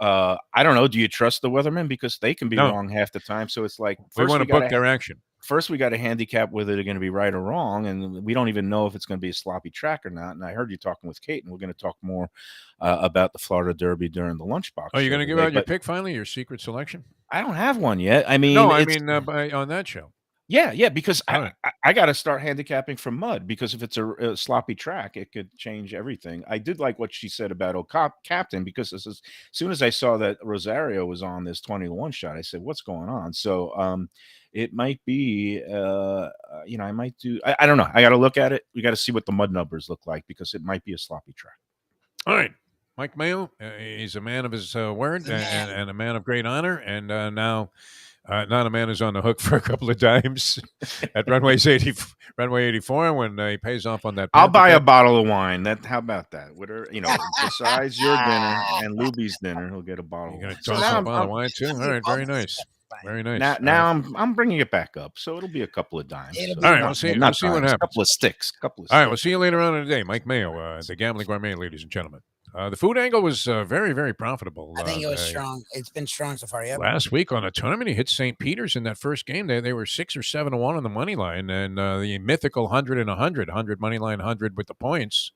I don't know. Do you trust the weathermen because they can be wrong half the time? So it's like we want to book their action. First, we got to handicap whether they're going to be right or wrong, and we don't even know if it's going to be a sloppy track or not. And I heard you talking with Kate, and we're going to talk more about the Florida Derby during the lunchbox. Oh, you're going to give out your pick finally, your secret selection? I don't have one yet. I mean, on that show. Yeah, because I got to start handicapping from mud because if it's a sloppy track, it could change everything. I did like what she said about Captain because as soon as I saw that Rosario was on this 20-1 shot, I said, "What's going on?" So it might be, I might do. I don't know. I got to look at it. We got to see what the mud numbers look like because it might be a sloppy track. All right. Mike Mayo, he's a man of his word and a man of great honor. And now not a man who's on the hook for a couple of dimes at Runway 84 when he pays off on that. I'll buy a bottle of wine. How about that? Besides your dinner and Lubie's dinner, he'll get a bottle. You're going to toss a bottle of wine too? All right, very nice. Very nice. Now I'm bringing it back up, so it'll be a couple of dimes. All right, we'll see what happens. A couple of sticks. All right, we'll see you later on in the day. Mike Mayo, the Gambling Gourmet, ladies and gentlemen. The food angle was very, very profitable. I think it was strong. It's been strong so far. Yeah. Last week on the tournament, he hit St. Peter's in that first game. They were 6 or 7 to 1 on the money line, and the mythical 100 and 100 money line 100 with the points.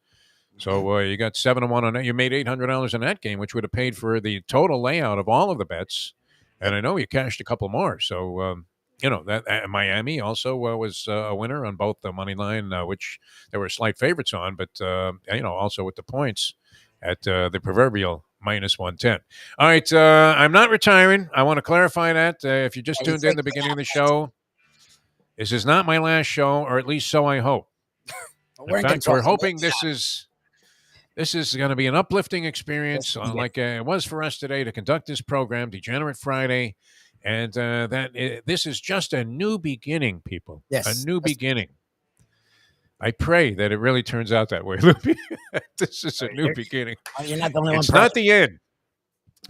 So you got 7 to 1 on that. You made $800 in that game, which would have paid for the total layout of all of the bets. And I know you cashed a couple more. So that Miami also was a winner on both the money line, which there were slight favorites on, but also with the points at the proverbial minus 110. All right, I'm not retiring. I want to clarify that. If you just tuned in the beginning of the show, this is not my last show, or at least so I hope. In fact, we're hoping this is going to be an uplifting experience, like it was for us today to conduct this program, Degenerate Friday, and this is just a new beginning, people. Yes. A new beginning. I pray that it really turns out that way, Lubie. This is a new beginning. You're not the only one. It's not the end.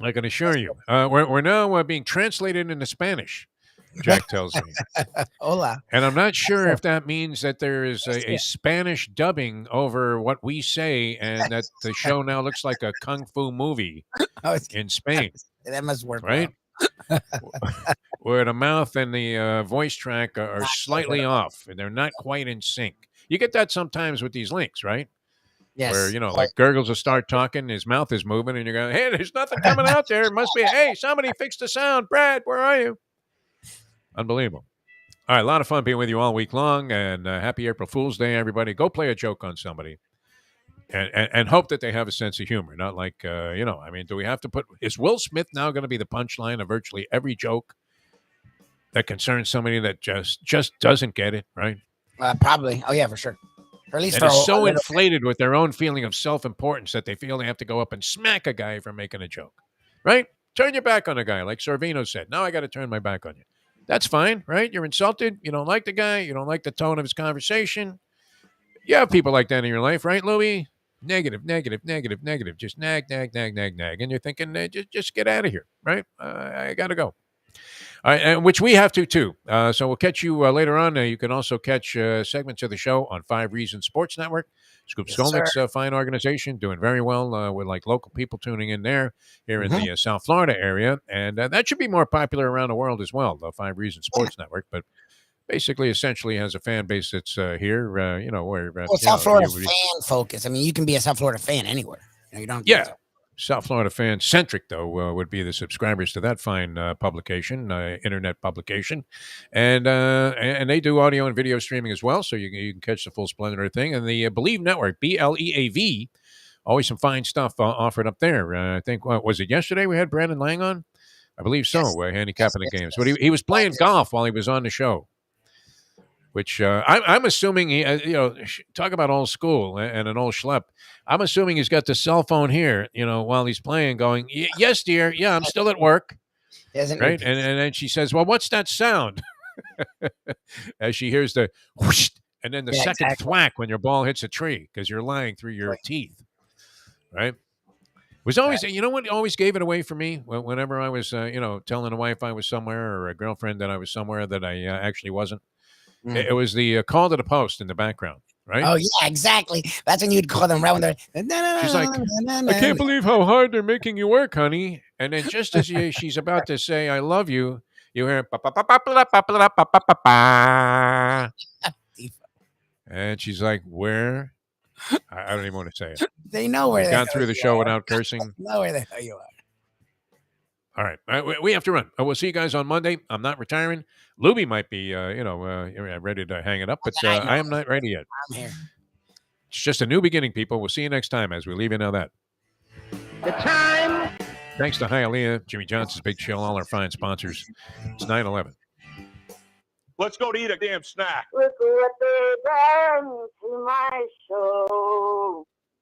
I can assure you. We're now being translated into Spanish, Jack tells me. Hola. And I'm not sure if that means that there is a Spanish dubbing over what we say and that the show now looks like a kung fu movie in Spain. That must work. Right? Where the mouth and the voice track are slightly off and they're not quite in sync. You get that sometimes with these links, right? Yes. Where, like Gurgles will start talking, his mouth is moving, and you're going, hey, there's nothing coming out there. It must be, hey, somebody fix the sound. Brad, where are you? Unbelievable. All right, a lot of fun being with you all week long, and happy April Fool's Day, everybody. Go play a joke on somebody. and hope that they have a sense of humor. Not like, I mean, do we have to is Will Smith now going to be the punchline of virtually every joke that concerns somebody that just doesn't get it, right? Probably. Oh, yeah, for sure. Or at least And for is so little inflated with their own feeling of self-importance that they feel they have to go up and smack a guy for making a joke, right? Turn your back on a guy, like Sorvino said. Now I got to turn my back on you. That's fine, right? You're insulted. You don't like the guy. You don't like the tone of his conversation. You have people like that in your life, right, Louie? Negative, negative, negative, negative. Just nag, nag, nag, nag, nag. And you're thinking, just get out of here, right? I got to go. All right, which we have to, too. So we'll catch you later on. You can also catch segments of the show on 5 Reasons Sports Network. Scoop Skolnick's fine organization, doing very well with like local people tuning in there here in the South Florida area. And that should be more popular around the world as well, the 5 Reasons Sports Network. But basically, essentially has a fan base that's here, where... South Florida fan focus. I mean, you can be a South Florida fan anywhere. You don't. Yeah. South Florida fan centric, though, would be the subscribers to that fine publication, internet publication, and they do audio and video streaming as well, so you can catch the full splendor of the thing. And the Believe Network, BLEAV, always some fine stuff offered up there. I think was it yesterday we had Brandon Lang on? I believe so. Handicapping the games, but he was playing golf while he was on the show. Which I'm assuming talk about old school and an old schlep. I'm assuming he's got the cell phone here, while he's playing, going, "Yes, dear, yeah, I'm still at work." Right, and then she says, "Well, what's that sound?" As she hears the whoosh, and then the second thwack when your ball hits a tree because you're lying through your teeth. Right. Was always, what always gave it away for me whenever I was, telling a wife I was somewhere or a girlfriend that I was somewhere that I actually wasn't. It was the call to the post in the background, right? Oh, yeah, exactly. That's when you'd call them right when they're... She's like, I can't believe how hard they're making you work, honey. And then just as she's about to say, I love you, you hear... And she's like, where? I don't even want to say it. They know where they've gone through the show without cursing. They know where the hell you are. All right. We have to run. We'll see you guys on Monday. I'm not retiring. Lubie might be, ready to hang it up, but I am not ready yet. I'm here. It's just a new beginning, people. We'll see you next time as we leave you now that. The time. Thanks to Hialeah, Jimmy Johnson's Big Chill, all our fine sponsors. It's 9/11. Let's go to eat a damn snack. Look what the